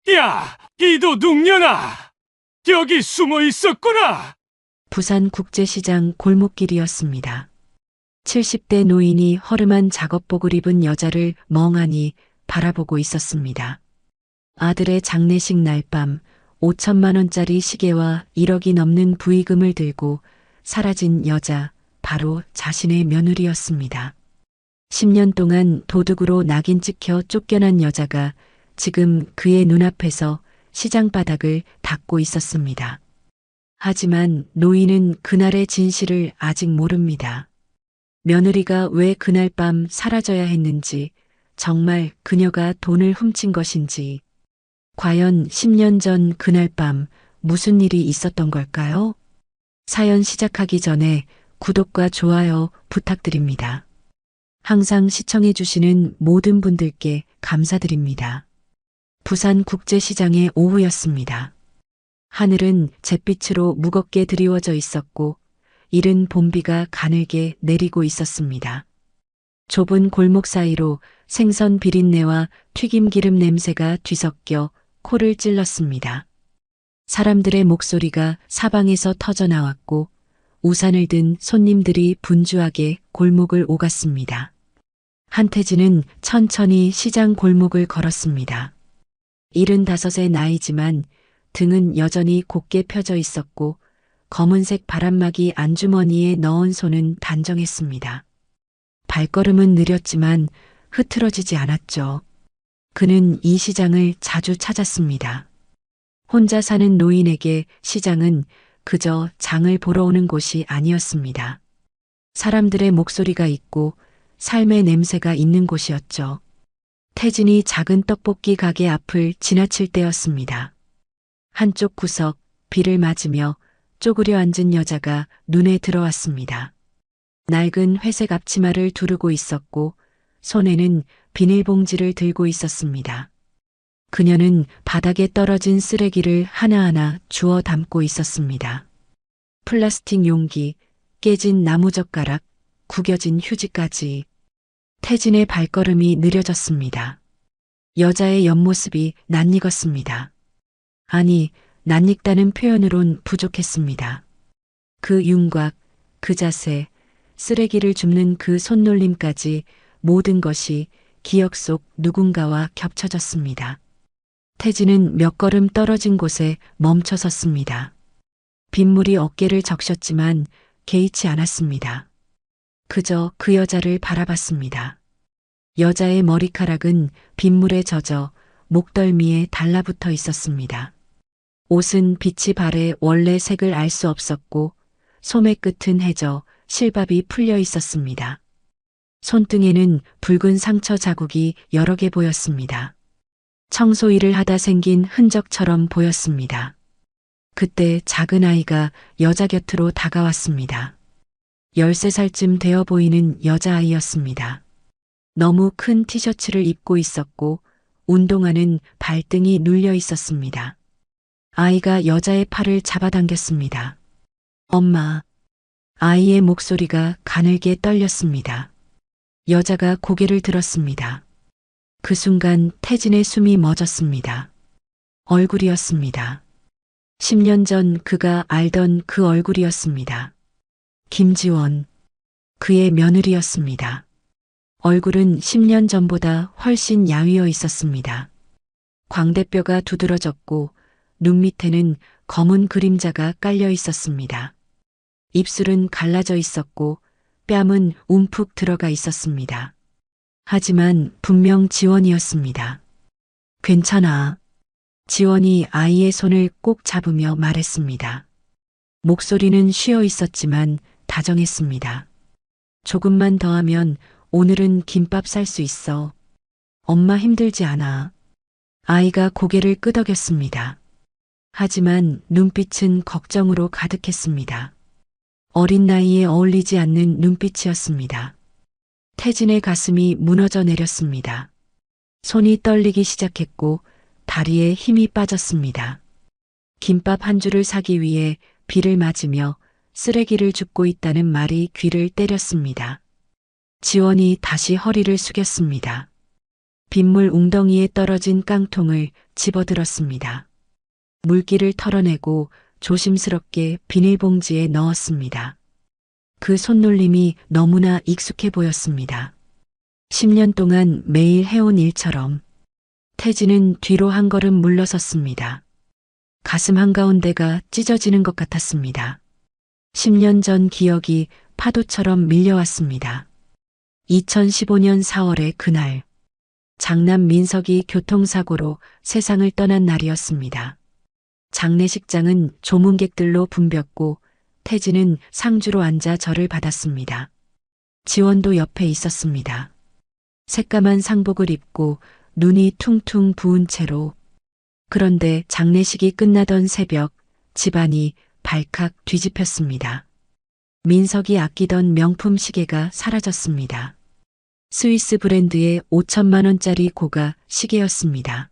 야, 이 도둑년아! 여기 숨어 있었구나! 부산국제시장 골목길이었습니다. 70대 노인이 허름한 작업복을 입은 여자를 멍하니 바라보고 있었습니다. 아들의 장례식 날밤 5천만 원짜리 시계와 1억이 넘는 부의금을 들고 사라진 여자, 바로 자신의 며느리였습니다. 10년 동안 도둑으로 낙인 찍혀 쫓겨난 여자가 지금 그의 눈앞에서 시장 바닥을 닦고 있었습니다. 하지만 노인은 그날의 진실을 아직 모릅니다. 며느리가 왜 그날 밤 사라져야 했는지, 정말 그녀가 돈을 훔친 것인지, 과연 10년 전 그날 밤 무슨 일이 있었던 걸까요? 사연 시작하기 전에 구독과 좋아요 부탁드립니다. 항상 시청해주시는 모든 분들께 감사드립니다. 부산국제시장의 오후였습니다. 하늘은 잿빛으로 무겁게 드리워져 있었고 이른 봄비가 가늘게 내리고 있었습니다. 좁은 골목 사이로 생선 비린내와 튀김 기름 냄새가 뒤섞여 코를 찔렀습니다. 사람들의 목소리가 사방에서 터져나왔고 우산을 든 손님들이 분주하게 골목을 오갔습니다. 한태진은 천천히 시장 골목을 걸었습니다. 75의 나이지만 등은 여전히 곧게 펴져 있었고 검은색 바람막이 안주머니에 넣은 손은 단정했습니다. 발걸음은 느렸지만 흐트러지지 않았죠. 그는 이 시장을 자주 찾았습니다. 혼자 사는 노인에게 시장은 그저 장을 보러 오는 곳이 아니었습니다. 사람들의 목소리가 있고 삶의 냄새가 있는 곳이었죠. 태진이 작은 떡볶이 가게 앞을 지나칠 때였습니다. 한쪽 구석 비를 맞으며 쪼그려 앉은 여자가 눈에 들어왔습니다. 낡은 회색 앞치마를 두르고 있었고 손에는 비닐봉지를 들고 있었습니다. 그녀는 바닥에 떨어진 쓰레기를 하나하나 주워 담고 있었습니다. 플라스틱 용기, 깨진 나무젓가락, 구겨진 휴지까지. 태진의 발걸음이 느려졌습니다. 여자의 옆모습이 낯익었습니다. 아니, 낯익다는 표현으론 부족했습니다. 그 윤곽, 그 자세, 쓰레기를 줍는 그 손놀림까지 모든 것이 기억 속 누군가와 겹쳐졌습니다. 태진은 몇 걸음 떨어진 곳에 멈춰 섰습니다. 빗물이 어깨를 적셨지만 개의치 않았습니다. 그저 그 여자를 바라봤습니다. 여자의 머리카락은 빗물에 젖어 목덜미에 달라붙어 있었습니다. 옷은 빛이 발해 원래 색을 알 수 없었고 소매 끝은 해져 실밥이 풀려 있었습니다. 손등에는 붉은 상처 자국이 여러 개 보였습니다. 청소 일을 하다 생긴 흔적처럼 보였습니다. 그때 작은 아이가 여자 곁으로 다가왔습니다. 13살쯤 되어 보이는 여자아이였습니다. 너무 큰 티셔츠를 입고 있었고 운동화는 발등이 눌려 있었습니다. 아이가 여자의 팔을 잡아당겼습니다. 엄마. 아이의 목소리가 가늘게 떨렸습니다. 여자가 고개를 들었습니다. 그 순간 태진의 숨이 멎었습니다. 얼굴이었습니다. 10년 전 그가 알던 그 얼굴이었습니다. 김지원. 그의 며느리였습니다. 얼굴은 10년 전보다 훨씬 야위어 있었습니다. 광대뼈가 두드러졌고 눈 밑에는 검은 그림자가 깔려 있었습니다. 입술은 갈라져 있었고 뺨은 움푹 들어가 있었습니다. 하지만 분명 지원이었습니다. 괜찮아. 지원이 아이의 손을 꼭 잡으며 말했습니다. 목소리는 쉬어 있었지만 다정했습니다. 조금만 더 하면 오늘은 김밥 살 수 있어. 엄마 힘들지 않아. 아이가 고개를 끄덕였습니다. 하지만 눈빛은 걱정으로 가득했습니다. 어린 나이에 어울리지 않는 눈빛이었습니다. 태진의 가슴이 무너져 내렸습니다. 손이 떨리기 시작했고 다리에 힘이 빠졌습니다. 김밥 한 줄을 사기 위해 비를 맞으며 쓰레기를 줍고 있다는 말이 귀를 때렸습니다. 지원이 다시 허리를 숙였습니다. 빗물 웅덩이에 떨어진 깡통을 집어들었습니다. 물기를 털어내고 조심스럽게 비닐봉지에 넣었습니다. 그 손놀림이 너무나 익숙해 보였습니다. 10년 동안 매일 해온 일처럼 태진은 뒤로 한 걸음 물러섰습니다. 가슴 한가운데가 찢어지는 것 같았습니다. 10년 전 기억이 파도처럼 밀려왔습니다. 2015년 4월의 그날, 장남 민석이 교통사고로 세상을 떠난 날이었습니다. 장례식장은 조문객들로 붐볐고 태진은 상주로 앉아 절을 받았습니다. 지원도 옆에 있었습니다. 새까만 상복을 입고 눈이 퉁퉁 부은 채로. 그런데 장례식이 끝나던 새벽 집안이 발칵 뒤집혔습니다. 민석이 아끼던 명품 시계가 사라졌습니다. 스위스 브랜드의 5천만 원짜리 고가 시계였습니다.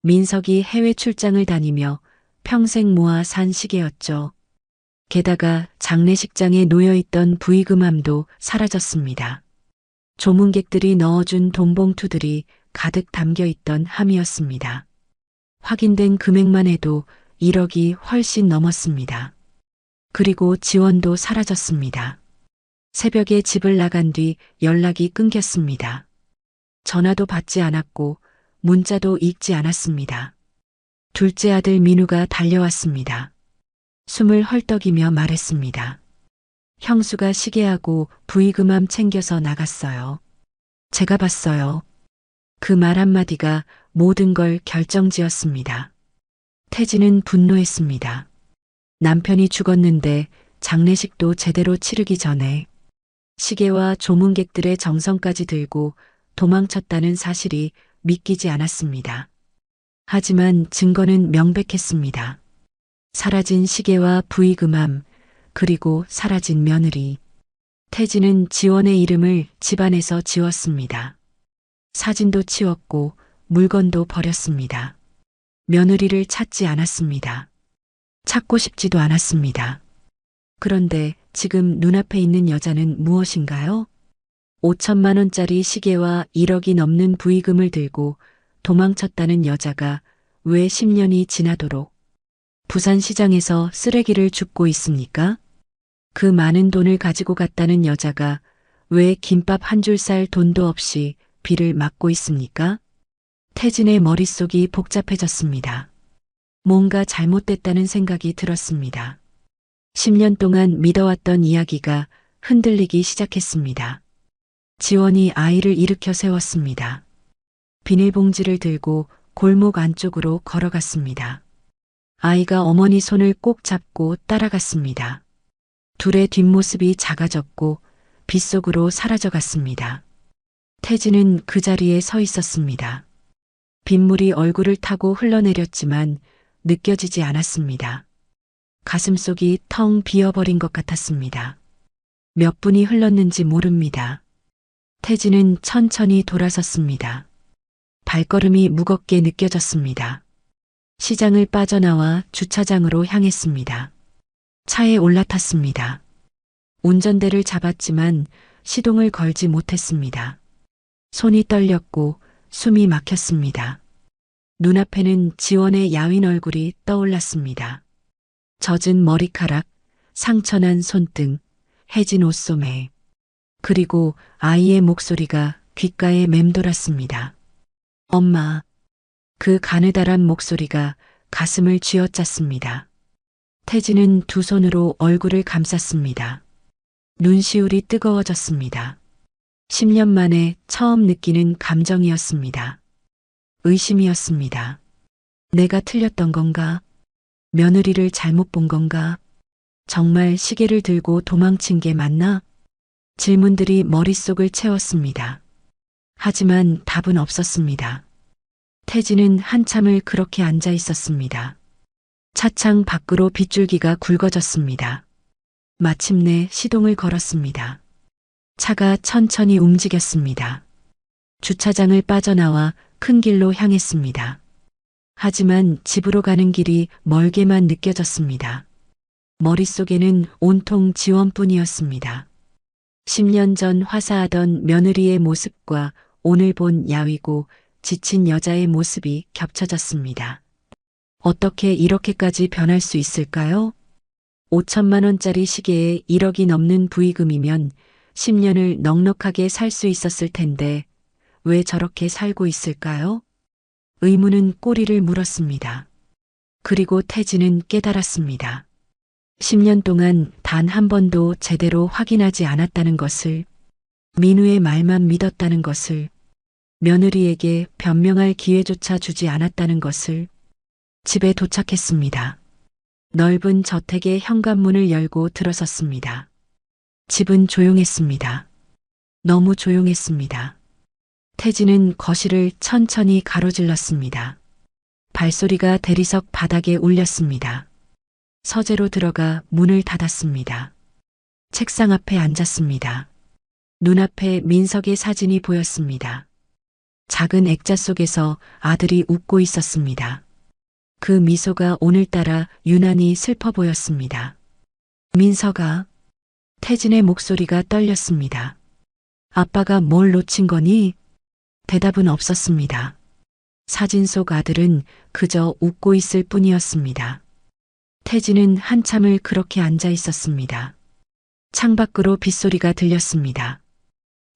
민석이 해외 출장을 다니며 평생 모아 산 시계였죠. 게다가 장례식장에 놓여있던 부의금함도 사라졌습니다. 조문객들이 넣어준 돈봉투들이 가득 담겨있던 함이었습니다. 확인된 금액만 해도 1억이 훨씬 넘었습니다. 그리고 지원도 사라졌습니다. 새벽에 집을 나간 뒤 연락이 끊겼습니다. 전화도 받지 않았고 문자도 읽지 않았습니다. 둘째 아들 민우가 달려왔습니다. 숨을 헐떡이며 말했습니다. 형수가 시계하고 부의금함 챙겨서 나갔어요. 제가 봤어요. 그 말 한마디가 모든 걸 결정지었습니다. 태진은 분노했습니다. 남편이 죽었는데 장례식도 제대로 치르기 전에 시계와 조문객들의 정성까지 들고 도망쳤다는 사실이 믿기지 않았습니다. 하지만 증거는 명백했습니다. 사라진 시계와 부의금함, 그리고 사라진 며느리. 태진은 지원의 이름을 집안에서 지웠습니다. 사진도 치웠고 물건도 버렸습니다. 며느리를 찾지 않았습니다. 찾고 싶지도 않았습니다. 그런데 지금 눈앞에 있는 여자는 무엇인가요? 5천만 원짜리 시계와 1억이 넘는 부의금을 들고 도망쳤다는 여자가 왜 10년이 지나도록 부산시장에서 쓰레기를 줍고 있습니까? 그 많은 돈을 가지고 갔다는 여자가 왜 김밥 한 줄 쌀 돈도 없이 비를 맞고 있습니까? 태진의 머릿속이 복잡해졌습니다. 뭔가 잘못됐다는 생각이 들었습니다. 10년 동안 믿어왔던 이야기가 흔들리기 시작했습니다. 지원이 아이를 일으켜 세웠습니다. 비닐봉지를 들고 골목 안쪽으로 걸어갔습니다. 아이가 어머니 손을 꼭 잡고 따라갔습니다. 둘의 뒷모습이 작아졌고 빗속으로 사라져갔습니다. 태진은 그 자리에 서 있었습니다. 빗물이 얼굴을 타고 흘러내렸지만 느껴지지 않았습니다. 가슴속이 텅 비어버린 것 같았습니다. 몇 분이 흘렀는지 모릅니다. 태진은 천천히 돌아섰습니다. 발걸음이 무겁게 느껴졌습니다. 시장을 빠져나와 주차장으로 향했습니다. 차에 올라탔습니다. 운전대를 잡았지만 시동을 걸지 못했습니다. 손이 떨렸고 숨이 막혔습니다. 눈앞에는 지원의 야윈 얼굴이 떠올랐습니다. 젖은 머리카락, 상처난 손등, 해진 옷소매, 그리고 아이의 목소리가 귓가에 맴돌았습니다. 엄마. 그 가느다란 목소리가 가슴을 쥐어짰습니다. 태진은 두 손으로 얼굴을 감쌌습니다. 눈시울이 뜨거워졌습니다. 10년 만에 처음 느끼는 감정이었습니다. 의심이었습니다. 내가 틀렸던 건가? 며느리를 잘못 본 건가? 정말 시계를 들고 도망친 게 맞나? 질문들이 머릿속을 채웠습니다. 하지만 답은 없었습니다. 태진은 한참을 그렇게 앉아 있었습니다. 차창 밖으로 빗줄기가 굵어졌습니다. 마침내 시동을 걸었습니다. 차가 천천히 움직였습니다. 주차장을 빠져나와 큰 길로 향했습니다. 하지만 집으로 가는 길이 멀게만 느껴졌습니다. 머릿속에는 온통 지원뿐이었습니다. 10년 전 화사하던 며느리의 모습과 오늘 본 야위고 지친 여자의 모습이 겹쳐졌습니다. 어떻게 이렇게까지 변할 수 있을까요? 5천만 원짜리 시계에 1억이 넘는 부의금이면 10년을 넉넉하게 살 수 있었을 텐데 왜 저렇게 살고 있을까요? 의문은 꼬리를 물었습니다. 그리고 태진은 깨달았습니다. 10년 동안 단 한 번도 제대로 확인하지 않았다는 것을, 민우의 말만 믿었다는 것을, 며느리에게 변명할 기회조차 주지 않았다는 것을. 집에 도착했습니다. 넓은 저택의 현관문을 열고 들어섰습니다. 집은 조용했습니다. 너무 조용했습니다. 태진은 거실을 천천히 가로질렀습니다. 발소리가 대리석 바닥에 울렸습니다. 서재로 들어가 문을 닫았습니다. 책상 앞에 앉았습니다. 눈앞에 민석의 사진이 보였습니다. 작은 액자 속에서 아들이 웃고 있었습니다. 그 미소가 오늘따라 유난히 슬퍼 보였습니다. 민석아, 태진의 목소리가 떨렸습니다. 아빠가 뭘 놓친 거니? 대답은 없었습니다. 사진 속 아들은 그저 웃고 있을 뿐이었습니다. 태진은 한참을 그렇게 앉아 있었습니다. 창밖으로 빗소리가 들렸습니다.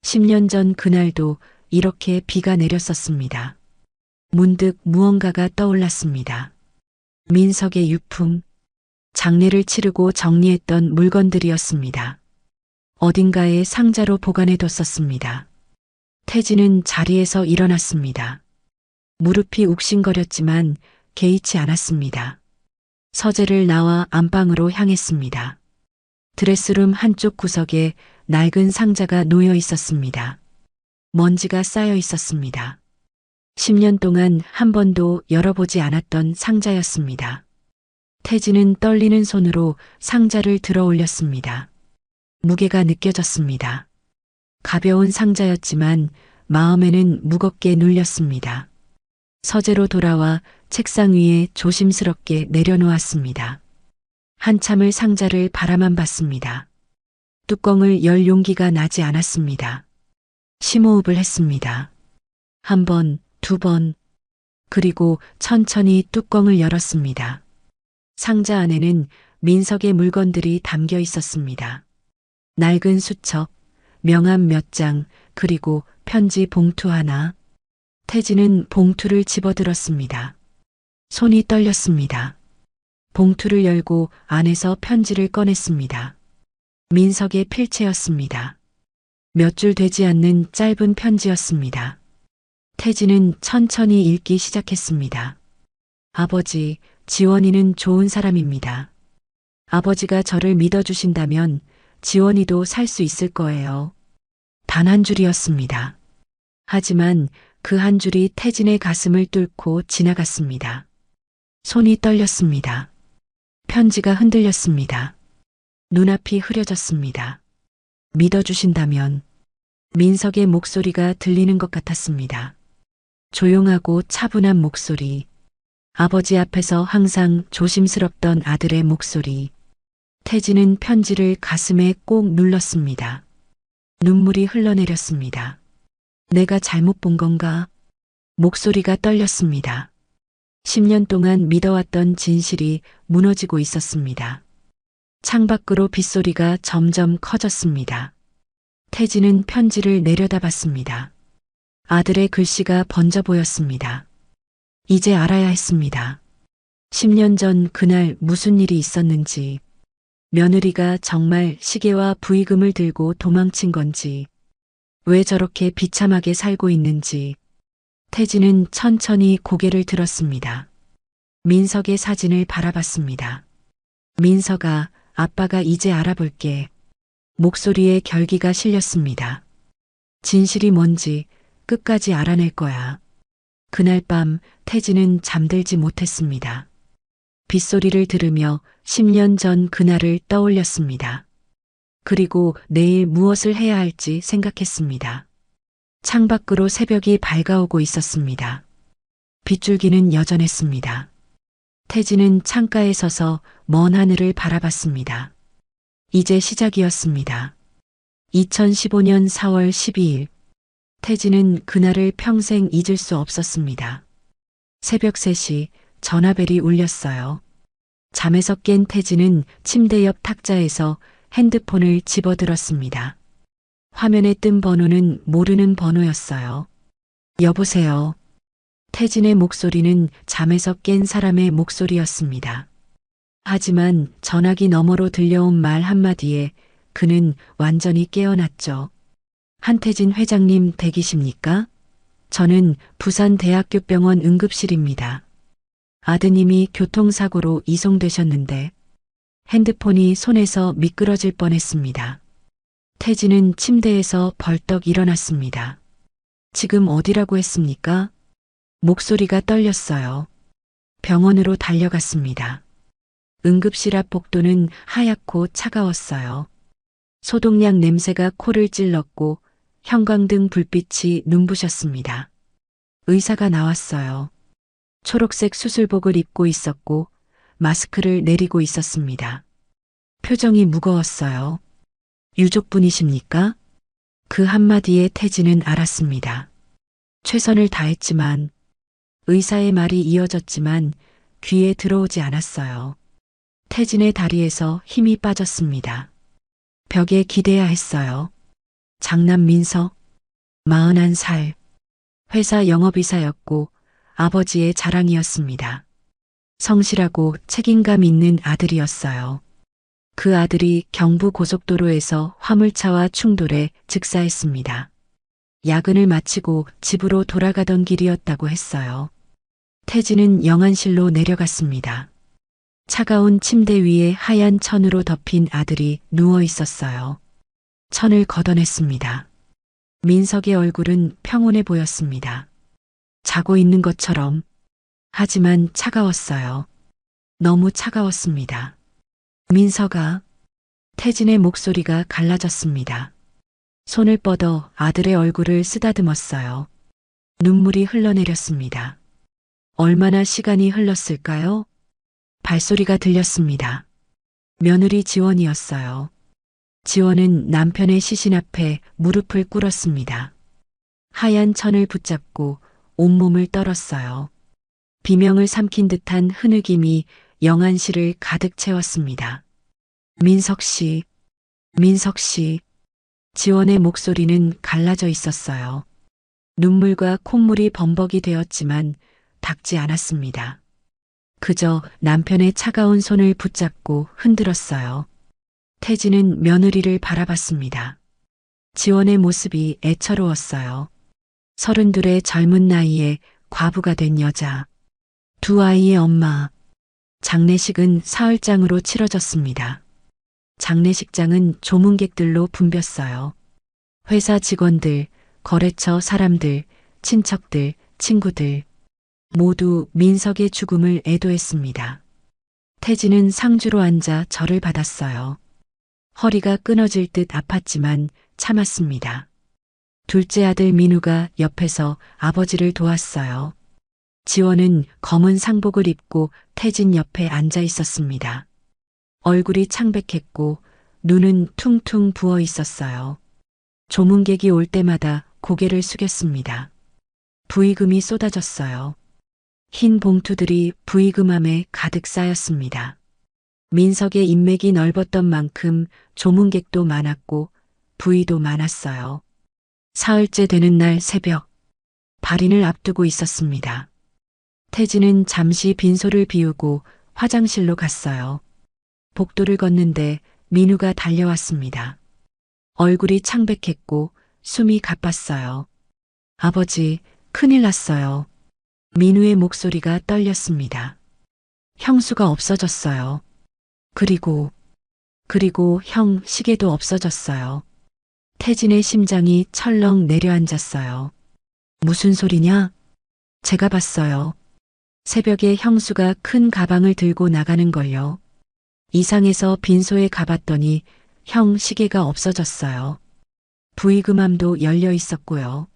10년 전 그날도 이렇게 비가 내렸었습니다. 문득 무언가가 떠올랐습니다. 민석의 유품, 장례를 치르고 정리했던 물건들이었습니다. 어딘가에 상자로 보관해 뒀었습니다. 태진은 자리에서 일어났습니다. 무릎이 욱신거렸지만 개의치 않았습니다. 서재를 나와 안방으로 향했습니다. 드레스룸 한쪽 구석에 낡은 상자가 놓여 있었습니다. 먼지가 쌓여 있었습니다. 10년 동안 한 번도 열어보지 않았던 상자였습니다. 태진은 떨리는 손으로 상자를 들어 올렸습니다. 무게가 느껴졌습니다. 가벼운 상자였지만 마음에는 무겁게 눌렸습니다. 서재로 돌아와 책상 위에 조심스럽게 내려놓았습니다. 한참을 상자를 바라만 봤습니다. 뚜껑을 열 용기가 나지 않았습니다. 심호흡을 했습니다. 한 번, 두 번, 그리고 천천히 뚜껑을 열었습니다. 상자 안에는 민석의 물건들이 담겨 있었습니다. 낡은 수첩, 명함 몇 장, 그리고 편지 봉투 하나. 태진은 봉투를 집어들었습니다. 손이 떨렸습니다. 봉투를 열고 안에서 편지를 꺼냈습니다. 민석의 필체였습니다. 몇 줄 되지 않는 짧은 편지였습니다. 태진은 천천히 읽기 시작했습니다. 아버지, 지원이는 좋은 사람입니다. 아버지가 저를 믿어주신다면 지원이도 살 수 있을 거예요. 단 한 줄이었습니다. 하지만 그 한 줄이 태진의 가슴을 뚫고 지나갔습니다. 손이 떨렸습니다. 편지가 흔들렸습니다. 눈앞이 흐려졌습니다. 믿어주신다면. 민석의 목소리가 들리는 것 같았습니다. 조용하고 차분한 목소리. 아버지 앞에서 항상 조심스럽던 아들의 목소리. 태진은 편지를 가슴에 꼭 눌렀습니다. 눈물이 흘러내렸습니다. 내가 잘못 본 건가? 목소리가 떨렸습니다. 10년 동안 믿어왔던 진실이 무너지고 있었습니다. 창밖으로 빗소리가 점점 커졌습니다. 태진은 편지를 내려다봤습니다. 아들의 글씨가 번져 보였습니다. 이제 알아야 했습니다. 10년 전 그날 무슨 일이 있었는지, 며느리가 정말 시계와 부의금을 들고 도망친 건지, 왜 저렇게 비참하게 살고 있는지. 태진은 천천히 고개를 들었습니다. 민석의 사진을 바라봤습니다. 민석아, 아빠가 이제 알아볼게. 목소리에 결기가 실렸습니다. 진실이 뭔지 끝까지 알아낼 거야. 그날 밤 태진은 잠들지 못했습니다. 빗소리를 들으며 10년 전 그날을 떠올렸습니다. 그리고 내일 무엇을 해야 할지 생각했습니다. 창밖으로 새벽이 밝아오고 있었습니다. 빗줄기는 여전했습니다. 태진은 창가에 서서 먼 하늘을 바라봤습니다. 이제 시작이었습니다. 2015년 4월 12일 태진은 그날을 평생 잊을 수 없었습니다. 새벽 3시 전화벨이 울렸어요. 잠에서 깬 태진은 침대 옆 탁자에서 핸드폰을 집어들었습니다. 화면에 뜬 번호는 모르는 번호였어요. 여보세요. 태진의 목소리는 잠에서 깬 사람의 목소리였습니다. 하지만 전화기 너머로 들려온 말 한마디에 그는 완전히 깨어났죠. 한태진 회장님 댁이십니까? 저는 부산대학교병원 응급실입니다. 아드님이 교통사고로 이송되셨는데 핸드폰이 손에서 미끄러질 뻔했습니다. 태진은 침대에서 벌떡 일어났습니다. 지금 어디라고 했습니까? 목소리가 떨렸어요. 병원으로 달려갔습니다. 응급실 앞 복도는 하얗고 차가웠어요. 소독약 냄새가 코를 찔렀고 형광등 불빛이 눈부셨습니다. 의사가 나왔어요. 초록색 수술복을 입고 있었고 마스크를 내리고 있었습니다. 표정이 무거웠어요. 유족분이십니까? 그 한마디에 태진은 알았습니다. 최선을 다했지만 의사의 말이 이어졌지만 귀에 들어오지 않았어요. 태진의 다리에서 힘이 빠졌습니다. 벽에 기대야 했어요. 장남 민석, 41살. 회사 영업이사였고 아버지의 자랑이었습니다. 성실하고 책임감 있는 아들이었어요. 그 아들이 경부고속도로에서 화물차와 충돌해 즉사했습니다. 야근을 마치고 집으로 돌아가던 길이었다고 했어요. 태진은 영안실로 내려갔습니다. 차가운 침대 위에 하얀 천으로 덮인 아들이 누워 있었어요. 천을 걷어냈습니다. 민석의 얼굴은 평온해 보였습니다. 자고 있는 것처럼. 하지만 차가웠어요. 너무 차가웠습니다. 민석아. 태진의 목소리가 갈라졌습니다. 손을 뻗어 아들의 얼굴을 쓰다듬었어요. 눈물이 흘러내렸습니다. 얼마나 시간이 흘렀을까요? 발소리가 들렸습니다. 며느리 지원이었어요. 지원은 남편의 시신 앞에 무릎을 꿇었습니다. 하얀 천을 붙잡고 온몸을 떨었어요. 비명을 삼킨 듯한 흐느낌이 영안실을 가득 채웠습니다. 민석 씨, 민석 씨. 지원의 목소리는 갈라져 있었어요. 눈물과 콧물이 범벅이 되었지만 닿지 않았습니다. 그저 남편의 차가운 손을 붙잡고 흔들었어요. 태진은 며느리를 바라봤습니다. 지원의 모습이 애처로웠어요. 32의 젊은 나이에 과부가 된 여자. 두 아이의 엄마. 장례식은 사흘장으로 치러졌습니다. 장례식장은 조문객들로 붐볐어요. 회사 직원들, 거래처 사람들, 친척들, 친구들. 모두 민석의 죽음을 애도했습니다. 태진은 상주로 앉아 절을 받았어요. 허리가 끊어질 듯 아팠지만 참았습니다. 둘째 아들 민우가 옆에서 아버지를 도왔어요. 지원은 검은 상복을 입고 태진 옆에 앉아 있었습니다. 얼굴이 창백했고 눈은 퉁퉁 부어 있었어요. 조문객이 올 때마다 고개를 숙였습니다. 부의금이 쏟아졌어요. 흰 봉투들이 부의금함에 가득 쌓였습니다. 민석의 인맥이 넓었던 만큼 조문객도 많았고 부의도 많았어요. 사흘째 되는 날 새벽, 발인을 앞두고 있었습니다. 태진은 잠시 빈소를 비우고 화장실로 갔어요. 복도를 걷는데 민우가 달려왔습니다. 얼굴이 창백했고 숨이 가빴어요. 아버지, 큰일 났어요. 민우의 목소리가 떨렸습니다. 형수가 없어졌어요. 그리고 형 시계도 없어졌어요. 태진의 심장이 철렁 내려앉았어요. 무슨 소리냐? 제가 봤어요. 새벽에 형수가 큰 가방을 들고 나가는 걸요. 이상해서 빈소에 가봤더니 형 시계가 없어졌어요. 부의금함도 열려 있었고요.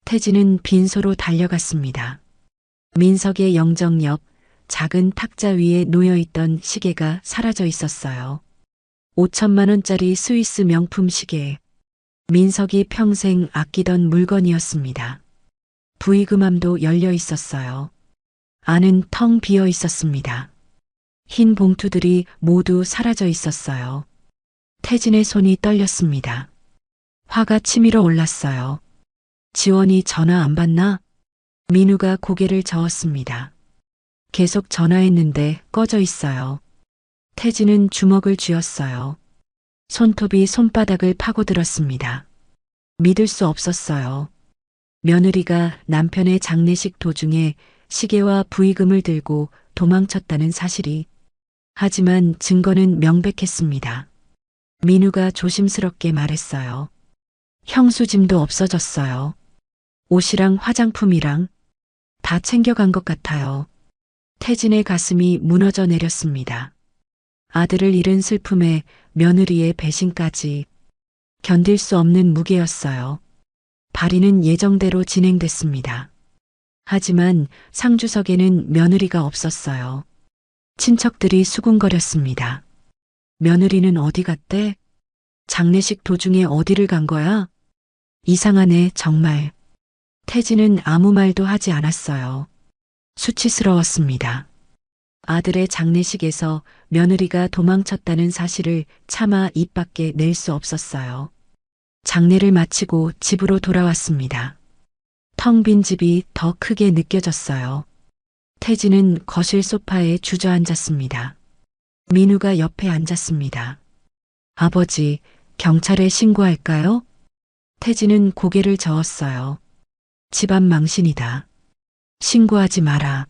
태진은 빈소로 달려갔습니다. 민석의 영정 옆 작은 탁자 위에 놓여있던 시계가 사라져 있었어요. 5천만 원짜리 스위스 명품 시계. 민석이 평생 아끼던 물건이었습니다. 부의금함도 열려 있었어요. 안은 텅 비어 있었습니다. 흰 봉투들이 모두 사라져 있었어요. 태진의 손이 떨렸습니다. 화가 치밀어 올랐어요. 지원이 전화 안 받나? 민우가 고개를 저었습니다. 계속 전화했는데 꺼져 있어요. 태진은 주먹을 쥐었어요. 손톱이 손바닥을 파고들었습니다. 믿을 수 없었어요. 며느리가 남편의 장례식 도중에 시계와 부의금을 들고 도망쳤다는 사실이. 하지만 증거는 명백했습니다. 민우가 조심스럽게 말했어요. 형수짐도 없어졌어요. 옷이랑 화장품이랑 다 챙겨간 것 같아요. 태진의 가슴이 무너져 내렸습니다. 아들을 잃은 슬픔에 며느리의 배신까지 견딜 수 없는 무게였어요. 발의는 예정대로 진행됐습니다. 하지만 상주석에는 며느리가 없었어요. 친척들이 수군거렸습니다. 며느리는 어디 갔대? 장례식 도중에 어디를 간 거야? 이상하네, 정말. 태진은 아무 말도 하지 않았어요. 수치스러웠습니다. 아들의 장례식에서 며느리가 도망쳤다는 사실을 차마 입 밖에 낼 수 없었어요. 장례를 마치고 집으로 돌아왔습니다. 텅 빈 집이 더 크게 느껴졌어요. 태진은 거실 소파에 주저앉았습니다. 민우가 옆에 앉았습니다. 아버지, 경찰에 신고할까요? 태진은 고개를 저었어요. 집안 망신이다. 신고하지 마라.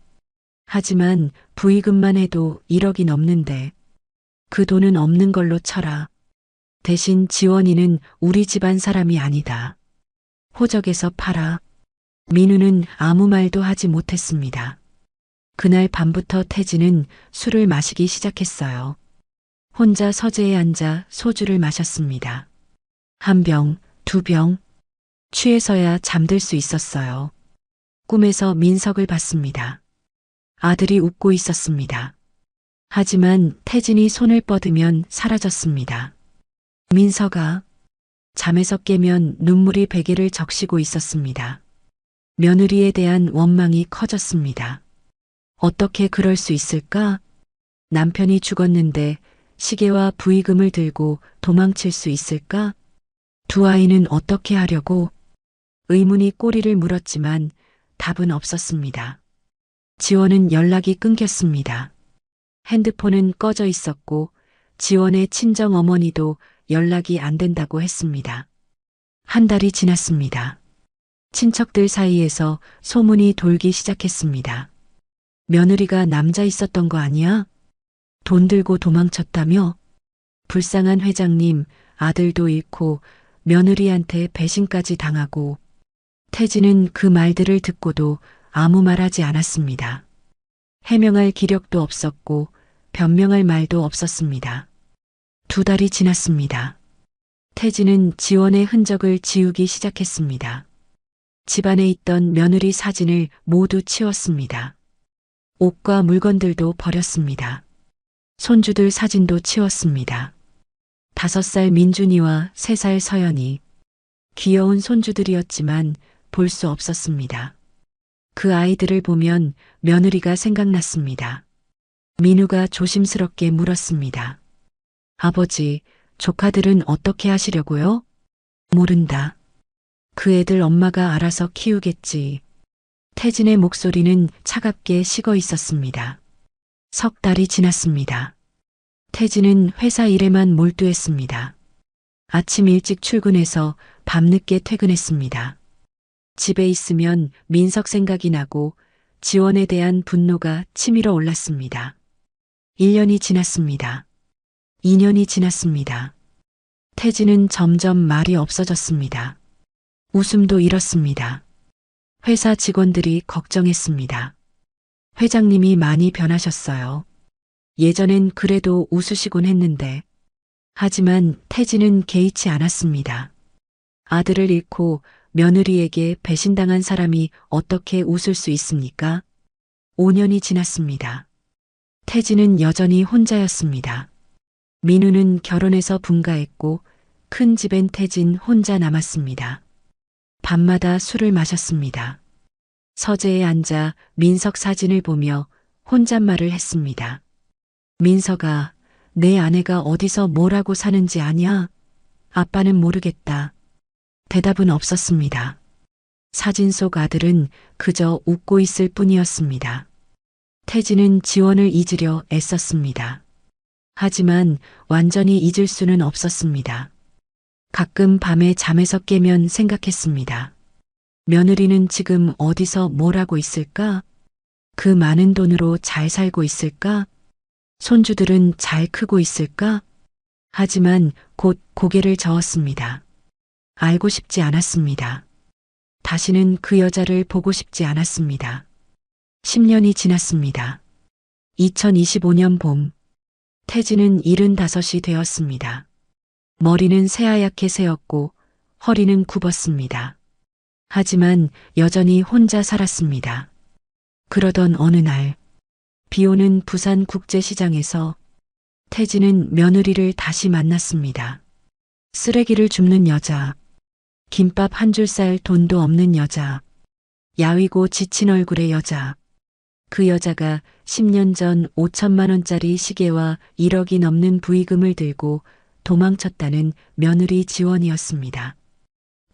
하지만 부의금만 해도 1억이 넘는데 그 돈은 없는 걸로 쳐라. 대신 지원이는 우리 집안 사람이 아니다. 호적에서 팔아. 민우는 아무 말도 하지 못했습니다. 그날 밤부터 태진은 술을 마시기 시작했어요. 혼자 서재에 앉아 소주를 마셨습니다. 한 병, 두 병. 취해서야 잠들 수 있었어요. 꿈에서 민석을 봤습니다. 아들이 웃고 있었습니다. 하지만 태진이 손을 뻗으면 사라졌습니다. 민석아. 잠에서 깨면 눈물이 베개를 적시고 있었습니다. 며느리에 대한 원망이 커졌습니다. 어떻게 그럴 수 있을까? 남편이 죽었는데 시계와 부의금을 들고 도망칠 수 있을까? 두 아이는 어떻게 하려고? 의문이 꼬리를 물었지만 답은 없었습니다. 지원은 연락이 끊겼습니다. 핸드폰은 꺼져 있었고 지원의 친정 어머니도 연락이 안 된다고 했습니다. 한 달이 지났습니다. 친척들 사이에서 소문이 돌기 시작했습니다. 며느리가 남자 있었던 거 아니야? 돈 들고 도망쳤다며? 불쌍한 회장님, 아들도 잃고 며느리한테 배신까지 당하고. 태진은 그 말들을 듣고도 아무 말하지 않았습니다. 해명할 기력도 없었고 변명할 말도 없었습니다. 2달이 지났습니다. 태진은 지원의 흔적을 지우기 시작했습니다. 집안에 있던 며느리 사진을 모두 치웠습니다. 옷과 물건들도 버렸습니다. 손주들 사진도 치웠습니다. 5살 민준이와 3살 서연이 귀여운 손주들이었지만 볼 수 없었습니다. 그 아이들을 보면 며느리가 생각났습니다. 민우가 조심스럽게 물었습니다. 아버지, 조카들은 어떻게 하시려고요? 모른다. 그 애들 엄마가 알아서 키우겠지. 태진의 목소리는 차갑게 식어 있었습니다. 3달이 지났습니다. 태진은 회사 일에만 몰두했습니다. 아침 일찍 출근해서 밤늦게 퇴근했습니다. 집에 있으면 민석 생각이 나고 지원에 대한 분노가 치밀어 올랐습니다. 1년이 지났습니다. 2년이 지났습니다. 태진은 점점 말이 없어졌습니다. 웃음도 잃었습니다. 회사 직원들이 걱정했습니다. 회장님이 많이 변하셨어요. 예전엔 그래도 웃으시곤 했는데. 하지만 태진은 개의치 않았습니다. 아들을 잃고 며느리에게 배신당한 사람이 어떻게 웃을 수 있습니까? 5년이 지났습니다. 태진은 여전히 혼자였습니다. 민우는 결혼해서 분가했고 큰 집엔 태진 혼자 남았습니다. 밤마다 술을 마셨습니다. 서재에 앉아 민석 사진을 보며 혼잣말을 했습니다. 민석아, 내 아내가 어디서 뭐라고 사는지 아냐? 아빠는 모르겠다. 대답은 없었습니다. 사진 속 아들은 그저 웃고 있을 뿐이었습니다. 태진은 지원을 잊으려 애썼습니다. 하지만 완전히 잊을 수는 없었습니다. 가끔 밤에 잠에서 깨면 생각했습니다. 며느리는 지금 어디서 뭘 하고 있을까? 그 많은 돈으로 잘 살고 있을까? 손주들은 잘 크고 있을까? 하지만 곧 고개를 저었습니다. 알고 싶지 않았습니다. 다시는 그 여자를 보고 싶지 않았습니다. 10년이 지났습니다. 2025년 봄, 태진은 75이 되었습니다. 머리는 새하얗게 새었고 허리는 굽었습니다. 하지만 여전히 혼자 살았습니다. 그러던 어느 날, 비오는 부산 국제시장에서 태진은 며느리를 다시 만났습니다. 쓰레기를 줍는 여자, 김밥 한 줄 쌀 돈도 없는 여자, 야위고 지친 얼굴의 여자. 그 여자가 10년 전 5천만 원짜리 시계와 1억이 넘는 부의금을 들고 도망쳤다는 며느리 지원이었습니다.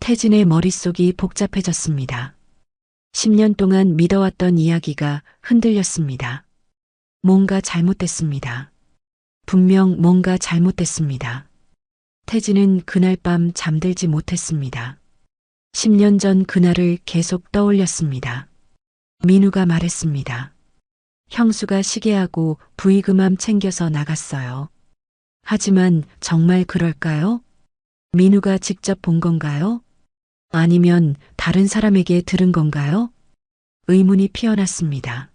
태진의 머릿속이 복잡해졌습니다. 10년 동안 믿어왔던 이야기가 흔들렸습니다. 뭔가 잘못됐습니다. 분명 뭔가 잘못됐습니다. 태진은 그날 밤 잠들지 못했습니다. 10년 전 그날을 계속 떠올렸습니다. 민우가 말했습니다. 형수가 시계하고 부의금함 챙겨서 나갔어요. 하지만 정말 그럴까요? 민우가 직접 본 건가요? 아니면 다른 사람에게 들은 건가요? 의문이 피어났습니다.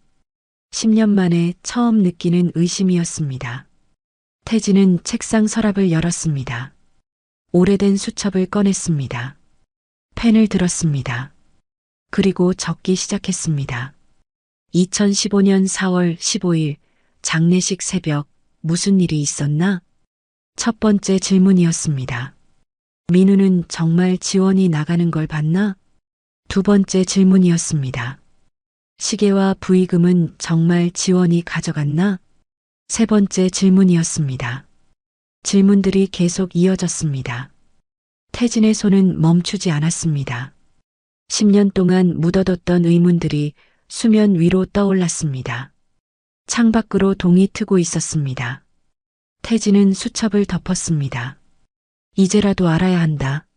10년 만에 처음 느끼는 의심이었습니다. 태진은 책상 서랍을 열었습니다. 오래된 수첩을 꺼냈습니다. 펜을 들었습니다. 그리고 적기 시작했습니다. 2015년 4월 15일 장례식 새벽 무슨 일이 있었나? 첫 번째 질문이었습니다. 민우는 정말 지원이 나가는 걸 봤나? 두 번째 질문이었습니다. 시계와 부의금은 정말 지원이 가져갔나? 세 번째 질문이었습니다. 질문들이 계속 이어졌습니다. 태진의 손은 멈추지 않았습니다. 10년 동안 묻어뒀던 의문들이 수면 위로 떠올랐습니다. 창밖으로 동이 트고 있었습니다. 태진은 수첩을 덮었습니다. 이제라도 알아야 한다.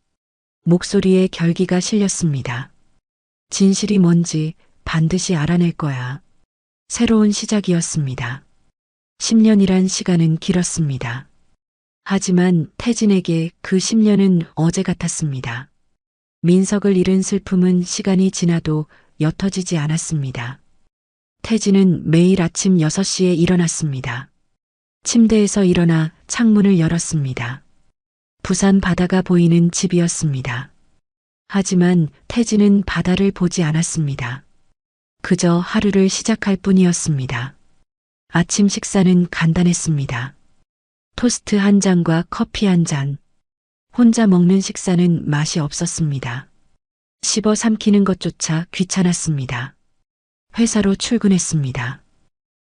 목소리에 결기가 실렸습니다. 진실이 뭔지 반드시 알아낼 거야. 새로운 시작이었습니다. 10년이란 시간은 길었습니다. 하지만 태진에게 그 10년은 어제 같았습니다. 민석을 잃은 슬픔은 시간이 지나도 옅어지지 않았습니다. 태진은 매일 아침 6시에 일어났습니다. 침대에서 일어나 창문을 열었습니다. 부산 바다가 보이는 집이었습니다. 하지만 태진은 바다를 보지 않았습니다. 그저 하루를 시작할 뿐이었습니다. 아침 식사는 간단했습니다. 토스트 한 잔과 커피 한 잔. 혼자 먹는 식사는 맛이 없었습니다. 씹어 삼키는 것조차 귀찮았습니다. 회사로 출근했습니다.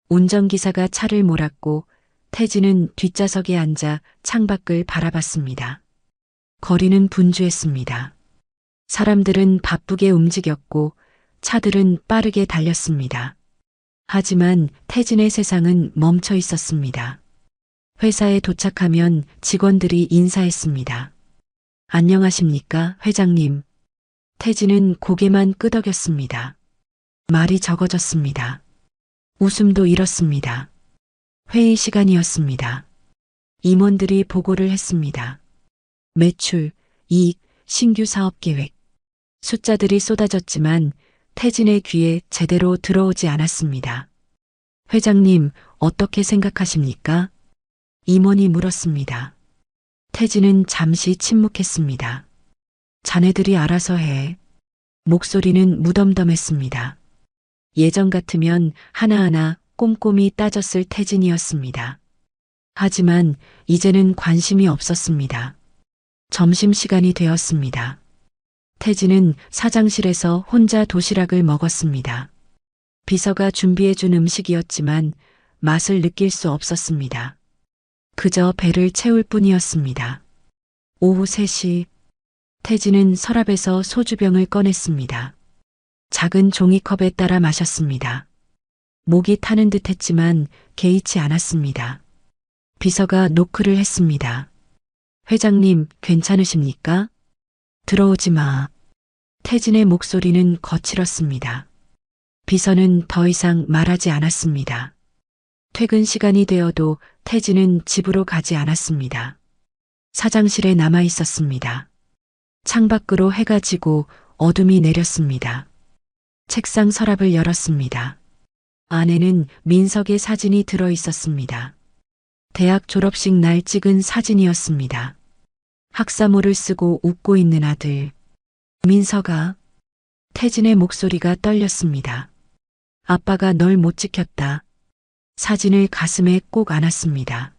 운전기사가 차를 몰았고 태진은 뒷좌석에 앉아 창밖을 바라봤습니다. 거리는 분주했습니다. 사람들은 바쁘게 움직였고 차들은 빠르게 달렸습니다. 하지만 태진의 세상은 멈춰 있었습니다. 회사에 도착하면 직원들이 인사했습니다. 안녕하십니까, 회장님. 태진은 고개만 끄덕였습니다. 말이 적어졌습니다. 웃음도 잃었습니다. 회의 시간이었습니다. 임원들이 보고를 했습니다. 매출, 이익, 신규 사업 계획. 숫자들이 쏟아졌지만 태진의 귀에 제대로 들어오지 않았습니다. 회장님, 어떻게 생각하십니까? 임원이 물었습니다. 태진은 잠시 침묵했습니다. 자네들이 알아서 해. 목소리는 무덤덤했습니다. 예전 같으면 하나하나 꼼꼼히 따졌을 태진이었습니다. 하지만 이제는 관심이 없었습니다. 점심시간이 되었습니다. 태진은 사장실에서 혼자 도시락을 먹었습니다. 비서가 준비해준 음식이었지만 맛을 느낄 수 없었습니다. 그저 배를 채울 뿐이었습니다. 오후 3시, 태진은 서랍에서 소주병을 꺼냈습니다. 작은 종이컵에 따라 마셨습니다. 목이 타는 듯 했지만 개의치 않았습니다. 비서가 노크를 했습니다. 회장님, 괜찮으십니까? 들어오지 마. 태진의 목소리는 거칠었습니다. 비서는 더 이상 말하지 않았습니다. 퇴근 시간이 되어도 태진은 집으로 가지 않았습니다. 사장실에 남아 있었습니다. 창밖으로 해가 지고 어둠이 내렸습니다. 책상 서랍을 열었습니다. 안에는 민석의 사진이 들어 있었습니다. 대학 졸업식 날 찍은 사진이었습니다. 학사모를 쓰고 웃고 있는 아들. 민석아. 태진의 목소리가 떨렸습니다. 아빠가 널 못 지켰다. 사진을 가슴에 꼭 안았습니다.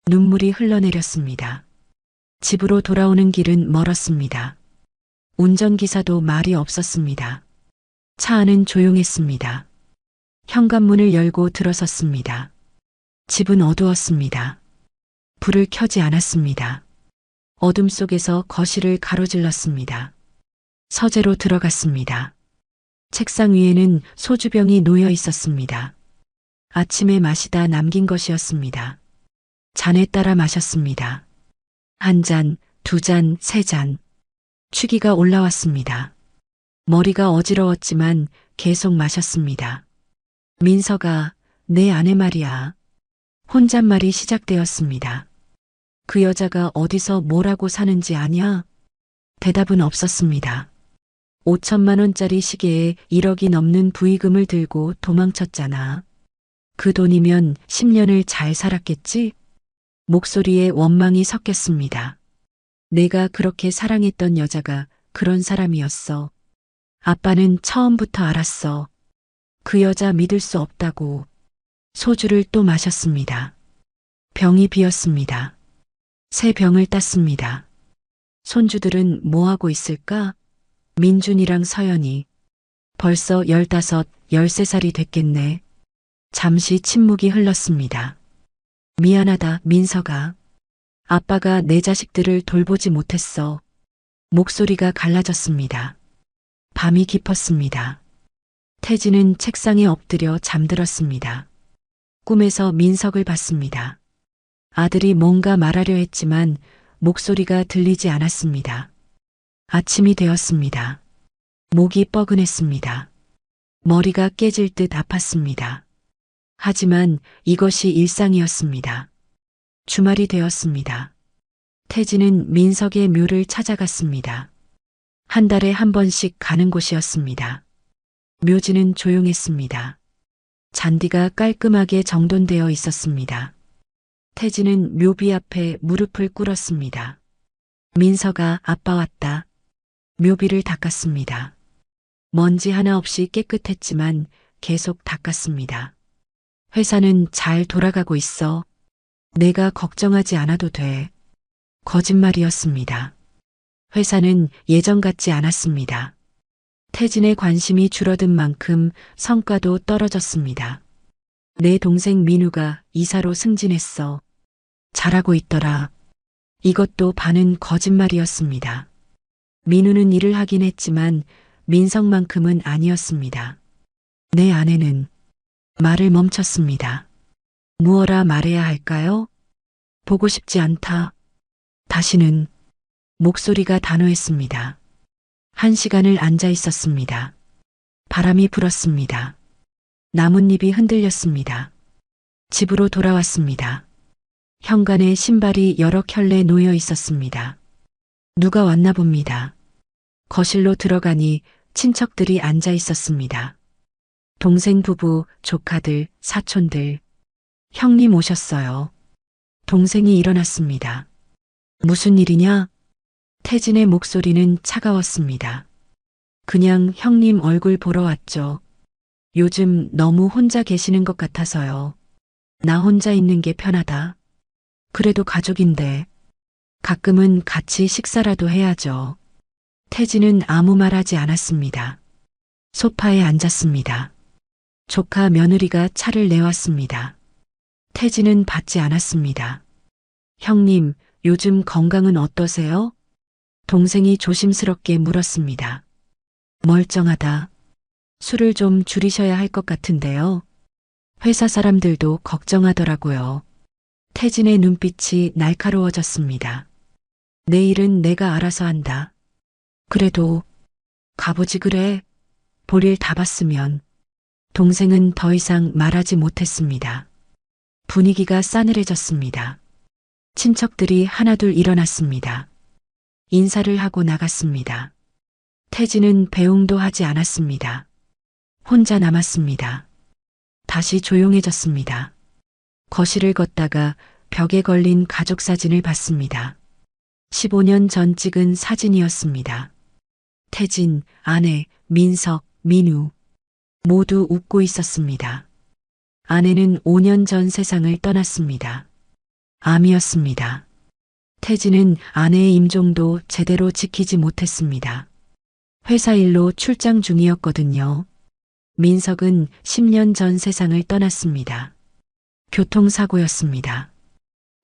눈물이 흘러내렸습니다. 집으로 돌아오는 길은 멀었습니다. 운전기사도 말이 없었습니다. 차 안은 조용했습니다. 현관문을 열고 들어섰습니다. 집은 어두웠습니다. 불을 켜지 않았습니다. 어둠 속에서 거실을 가로질렀습니다. 서재로 들어갔습니다. 책상 위에는 소주병이 놓여 있었습니다. 아침에 마시다 남긴 것이었습니다. 잔에 따라 마셨습니다. 1잔, 2잔, 3잔. 취기가 올라왔습니다. 머리가 어지러웠지만 계속 마셨습니다. 민서가, 내 아내 말이야. 혼잣말이 시작되었습니다. 그 여자가 어디서 뭐라고 사는지 아냐? 대답은 없었습니다. 5천만 원짜리 시계에 1억이 넘는 부의금을 들고 도망쳤잖아. 그 돈이면 10년을 잘 살았겠지? 목소리에 원망이 섞였습니다. 내가 그렇게 사랑했던 여자가 그런 사람이었어. 아빠는 처음부터 알았어. 그 여자 믿을 수 없다고. 소주를 또 마셨습니다. 병이 비었습니다. 새 병을 땄습니다. 손주들은 뭐하고 있을까? 민준이랑 서연이. 벌써 15, 13살이 됐겠네. 잠시 침묵이 흘렀습니다. 미안하다, 민서가. 아빠가 내 자식들을 돌보지 못했어. 목소리가 갈라졌습니다. 밤이 깊었습니다. 태진은 책상에 엎드려 잠들었습니다. 꿈에서 민석을 봤습니다. 아들이 뭔가 말하려 했지만 목소리가 들리지 않았습니다. 아침이 되었습니다. 목이 뻐근했습니다. 머리가 깨질 듯 아팠습니다. 하지만 이것이 일상이었습니다. 주말이 되었습니다. 태진은 민석의 묘를 찾아갔습니다. 한 달에 한 번씩 가는 곳이었습니다. 묘지는 조용했습니다. 잔디가 깔끔하게 정돈되어 있었습니다. 태진은 묘비 앞에 무릎을 꿇었습니다. 민서가, 아빠 왔다. 묘비를 닦았습니다. 먼지 하나 없이 깨끗했지만 계속 닦았습니다. 회사는 잘 돌아가고 있어. 내가 걱정하지 않아도 돼. 거짓말이었습니다. 회사는 예전 같지 않았습니다. 태진의 관심이 줄어든 만큼 성과도 떨어졌습니다. 내 동생 민우가 이사로 승진했어. 잘하고 있더라. 이것도 반은 거짓말이었습니다. 민우는 일을 하긴 했지만 민석만큼은 아니었습니다. 내 아내는 말을 멈췄습니다. 무어라 말해야 할까요? 보고 싶지 않다. 다시는. 목소리가 단호했습니다. 1시간을 앉아 있었습니다. 바람이 불었습니다. 나뭇잎이 흔들렸습니다. 집으로 돌아왔습니다. 현관에 신발이 여러 켤레 놓여 있었습니다. 누가 왔나 봅니다. 거실로 들어가니 친척들이 앉아 있었습니다. 동생 부부, 조카들, 사촌들. 형님 오셨어요. 동생이 일어났습니다. 무슨 일이냐? 태진의 목소리는 차가웠습니다. 그냥 형님 얼굴 보러 왔죠. 요즘 너무 혼자 계시는 것 같아서요. 나 혼자 있는 게 편하다. 그래도 가족인데. 가끔은 같이 식사라도 해야죠. 태진은 아무 말 하지 않았습니다. 소파에 앉았습니다. 조카 며느리가 차를 내왔습니다. 태진은 받지 않았습니다. 형님, 요즘 건강은 어떠세요? 동생이 조심스럽게 물었습니다. 멀쩡하다. 술을 좀 줄이셔야 할 것 같은데요. 회사 사람들도 걱정하더라고요. 태진의 눈빛이 날카로워졌습니다. 내일은 내가 알아서 한다. 그래도 가보지 그래. 볼일 다 봤으면. 동생은 더 이상 말하지 못했습니다. 분위기가 싸늘해졌습니다. 친척들이 하나둘 일어났습니다. 인사를 하고 나갔습니다. 태진은 배웅도 하지 않았습니다. 혼자 남았습니다. 다시 조용해졌습니다. 거실을 걷다가 벽에 걸린 가족 사진을 봤습니다. 15년 전 찍은 사진이었습니다. 태진, 아내, 민석, 민우 모두 웃고 있었습니다. 아내는 5년 전 세상을 떠났습니다. 암이었습니다. 태진은 아내의 임종도 제대로 지키지 못했습니다. 회사 일로 출장 중이었거든요. 민석은 10년 전 세상을 떠났습니다. 교통사고였습니다.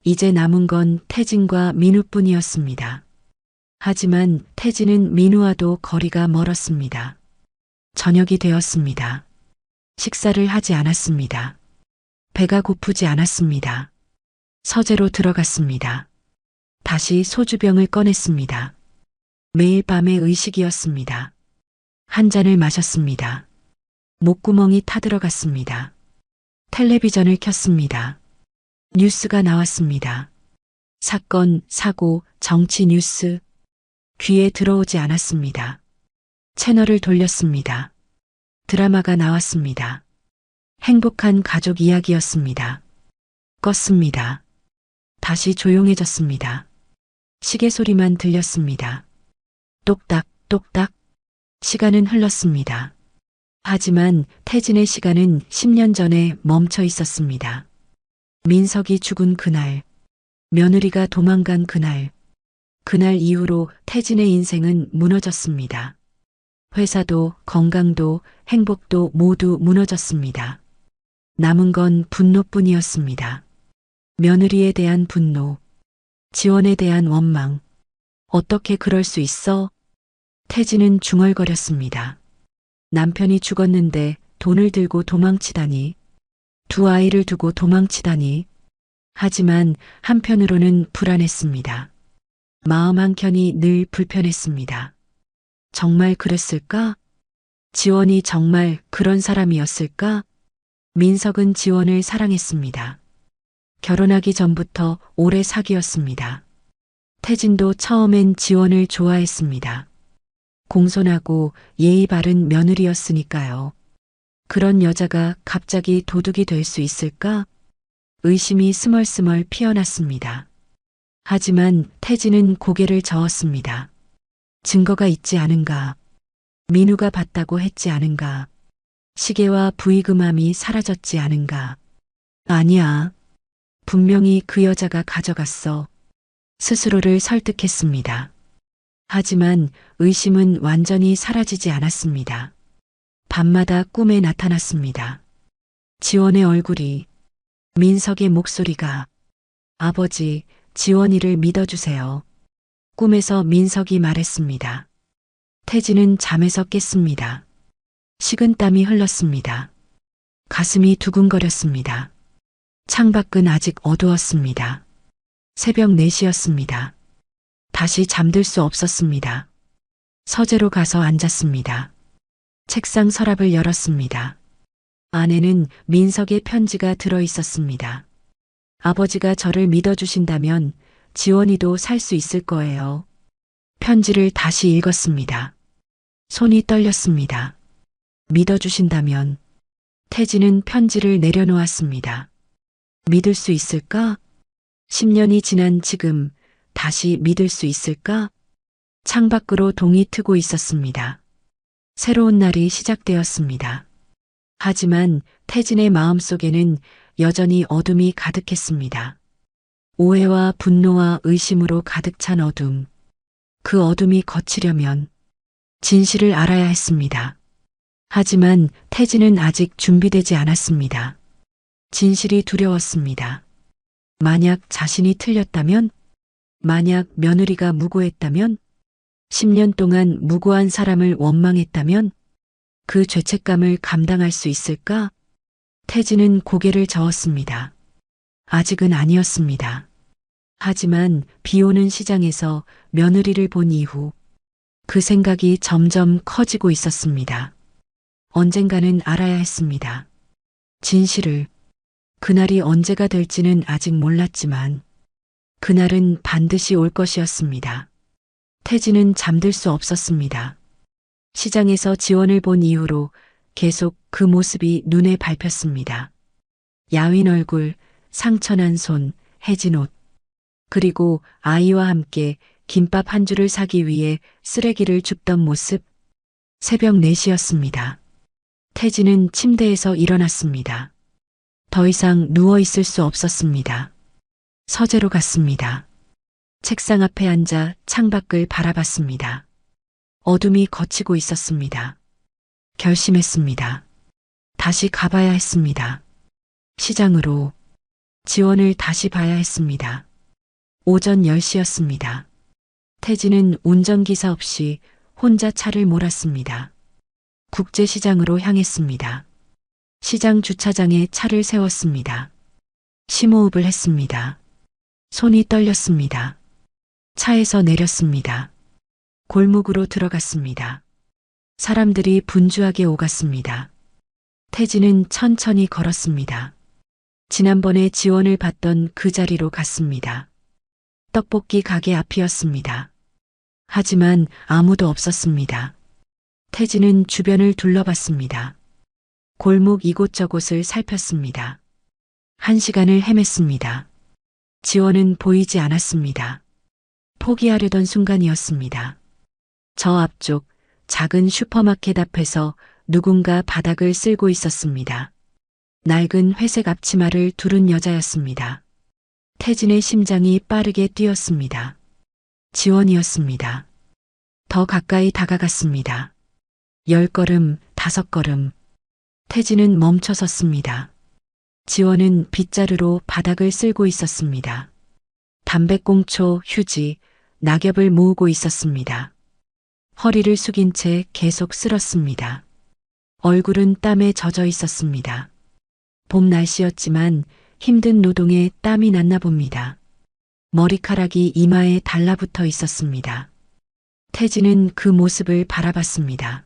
이제 남은 건 태진과 민우뿐이었습니다. 하지만 태진은 민우와도 거리가 멀었습니다. 저녁이 되었습니다. 식사를 하지 않았습니다. 배가 고프지 않았습니다. 서재로 들어갔습니다. 다시 소주병을 꺼냈습니다. 매일 밤의 의식이었습니다. 한 잔을 마셨습니다. 목구멍이 타들어갔습니다. 텔레비전을 켰습니다. 뉴스가 나왔습니다. 사건, 사고, 정치 뉴스. 귀에 들어오지 않았습니다. 채널을 돌렸습니다. 드라마가 나왔습니다. 행복한 가족 이야기였습니다. 껐습니다. 다시 조용해졌습니다. 시계 소리만 들렸습니다. 똑딱, 똑딱. 시간은 흘렀습니다. 하지만 태진의 시간은 10년 전에 멈춰 있었습니다. 민석이 죽은 그날, 며느리가 도망간 그날, 그날 이후로 태진의 인생은 무너졌습니다. 회사도 건강도 행복도 모두 무너졌습니다. 남은 건 분노뿐이었습니다. 며느리에 대한 분노, 지원에 대한 원망. 어떻게 그럴 수 있어? 태진은 중얼거렸습니다. 남편이 죽었는데 돈을 들고 도망치다니. 두 아이를 두고 도망치다니. 하지만 한편으로는 불안했습니다. 마음 한켠이 늘 불편했습니다. 정말 그랬을까? 지원이 정말 그런 사람이었을까? 민석은 지원을 사랑했습니다. 결혼하기 전부터 오래 사귀었습니다. 태진도 처음엔 지원을 좋아했습니다. 공손하고 예의 바른 며느리였으니까요. 그런 여자가 갑자기 도둑이 될 수 있을까? 의심이 스멀스멀 피어났습니다. 하지만 태진은 고개를 저었습니다. 증거가 있지 않은가? 민우가 봤다고 했지 않은가? 시계와 부의금함이 사라졌지 않은가? 아니야. 분명히 그 여자가 가져갔어. 스스로를 설득했습니다. 하지만 의심은 완전히 사라지지 않았습니다. 밤마다 꿈에 나타났습니다. 지원의 얼굴이, 민석의 목소리가, 아버지, 지원이를 믿어주세요. 꿈에서 민석이 말했습니다. 태진은 잠에서 깼습니다. 식은땀이 흘렀습니다. 가슴이 두근거렸습니다. 창밖은 아직 어두웠습니다. 새벽 4시였습니다. 다시 잠들 수 없었습니다. 서재로 가서 앉았습니다. 책상 서랍을 열었습니다. 안에는 민석의 편지가 들어 있었습니다. 아버지가 저를 믿어주신다면 지원이도 살 수 있을 거예요. 편지를 다시 읽었습니다. 손이 떨렸습니다. 믿어주신다면. 태진은 편지를 내려놓았습니다. 믿을 수 있을까? 10년이 지난 지금 다시 믿을 수 있을까? 창밖으로 동이 트고 있었습니다. 새로운 날이 시작되었습니다. 하지만 태진의 마음속에는 여전히 어둠이 가득했습니다. 오해와 분노와 의심으로 가득 찬 어둠. 그 어둠이 거치려면 진실을 알아야 했습니다. 하지만 태진은 아직 준비되지 않았습니다. 진실이 두려웠습니다. 만약 자신이 틀렸다면, 만약 며느리가 무고했다면, 10년 동안 무고한 사람을 원망했다면, 그 죄책감을 감당할 수 있을까? 태진은 고개를 저었습니다. 아직은 아니었습니다. 하지만 비 오는 시장에서 며느리를 본 이후 그 생각이 점점 커지고 있었습니다. 언젠가는 알아야 했습니다. 진실을. 그날이 언제가 될지는 아직 몰랐지만 그날은 반드시 올 것이었습니다. 태진은 잠들 수 없었습니다. 시장에서 지원을 본 이후로 계속 그 모습이 눈에 밟혔습니다. 야윈 얼굴, 상처난 손, 해진 옷, 그리고 아이와 함께 김밥 한 줄을 사기 위해 쓰레기를 줍던 모습. 새벽 4시였습니다. 태진은 침대에서 일어났습니다. 더 이상 누워 있을 수 없었습니다. 서재로 갔습니다. 책상 앞에 앉아 창밖을 바라봤습니다. 어둠이 걷히고 있었습니다. 결심했습니다. 다시 가봐야 했습니다. 시장으로. 지원을 다시 봐야 했습니다. 오전 10시였습니다. 태진은 운전기사 없이 혼자 차를 몰았습니다. 국제시장으로 향했습니다. 시장 주차장에 차를 세웠습니다. 심호흡을 했습니다. 손이 떨렸습니다. 차에서 내렸습니다. 골목으로 들어갔습니다. 사람들이 분주하게 오갔습니다. 태진은 천천히 걸었습니다. 지난번에 지원을 봤던 그 자리로 갔습니다. 떡볶이 가게 앞이었습니다. 하지만 아무도 없었습니다. 태진은 주변을 둘러봤습니다. 골목 이곳저곳을 살폈습니다. 1시간을 헤맸습니다. 지원은 보이지 않았습니다. 포기하려던 순간이었습니다. 저 앞쪽 작은 슈퍼마켓 앞에서 누군가 바닥을 쓸고 있었습니다. 낡은 회색 앞치마를 두른 여자였습니다. 태진의 심장이 빠르게 뛰었습니다. 지원이었습니다. 더 가까이 다가갔습니다. 10걸음, 5걸음. 태진은 멈춰 섰습니다. 지원은 빗자루로 바닥을 쓸고 있었습니다. 담배꽁초, 휴지, 낙엽을 모으고 있었습니다. 허리를 숙인 채 계속 쓸었습니다. 얼굴은 땀에 젖어 있었습니다. 봄 날씨였지만 힘든 노동에 땀이 났나 봅니다. 머리카락이 이마에 달라붙어 있었습니다. 태진은 그 모습을 바라봤습니다.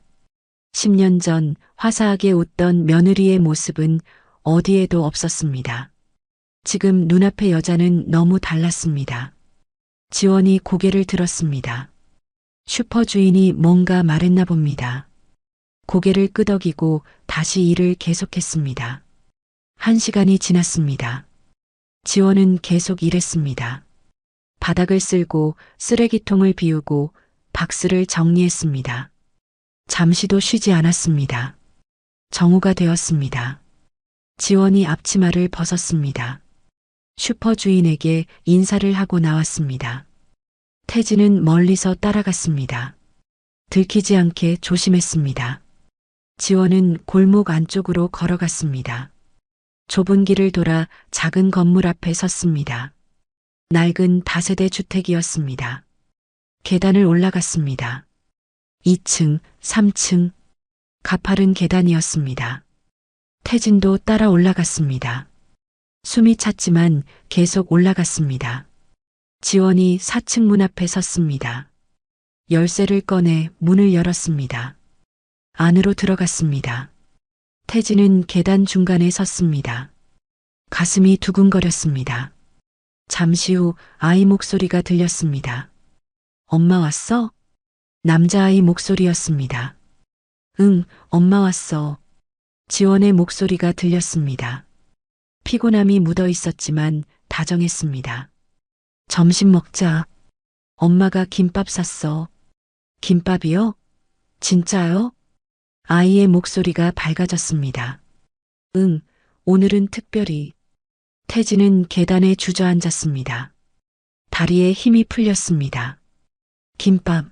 10년 전 화사하게 웃던 며느리의 모습은 어디에도 없었습니다. 지금 눈앞의 여자는 너무 달랐습니다. 지원이 고개를 들었습니다. 슈퍼 주인이 뭔가 말했나 봅니다. 고개를 끄덕이고 다시 일을 계속했습니다. 1시간이 지났습니다. 지원은 계속 일했습니다. 바닥을 쓸고 쓰레기통을 비우고 박스를 정리했습니다. 잠시도 쉬지 않았습니다. 정오가 되었습니다. 지원이 앞치마를 벗었습니다. 슈퍼 주인에게 인사를 하고 나왔습니다. 태진은 멀리서 따라갔습니다. 들키지 않게 조심했습니다. 지원은 골목 안쪽으로 걸어갔습니다. 좁은 길을 돌아 작은 건물 앞에 섰습니다. 낡은 다세대 주택이었습니다. 계단을 올라갔습니다. 2층, 3층. 가파른 계단이었습니다. 태진도 따라 올라갔습니다. 숨이 찼지만 계속 올라갔습니다. 지원이 4층 문 앞에 섰습니다. 열쇠를 꺼내 문을 열었습니다. 안으로 들어갔습니다. 태진은 계단 중간에 섰습니다. 가슴이 두근거렸습니다. 잠시 후 아이 목소리가 들렸습니다. 엄마 왔어? 남자아이 목소리였습니다. 응, 엄마 왔어. 지원의 목소리가 들렸습니다. 피곤함이 묻어 있었지만 다정했습니다. 점심 먹자. 엄마가 김밥 샀어. 김밥이요? 진짜요? 아이의 목소리가 밝아졌습니다. 응, 오늘은 특별히. 태진은 계단에 주저앉았습니다. 다리에 힘이 풀렸습니다. 김밥.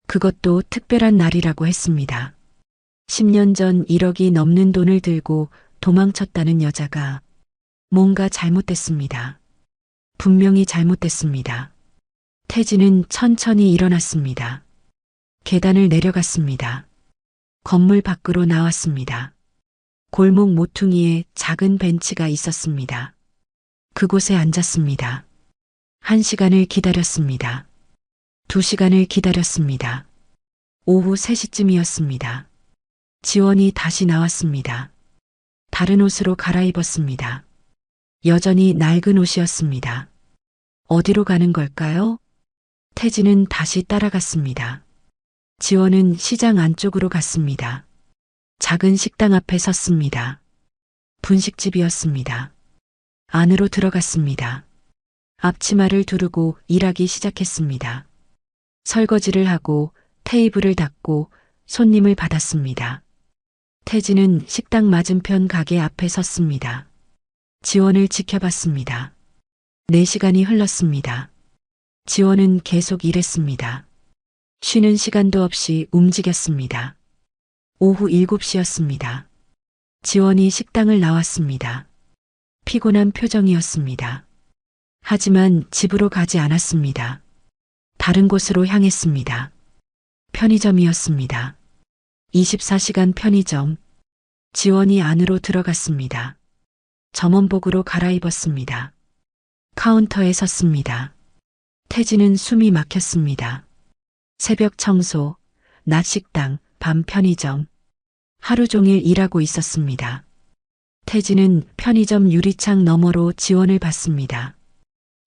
그것도 특별한 날이라고 했습니다. 10년 전 1억이 넘는 돈을 들고 도망쳤다는 여자가 뭔가 잘못됐습니다. 분명히 잘못됐습니다. 태진은 천천히 일어났습니다. 계단을 내려갔습니다. 건물 밖으로 나왔습니다. 골목 모퉁이에 작은 벤치가 있었습니다. 그곳에 앉았습니다. 1시간을 기다렸습니다. 2시간을 기다렸습니다. 오후 3시쯤이었습니다. 지원이 다시 나왔습니다. 다른 옷으로 갈아입었습니다. 여전히 낡은 옷이었습니다. 어디로 가는 걸까요? 태진은 다시 따라갔습니다. 지원은 시장 안쪽으로 갔습니다. 작은 식당 앞에 섰습니다. 분식집이었습니다. 안으로 들어갔습니다. 앞치마를 두르고 일하기 시작했습니다. 설거지를 하고 테이블을 닦고 손님을 받았습니다. 태진은 식당 맞은편 가게 앞에 섰습니다. 지원을 지켜봤습니다. 4시간이 흘렀습니다. 지원은 계속 일했습니다. 쉬는 시간도 없이 움직였습니다. 오후 7시였습니다. 지원이 식당을 나왔습니다. 피곤한 표정이었습니다. 하지만 집으로 가지 않았습니다. 다른 곳으로 향했습니다. 편의점이었습니다. 24시간 편의점. 지원이 안으로 들어갔습니다. 점원복으로 갈아입었습니다. 카운터에 섰습니다. 태진은 숨이 막혔습니다. 새벽 청소, 낮 식당, 밤 편의점. 하루 종일 일하고 있었습니다. 태진은 편의점 유리창 너머로 지원을 봤습니다.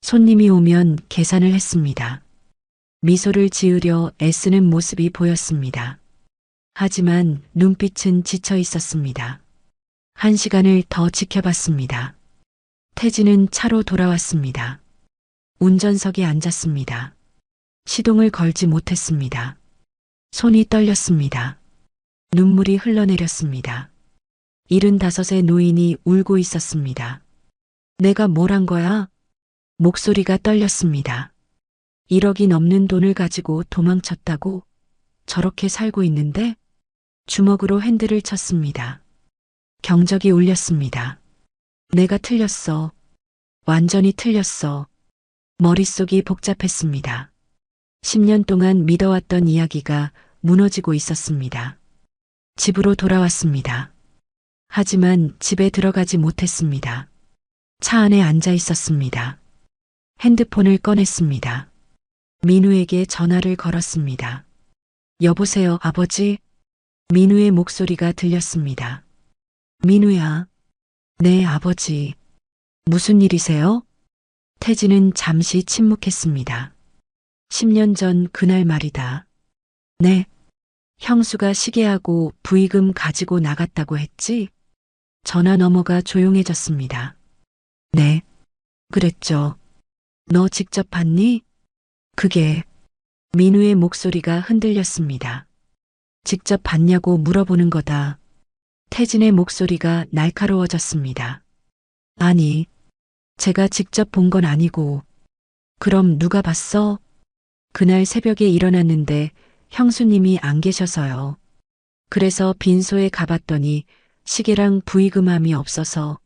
손님이 오면 계산을 했습니다. 미소를 지으려 애쓰는 모습이 보였습니다. 하지만 눈빛은 지쳐 있었습니다. 1시간을 더 지켜봤습니다. 태진은 차로 돌아왔습니다. 운전석에 앉았습니다. 시동을 걸지 못했습니다. 손이 떨렸습니다. 눈물이 흘러내렸습니다. 75의 노인이 울고 있었습니다. 내가 뭘 한 거야? 목소리가 떨렸습니다. 1억이 넘는 돈을 가지고 도망쳤다고? 저렇게 살고 있는데? 주먹으로 핸들을 쳤습니다. 경적이 울렸습니다. 내가 틀렸어. 완전히 틀렸어. 머릿속이 복잡했습니다. 10년 동안 믿어왔던 이야기가 무너지고 있었습니다. 집으로 돌아왔습니다. 하지만 집에 들어가지 못했습니다. 차 안에 앉아 있었습니다. 핸드폰을 꺼냈습니다. 민우에게 전화를 걸었습니다. 여보세요, 아버지? 민우의 목소리가 들렸습니다. 민우야. 네, 아버지. 무슨 일이세요? 태진은 잠시 침묵했습니다. 10년 전 그날 말이다. 네. 형수가 시계하고 부의금 가지고 나갔다고 했지? 전화 너머가 조용해졌습니다. 네. 그랬죠. 너 직접 봤니? 그게 민우의 목소리가 흔들렸습니다. 직접 봤냐고 물어보는 거다. 태진의 목소리가 날카로워졌습니다. 아니, 제가 직접 본 건 아니고. 그럼 누가 봤어? 그날 새벽에 일어났는데 형수님이 안 계셔서요. 그래서 빈소에 가봤더니 시계랑 부의금함이 없어서.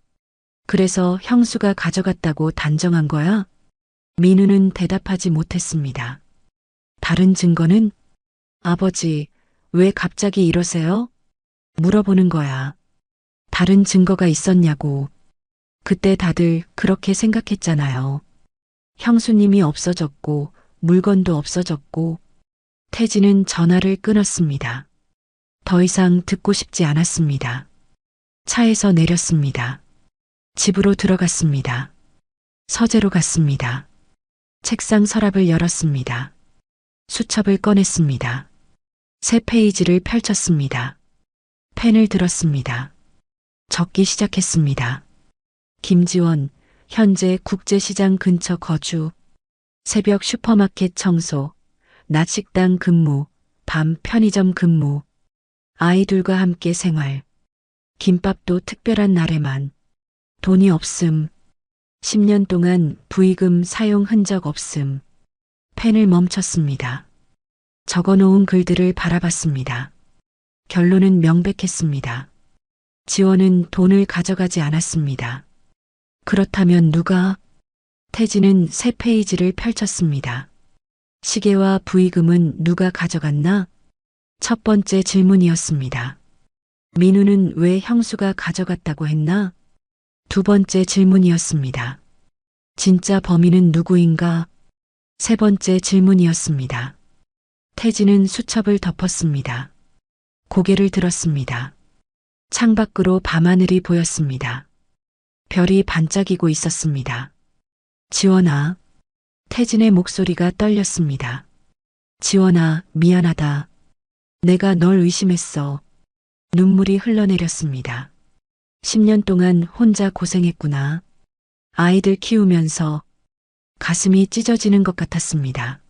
그래서 형수가 가져갔다고 단정한 거야? 민우는 대답하지 못했습니다. 다른 증거는? 아버지, 왜 갑자기 이러세요? 물어보는 거야. 다른 증거가 있었냐고. 그때 다들 그렇게 생각했잖아요. 형수님이 없어졌고 물건도 없어졌고. 태진은 전화를 끊었습니다. 더 이상 듣고 싶지 않았습니다. 차에서 내렸습니다. 집으로 들어갔습니다. 서재로 갔습니다. 책상 서랍을 열었습니다. 수첩을 꺼냈습니다. 새 페이지를 펼쳤습니다. 펜을 들었습니다. 적기 시작했습니다. 김지원, 현재 국제시장 근처 거주. 새벽 슈퍼마켓 청소, 낮 식당 근무, 밤 편의점 근무. 아이들과 함께 생활. 김밥도 특별한 날에만. 돈이 없음. 10년 동안 부의금 사용 흔적 없음. 펜을 멈췄습니다. 적어놓은 글들을 바라봤습니다. 결론은 명백했습니다. 지원은 돈을 가져가지 않았습니다. 그렇다면 누가? 태진은 새 페이지를 펼쳤습니다. 시계와 부의금은 누가 가져갔나? 첫 번째 질문이었습니다. 민우는 왜 형수가 가져갔다고 했나? 두 번째 질문이었습니다. 진짜 범인은 누구인가? 세 번째 질문이었습니다. 태진은 수첩을 덮었습니다. 고개를 들었습니다. 창밖으로 밤하늘이 보였습니다. 별이 반짝이고 있었습니다. 지원아. 태진의 목소리가 떨렸습니다. 지원아, 미안하다. 내가 널 의심했어. 눈물이 흘러내렸습니다. 10년 동안 혼자 고생했구나. 아이들 키우면서 가슴이 찢어지는 것 같았습니다.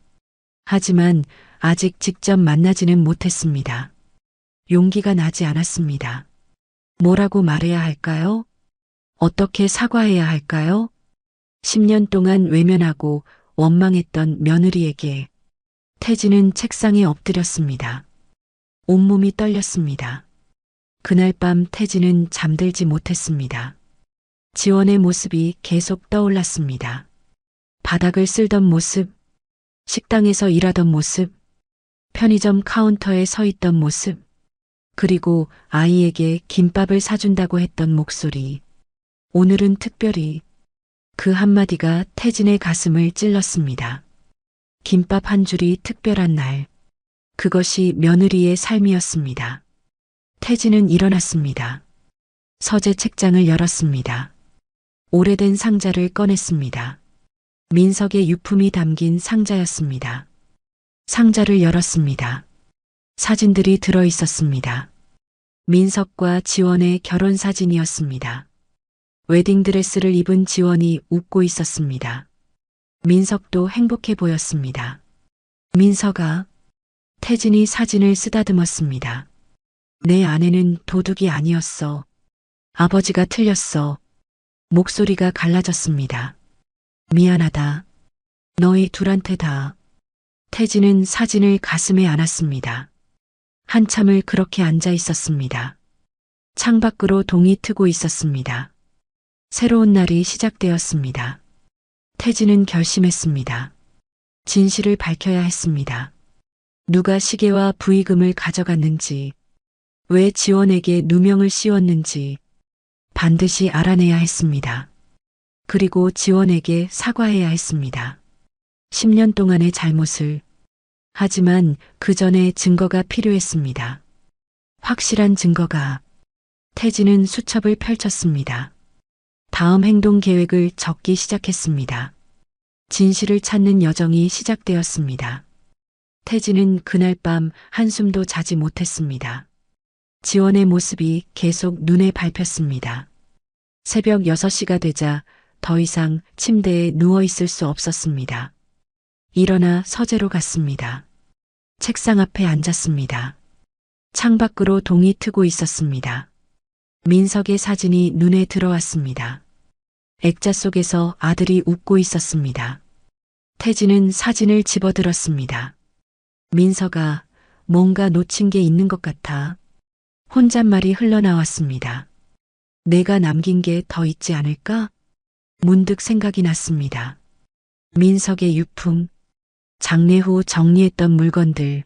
하지만 아직 직접 만나지는 못했습니다. 용기가 나지 않았습니다. 뭐라고 말해야 할까요? 어떻게 사과해야 할까요? 10년 동안 외면하고 원망했던 며느리에게 태진은 책상에 엎드렸습니다. 온몸이 떨렸습니다. 그날 밤 태진은 잠들지 못했습니다. 지원의 모습이 계속 떠올랐습니다. 바닥을 쓸던 모습, 식당에서 일하던 모습, 편의점 카운터에 서 있던 모습, 그리고 아이에게 김밥을 사준다고 했던 목소리. 오늘은 특별히 그 한마디가 태진의 가슴을 찔렀습니다. 김밥 한 줄이 특별한 날. 그것이 며느리의 삶이었습니다. 태진은 일어났습니다. 서재 책장을 열었습니다. 오래된 상자를 꺼냈습니다. 민석의 유품이 담긴 상자였습니다. 상자를 열었습니다. 사진들이 들어 있었습니다. 민석과 지원의 결혼 사진이었습니다. 웨딩드레스를 입은 지원이 웃고 있었습니다. 민석도 행복해 보였습니다. 민석아. 태진이 사진을 쓰다듬었습니다. 내 아내는 도둑이 아니었어. 아버지가 틀렸어. 목소리가 갈라졌습니다. 미안하다. 너희 둘한테 다. 태진은 사진을 가슴에 안았습니다. 한참을 그렇게 앉아 있었습니다. 창밖으로 동이 트고 있었습니다. 새로운 날이 시작되었습니다. 태진은 결심했습니다. 진실을 밝혀야 했습니다. 누가 시계와 부의금을 가져갔는지, 왜 지원에게 누명을 씌웠는지 반드시 알아내야 했습니다. 그리고 지원에게 사과해야 했습니다. 10년 동안의 잘못을. 하지만 그 전에 증거가 필요했습니다. 확실한 증거가. 태진은 수첩을 펼쳤습니다. 다음 행동 계획을 적기 시작했습니다. 진실을 찾는 여정이 시작되었습니다. 태진은 그날 밤 한숨도 자지 못했습니다. 지원의 모습이 계속 눈에 밟혔습니다. 새벽 6시가 되자 더 이상 침대에 누워 있을 수 없었습니다. 일어나 서재로 갔습니다. 책상 앞에 앉았습니다. 창밖으로 동이 트고 있었습니다. 민석의 사진이 눈에 들어왔습니다. 액자 속에서 아들이 웃고 있었습니다. 태진은 사진을 집어들었습니다. 민석아, 뭔가 놓친 게 있는 것 같아. 혼잣말이 흘러나왔습니다. 내가 남긴 게 더 있지 않을까? 문득 생각이 났습니다. 민석의 유품, 장례 후 정리했던 물건들,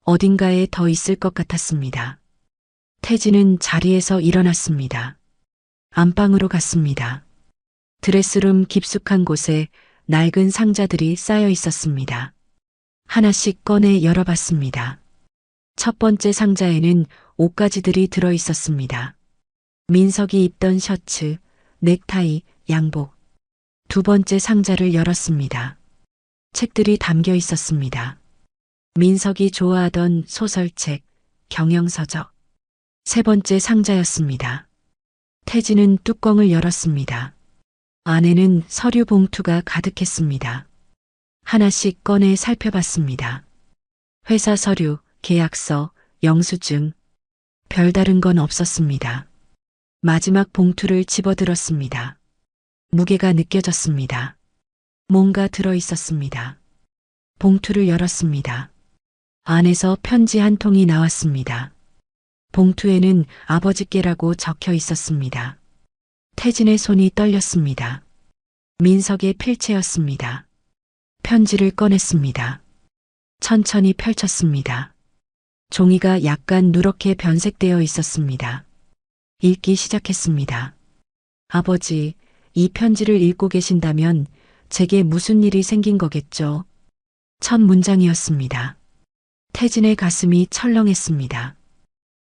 어딘가에 더 있을 것 같았습니다. 태진은 자리에서 일어났습니다. 안방으로 갔습니다. 드레스룸 깊숙한 곳에 낡은 상자들이 쌓여 있었습니다. 하나씩 꺼내 열어봤습니다. 첫 번째 상자에는 옷가지들이 들어 있었습니다. 민석이 입던 셔츠, 넥타이, 양복. 두 번째 상자를 열었습니다. 책들이 담겨 있었습니다. 민석이 좋아하던 소설책, 경영서적. 세 번째 상자였습니다. 태진은 뚜껑을 열었습니다. 안에는 서류 봉투가 가득했습니다. 하나씩 꺼내 살펴봤습니다. 회사 서류, 계약서, 영수증. 별다른 건 없었습니다. 마지막 봉투를 집어들었습니다. 무게가 느껴졌습니다. 뭔가 들어 있었습니다. 봉투를 열었습니다. 안에서 편지 한 통이 나왔습니다. 봉투에는 아버지께라고 적혀 있었습니다. 태진의 손이 떨렸습니다. 민석의 필체였습니다. 편지를 꺼냈습니다. 천천히 펼쳤습니다. 종이가 약간 누렇게 변색되어 있었습니다. 읽기 시작했습니다. 아버지, 이 편지를 읽고 계신다면 제게 무슨 일이 생긴 거겠죠? 첫 문장이었습니다. 태진의 가슴이 철렁했습니다.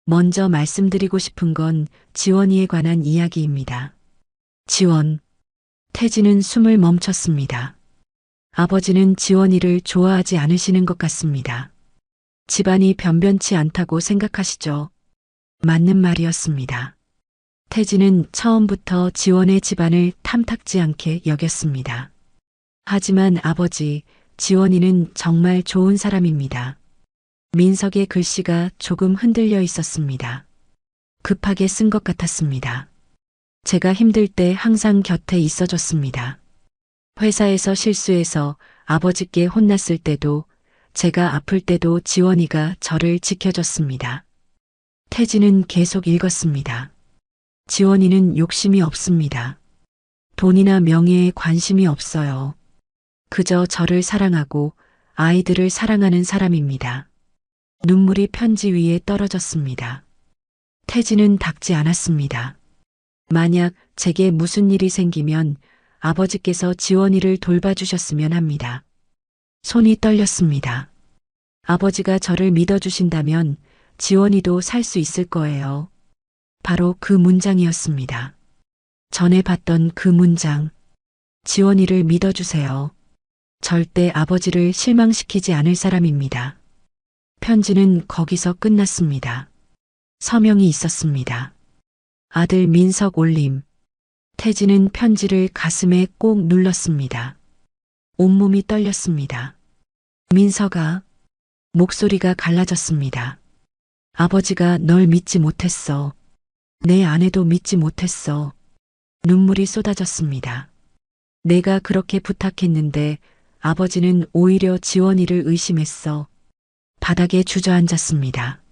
먼저 말씀드리고 싶은 건 지원이에 관한 이야기입니다. 지원. 태진은 숨을 멈췄습니다. 아버지는 지원이를 좋아하지 않으시는 것 같습니다. 집안이 변변치 않다고 생각하시죠? 맞는 말이었습니다. 태진은 처음부터 지원의 집안을 탐탁지 않게 여겼습니다. 하지만 아버지, 지원이는 정말 좋은 사람입니다. 민석의 글씨가 조금 흔들려 있었습니다. 급하게 쓴 것 같았습니다. 제가 힘들 때 항상 곁에 있어줬습니다. 회사에서 실수해서 아버지께 혼났을 때도, 제가 아플 때도 지원이가 저를 지켜줬습니다. 태진은 계속 읽었습니다. 지원이는 욕심이 없습니다. 돈이나 명예에 관심이 없어요. 그저 저를 사랑하고 아이들을 사랑하는 사람입니다. 눈물이 편지 위에 떨어졌습니다. 태진은 닦지 않았습니다. 만약 제게 무슨 일이 생기면 아버지께서 지원이를 돌봐주셨으면 합니다. 손이 떨렸습니다. 아버지가 저를 믿어주신다면 지원이도 살 수 있을 거예요. 바로 그 문장이었습니다. 전에 봤던 그 문장. 지원이를 믿어주세요. 절대 아버지를 실망시키지 않을 사람입니다. 편지는 거기서 끝났습니다. 서명이 있었습니다. 아들 민석 올림. 태진은 편지를 가슴에 꼭 눌렀습니다. 온몸이 떨렸습니다. 민석아. 목소리가 갈라졌습니다. 아버지가 널 믿지 못했어. 내 아내도 믿지 못했어. 눈물이 쏟아졌습니다. 내가 그렇게 부탁했는데 아버지는 오히려 지원이를 의심했어. 바닥에 주저앉았습니다.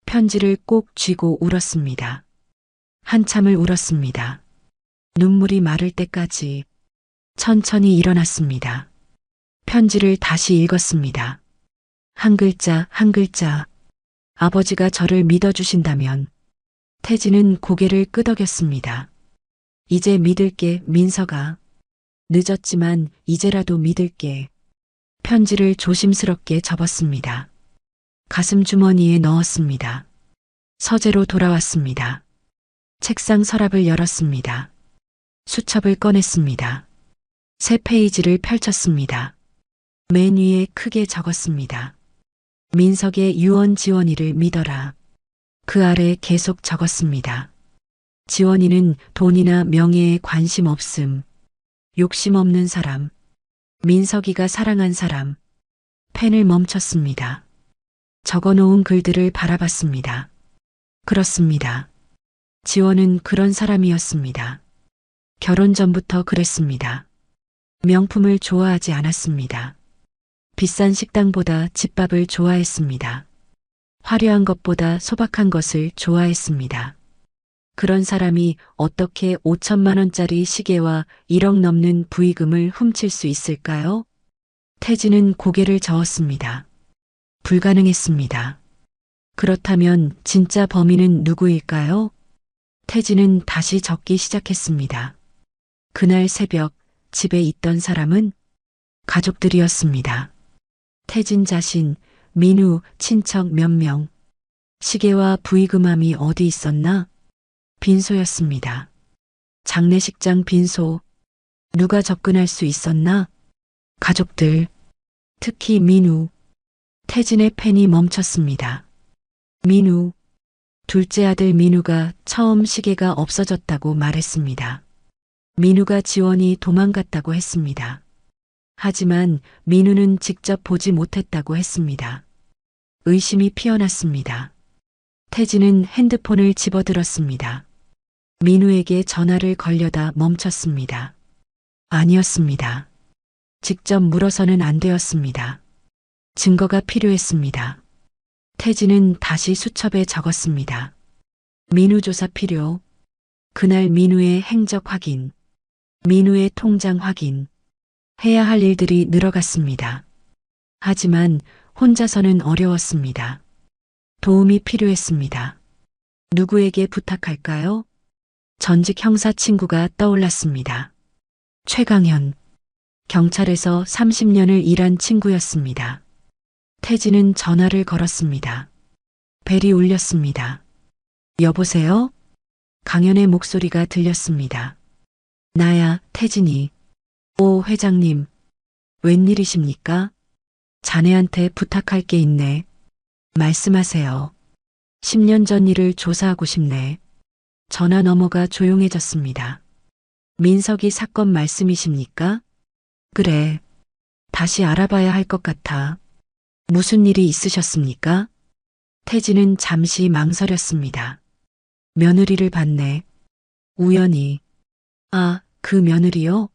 편지를 꼭 쥐고 울었습니다. 한참을 울었습니다. 눈물이 마를 때까지. 천천히 일어났습니다. 편지를 다시 읽었습니다. 한 글자 한 글자. 아버지가 저를 믿어주신다면. 태진은 고개를 끄덕였습니다. 이제 믿을게, 민석아. 늦었지만 이제라도 믿을게. 편지를 조심스럽게 접었습니다. 가슴 주머니에 넣었습니다. 서재로 돌아왔습니다. 책상 서랍을 열었습니다. 수첩을 꺼냈습니다. 새 페이지를 펼쳤습니다. 맨 위에 크게 적었습니다. 민석의 유언 지원이를 믿어라. 그 아래 계속 적었습니다. 지원이는 돈이나 명예에 관심 없음. 욕심 없는 사람. 민석이가 사랑한 사람. 펜을 멈췄습니다. 적어놓은 글들을 바라봤습니다. 그렇습니다. 지원은 그런 사람이었습니다. 결혼 전부터 그랬습니다. 명품을 좋아하지 않았습니다. 비싼 식당보다 집밥을 좋아했습니다. 화려한 것보다 소박한 것을 좋아했습니다. 그런 사람이 어떻게 5천만 원짜리 시계와 1억 넘는 부의금을 훔칠 수 있을까요? 태진은 고개를 저었습니다. 불가능했습니다. 그렇다면 진짜 범인은 누구일까요? 태진은 다시 적기 시작했습니다. 그날 새벽 집에 있던 사람은 가족들이었습니다. 태진 자신, 민우, 친척 몇 명. 시계와 부의금함이 어디 있었나? 빈소였습니다. 장례식장 빈소. 누가 접근할 수 있었나? 가족들. 특히 민우. 태진의 펜이 멈췄습니다. 민우. 둘째 아들 민우가 처음 시계가 없어졌다고 말했습니다. 민우가 지원이 도망갔다고 했습니다. 하지만 민우는 직접 보지 못했다고 했습니다. 의심이 피어났습니다. 태진은 핸드폰을 집어들었습니다. 민우에게 전화를 걸려다 멈췄습니다. 아니었습니다. 직접 물어서는 안 되었습니다. 증거가 필요했습니다. 태진은 다시 수첩에 적었습니다. 민우 조사 필요. 그날 민우의 행적 확인. 민우의 통장 확인. 해야 할 일들이 늘어갔습니다. 하지만 혼자서는 어려웠습니다. 도움이 필요했습니다. 누구에게 부탁할까요? 전직 형사 친구가 떠올랐습니다. 최강현. 경찰에서 30년을 일한 친구였습니다. 태진은 전화를 걸었습니다. 벨이 울렸습니다. 여보세요? 강현의 목소리가 들렸습니다. 나야, 태진이. 오, 회장님. 웬일이십니까? 자네한테 부탁할 게 있네. 말씀하세요. 10년 전 일을 조사하고 싶네. 전화 너머가 조용해졌습니다. 민석이 사건 말씀이십니까? 그래. 다시 알아봐야 할 것 같아. 무슨 일이 있으셨습니까? 태진은 잠시 망설였습니다. 며느리를 봤네. 우연히. 아, 그 며느리요?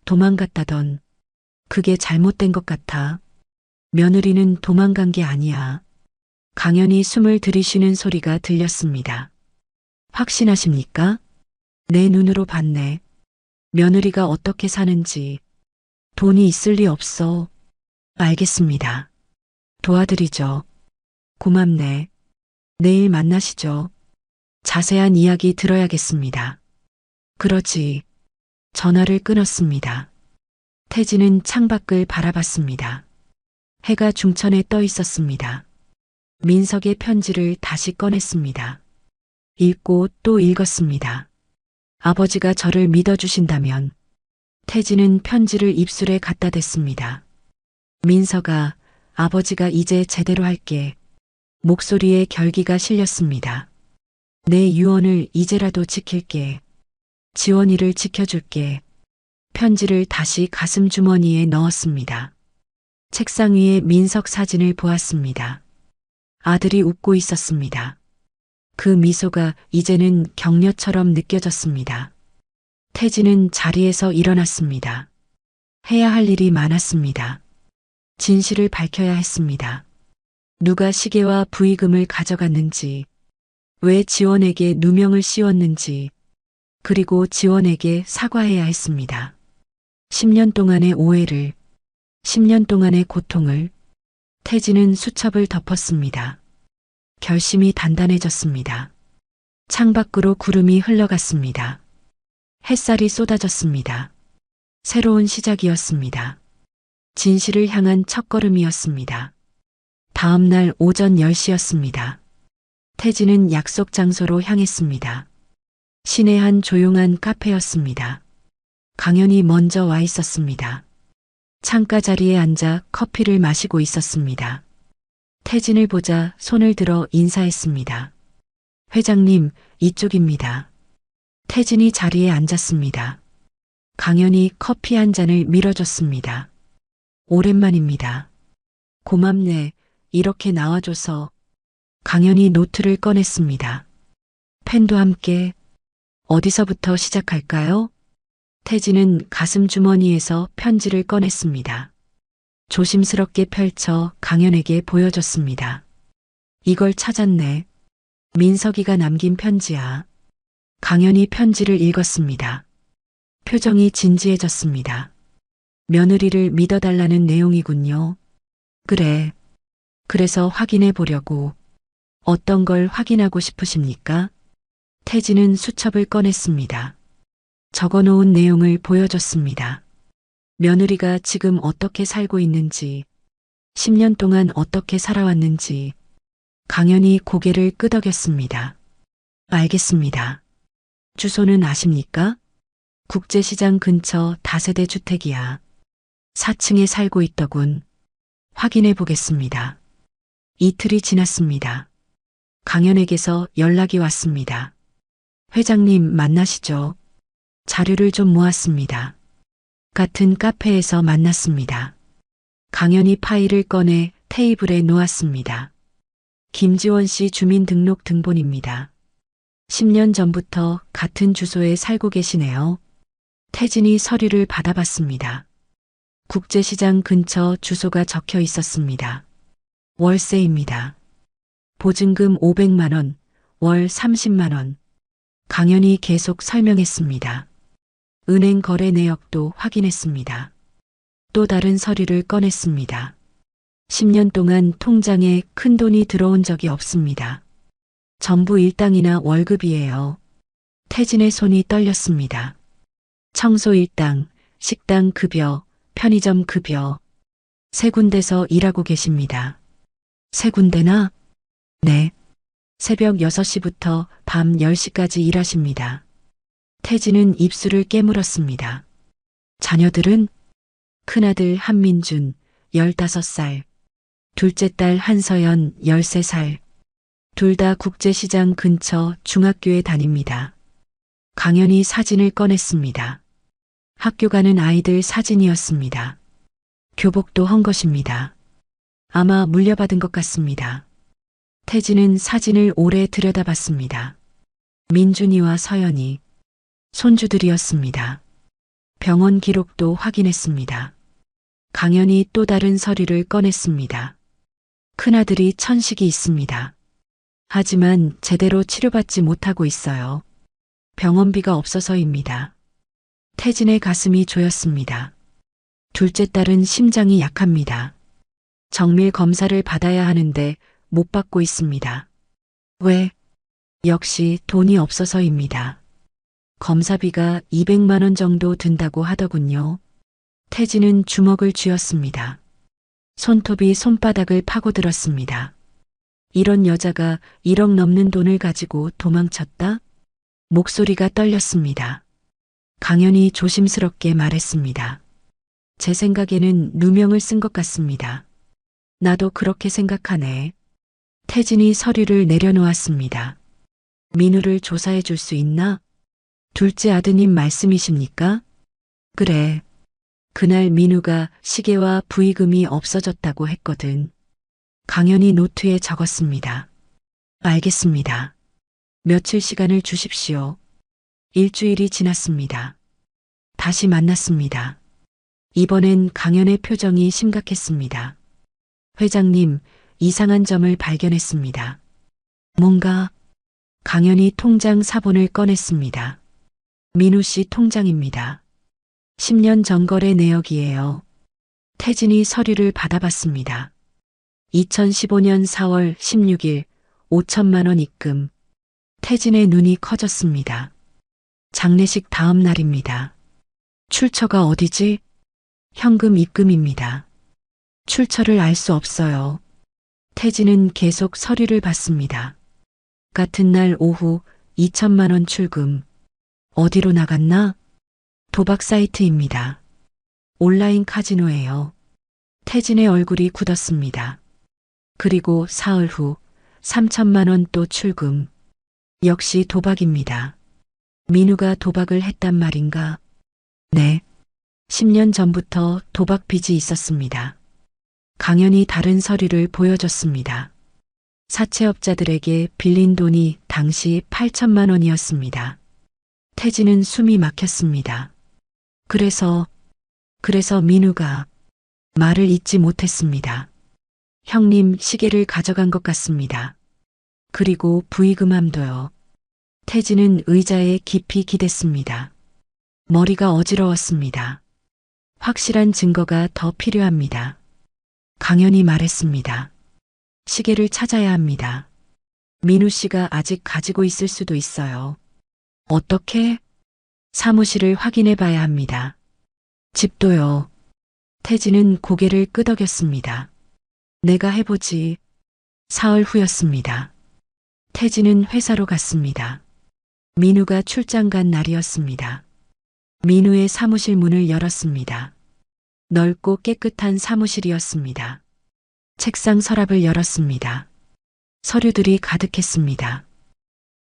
도망갔다던. 그게 잘못된 것 같아. 며느리는 도망간 게 아니야. 강연히 숨을 들이쉬는 소리가 들렸습니다. 확신하십니까? 내 눈으로 봤네. 며느리가 어떻게 사는지. 돈이 있을 리 없어. 알겠습니다. 도와드리죠. 고맙네. 내일 만나시죠. 자세한 이야기 들어야겠습니다. 그러지. 전화를 끊었습니다. 태진은 창밖을 바라봤습니다. 해가 중천에 떠 있었습니다. 민석의 편지를 다시 꺼냈습니다. 읽고 또 읽었습니다. 아버지가 저를 믿어주신다면. 태진은 편지를 입술에 갖다 댔습니다. 민석아, 아버지가 이제 제대로 할게. 목소리에 결기가 실렸습니다. 내 유언을 이제라도 지킬게. 지원이를 지켜줄게. 편지를 다시 가슴 주머니에 넣었습니다. 책상 위에 민석 사진을 보았습니다. 아들이 웃고 있었습니다. 그 미소가 이제는 격려처럼 느껴졌습니다. 태진은 자리에서 일어났습니다. 해야 할 일이 많았습니다. 진실을 밝혀야 했습니다. 누가 시계와 부의금을 가져갔는지, 왜 지원에게 누명을 씌웠는지, 그리고 지원에게 사과해야 했습니다. 10년 동안의 오해를, 10년 동안의 고통을. 태진은 수첩을 덮었습니다. 결심이 단단해졌습니다. 창밖으로 구름이 흘러갔습니다. 햇살이 쏟아졌습니다. 새로운 시작이었습니다. 진실을 향한 첫걸음이었습니다. 다음 날 오전 10시였습니다. 태진은 약속 장소로 향했습니다. 시내 한 조용한 카페였습니다. 강연이 먼저 와 있었습니다. 창가 자리에 앉아 커피를 마시고 있었습니다. 태진을 보자 손을 들어 인사했습니다. 회장님, 이쪽입니다. 태진이 자리에 앉았습니다. 강연이 커피 한 잔을 밀어줬습니다. 오랜만입니다. 고맙네. 이렇게 나와줘서. 강연이 노트를 꺼냈습니다. 펜도 함께. 어디서부터 시작할까요? 태진은 가슴 주머니에서 편지를 꺼냈습니다. 조심스럽게 펼쳐 강연에게 보여줬습니다. 이걸 찾았네. 민석이가 남긴 편지야. 강연이 편지를 읽었습니다. 표정이 진지해졌습니다. 며느리를 믿어달라는 내용이군요. 그래. 그래서 확인해 보려고. 어떤 걸 확인하고 싶으십니까? 태진은 수첩을 꺼냈습니다. 적어놓은 내용을 보여줬습니다. 며느리가 지금 어떻게 살고 있는지, 10년 동안 어떻게 살아왔는지. 강연이 고개를 끄덕였습니다. 알겠습니다. 주소는 아십니까? 국제시장 근처 다세대 주택이야. 4층에 살고 있더군. 확인해 보겠습니다. 이틀이 지났습니다. 강연에게서 연락이 왔습니다. 회장님 만나시죠. 자료를 좀 모았습니다. 같은 카페에서 만났습니다. 강연이 파일을 꺼내 테이블에 놓았습니다. 김지원 씨 주민등록 등본입니다. 10년 전부터 같은 주소에 살고 계시네요. 태진이 서류를 받아봤습니다. 국제시장 근처 주소가 적혀 있었습니다. 월세입니다. 보증금 500만 원, 월 30만 원. 강연이 계속 설명했습니다. 은행 거래 내역도 확인했습니다. 또 다른 서류를 꺼냈습니다. 10년 동안 통장에 큰 돈이 들어온 적이 없습니다. 전부 일당이나 월급이에요. 태진의 손이 떨렸습니다. 청소 일당, 식당 급여, 편의점 급여. 세 군데서 일하고 계십니다. 세 군데나? 네. 새벽 6시부터 밤 10시까지 일하십니다. 태진은 입술을 깨물었습니다. 자녀들은? 큰아들 한민준, 15살. 둘째 딸 한서연, 13살. 둘 다 국제시장 근처 중학교에 다닙니다. 강연히 사진을 꺼냈습니다. 학교 가는 아이들 사진이었습니다. 교복도 헌 것입니다. 아마 물려받은 것 같습니다. 태진은 사진을 오래 들여다봤습니다. 민준이와 서연이 손주들이었습니다. 병원 기록도 확인했습니다. 강연히 또 다른 서류를 꺼냈습니다. 큰아들이 천식이 있습니다. 하지만 제대로 치료받지 못하고 있어요. 병원비가 없어서입니다. 태진의 가슴이 조였습니다. 둘째 딸은 심장이 약합니다. 정밀 검사를 받아야 하는데 못 받고 있습니다. 왜? 역시 돈이 없어서입니다. 검사비가 200만 원 정도 든다고 하더군요. 태진은 주먹을 쥐었습니다. 손톱이 손바닥을 파고들었습니다. 이런 여자가 1억 넘는 돈을 가지고 도망쳤다? 목소리가 떨렸습니다. 강연히 조심스럽게 말했습니다. 제 생각에는 누명을 쓴 것 같습니다. 나도 그렇게 생각하네. 태진이 서류를 내려놓았습니다. 민우를 조사해 줄 수 있나? 둘째 아드님 말씀이십니까? 그래. 그날 민우가 시계와 부의금이 없어졌다고 했거든. 강연히 노트에 적었습니다. 알겠습니다. 며칠 시간을 주십시오. 일주일이 지났습니다. 다시 만났습니다. 이번엔 강연의 표정이 심각했습니다. 회장님, 이상한 점을 발견했습니다. 뭔가? 강연히 통장 사본을 꺼냈습니다. 민우 씨 통장입니다. 10년 전 거래 내역이에요. 태진이 서류를 받아봤습니다. 2015년 4월 16일 5천만 원 입금. 태진의 눈이 커졌습니다. 장례식 다음 날입니다. 출처가 어디지? 현금 입금입니다. 출처를 알 수 없어요. 태진은 계속 서류를 봤습니다. 같은 날 오후 2천만 원 출금. 어디로 나갔나? 도박 사이트입니다. 온라인 카지노예요. 태진의 얼굴이 굳었습니다. 그리고 사흘 후 3천만 원 또 출금. 역시 도박입니다. 민우가 도박을 했단 말인가? 네. 10년 전부터 도박 빚이 있었습니다. 강연히 다른 서류를 보여줬습니다. 사채업자들에게 빌린 돈이 당시 8천만 원이었습니다. 태진은 숨이 막혔습니다. 그래서 민우가 말을 잇지 못했습니다. 형님 시계를 가져간 것 같습니다. 그리고 부의금함도요. 태진은 의자에 깊이 기댔습니다. 머리가 어지러웠습니다. 확실한 증거가 더 필요합니다. 강연히 말했습니다. 시계를 찾아야 합니다. 민우 씨가 아직 가지고 있을 수도 있어요. 어떻게? 사무실을 확인해 봐야 합니다. 집도요. 태진은 고개를 끄덕였습니다. 내가 해보지. 사흘 후였습니다. 태진은 회사로 갔습니다. 민우가 출장 간 날이었습니다. 민우의 사무실 문을 열었습니다. 넓고 깨끗한 사무실이었습니다. 책상 서랍을 열었습니다. 서류들이 가득했습니다.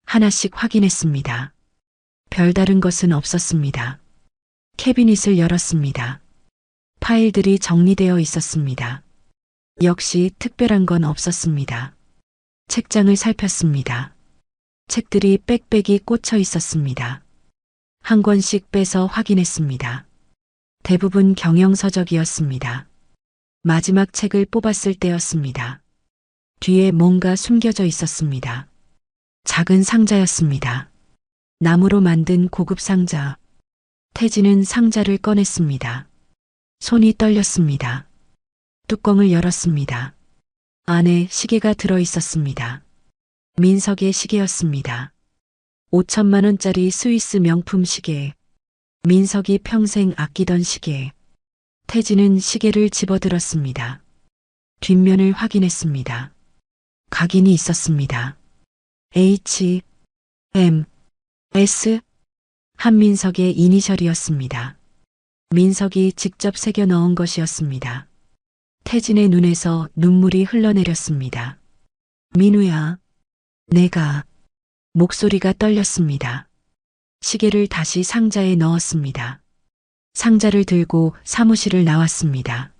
하나씩 확인했습니다. 별다른 것은 없었습니다. 캐비닛을 열었습니다. 파일들이 정리되어 있었습니다. 역시 특별한 건 없었습니다. 책장을 살폈습니다. 책들이 빽빽이 꽂혀 있었습니다. 한 권씩 빼서 확인했습니다. 대부분 경영서적이었습니다. 마지막 책을 뽑았을 때였습니다. 뒤에 뭔가 숨겨져 있었습니다. 작은 상자였습니다. 나무로 만든 고급 상자. 태진은 상자를 꺼냈습니다. 손이 떨렸습니다. 뚜껑을 열었습니다. 안에 시계가 들어 있었습니다. 민석의 시계였습니다. 5천만 원짜리 스위스 명품 시계. 민석이 평생 아끼던 시계. 태진은 시계를 집어들었습니다. 뒷면을 확인했습니다. 각인이 있었습니다. H, M, S. 한민석의 이니셜이었습니다. 민석이 직접 새겨 넣은 것이었습니다. 태진의 눈에서 눈물이 흘러내렸습니다. 민우야, 내가. 목소리가 떨렸습니다. 시계를 다시 상자에 넣었습니다. 상자를 들고 사무실을 나왔습니다.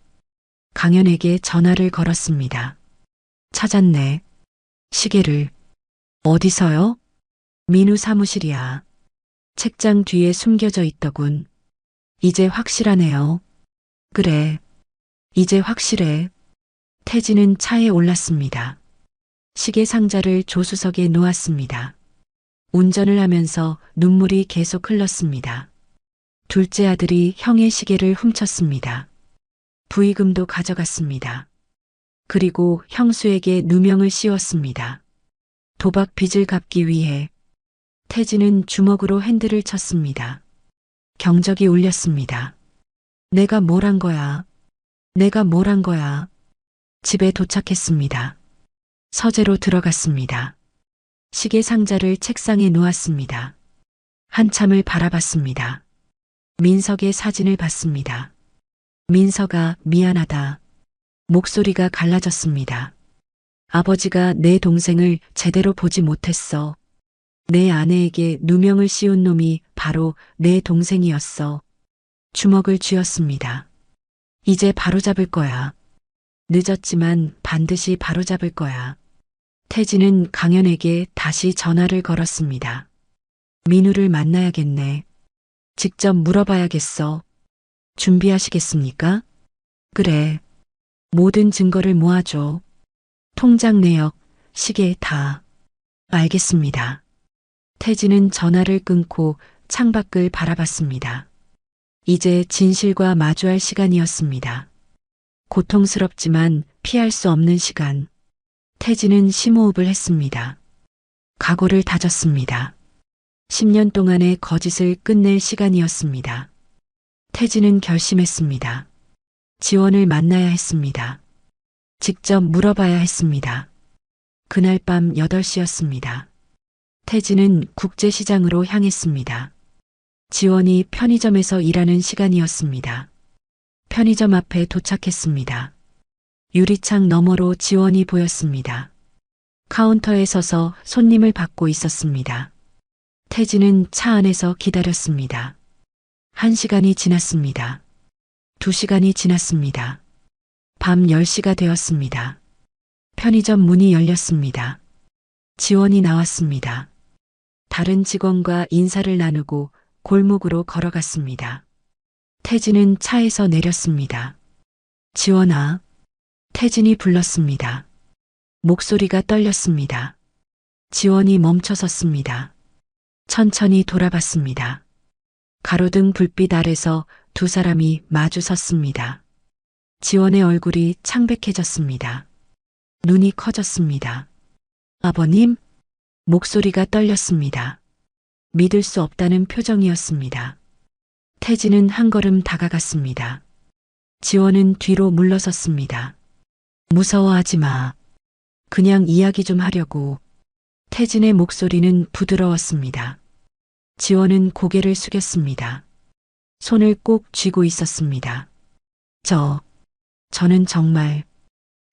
강연에게 전화를 걸었습니다. 찾았네. 시계를. 어디서요? 민우 사무실이야. 책장 뒤에 숨겨져 있더군. 이제 확실하네요. 그래. 이제 확실해. 태진은 차에 올랐습니다. 시계 상자를 조수석에 놓았습니다. 운전을 하면서 눈물이 계속 흘렀습니다. 둘째 아들이 형의 시계를 훔쳤습니다. 부의금도 가져갔습니다. 그리고 형수에게 누명을 씌웠습니다. 도박 빚을 갚기 위해. 태진은 주먹으로 핸들을 쳤습니다. 경적이 울렸습니다. 내가 뭘 한 거야? 내가 뭘 한 거야? 집에 도착했습니다. 서재로 들어갔습니다. 시계 상자를 책상에 놓았습니다. 한참을 바라봤습니다. 민석의 사진을 봤습니다. 민석아, 미안하다. 목소리가 갈라졌습니다. 아버지가 내 동생을 제대로 보지 못했어. 내 아내에게 누명을 씌운 놈이 바로 내 동생이었어. 주먹을 쥐었습니다. 이제 바로잡을 거야. 늦었지만 반드시 바로잡을 거야. 태진은 강연에게 다시 전화를 걸었습니다. 민우를 만나야겠네. 직접 물어봐야겠어. 준비하시겠습니까? 그래. 모든 증거를 모아줘. 통장 내역, 시계 다. 알겠습니다. 태진은 전화를 끊고 창밖을 바라봤습니다. 이제 진실과 마주할 시간이었습니다. 고통스럽지만 피할 수 없는 시간. 태진은 심호흡을 했습니다. 각오를 다졌습니다. 10년 동안의 거짓을 끝낼 시간이었습니다. 태진은 결심했습니다. 지원을 만나야 했습니다. 직접 물어봐야 했습니다. 그날 밤 8시였습니다. 태진은 국제시장으로 향했습니다. 지원이 편의점에서 일하는 시간이었습니다. 편의점 앞에 도착했습니다. 유리창 너머로 지원이 보였습니다. 카운터에 서서 손님을 받고 있었습니다. 태진은 차 안에서 기다렸습니다. 1시간이 지났습니다. 2시간이 지났습니다. 밤 10시가 되었습니다. 편의점 문이 열렸습니다. 지원이 나왔습니다. 다른 직원과 인사를 나누고 골목으로 걸어갔습니다. 태진은 차에서 내렸습니다. 지원아. 태진이 불렀습니다. 목소리가 떨렸습니다. 지원이 멈춰섰습니다. 천천히 돌아봤습니다. 가로등 불빛 아래서 두 사람이 마주 섰습니다. 지원의 얼굴이 창백해졌습니다. 눈이 커졌습니다. 아버님? 목소리가 떨렸습니다. 믿을 수 없다는 표정이었습니다. 태진은 한 걸음 다가갔습니다. 지원은 뒤로 물러섰습니다. 무서워하지 마. 그냥 이야기 좀 하려고. 태진의 목소리는 부드러웠습니다. 지원은 고개를 숙였습니다. 손을 꼭 쥐고 있었습니다. 저는 정말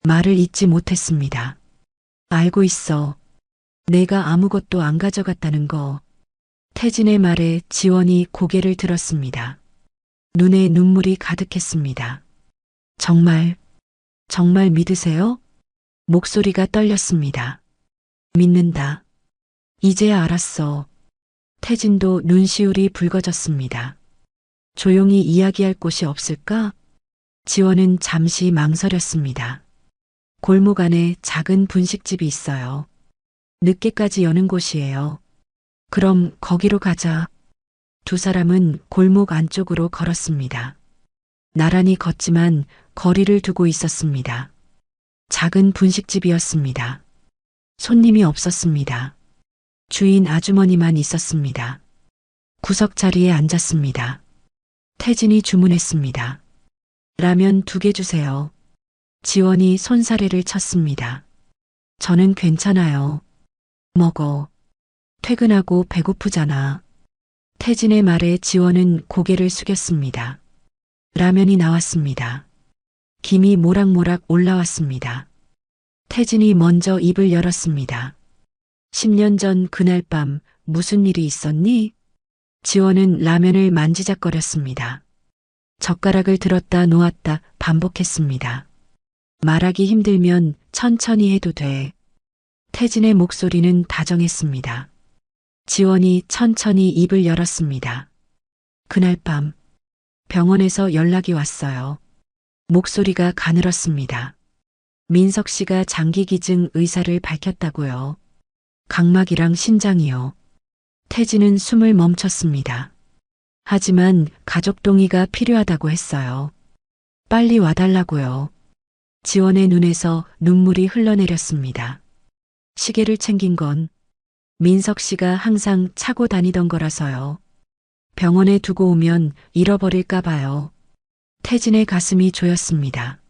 말을 잇지 못했습니다. 알고 있어. 내가 아무것도 안 가져갔다는 거. 태진의 말에 지원이 고개를 들었습니다. 눈에 눈물이 가득했습니다. 정말 믿으세요? 목소리가 떨렸습니다. 믿는다. 이제야 알았어. 태진도 눈시울이 붉어졌습니다. 조용히 이야기할 곳이 없을까? 지원은 잠시 망설였습니다. 골목 안에 작은 분식집이 있어요. 늦게까지 여는 곳이에요. 그럼 거기로 가자. 두 사람은 골목 안쪽으로 걸었습니다. 나란히 걷지만 거리를 두고 있었습니다. 작은 분식집이었습니다. 손님이 없었습니다. 주인 아주머니만 있었습니다. 구석 자리에 앉았습니다. 태진이 주문했습니다. 라면 2개 주세요. 지원이 손사래를 쳤습니다. 저는 괜찮아요. 먹어. 퇴근하고 배고프잖아. 태진의 말에 지원은 고개를 숙였습니다. 라면이 나왔습니다. 김이 모락모락 올라왔습니다. 태진이 먼저 입을 열었습니다. 10년 전 그날 밤 무슨 일이 있었니? 지원은 라면을 만지작거렸습니다. 젓가락을 들었다 놓았다 반복했습니다. 말하기 힘들면 천천히 해도 돼. 태진의 목소리는 다정했습니다. 지원이 천천히 입을 열었습니다. 그날 밤 병원에서 연락이 왔어요. 목소리가 가늘었습니다. 민석 씨가 장기기증 의사를 밝혔다고요. 각막이랑 신장이요. 태진은 숨을 멈췄습니다. 하지만 가족 동의가 필요하다고 했어요. 빨리 와달라고요. 지원의 눈에서 눈물이 흘러내렸습니다. 시계를 챙긴 건 민석 씨가 항상 차고 다니던 거라서요. 병원에 두고 오면 잃어버릴까 봐요. 태진의 가슴이 조였습니다.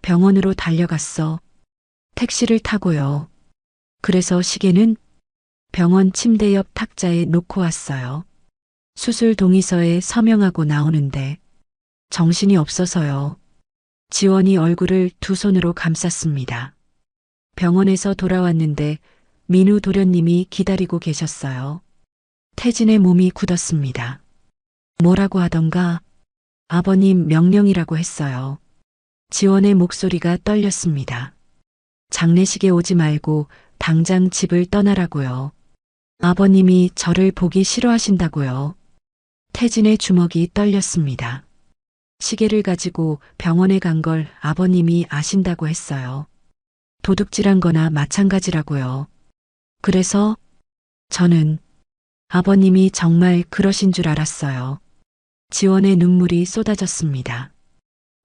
병원으로 달려갔어. 택시를 타고요. 그래서 시계는 병원 침대 옆 탁자에 놓고 왔어요. 수술 동의서에 서명하고 나오는데 정신이 없어서요. 지원이 얼굴을 두 손으로 감쌌습니다. 병원에서 돌아왔는데 민우 도련님이 기다리고 계셨어요. 태진의 몸이 굳었습니다. 뭐라고 하던가 아버님 명령이라고 했어요. 지원의 목소리가 떨렸습니다. 장례식에 오지 말고 당장 집을 떠나라고요. 아버님이 저를 보기 싫어하신다고요. 태진의 주먹이 떨렸습니다. 시계를 가지고 병원에 간 걸 아버님이 아신다고 했어요. 도둑질한 거나 마찬가지라고요. 그래서 저는 아버님이 정말 그러신 줄 알았어요. 지원의 눈물이 쏟아졌습니다.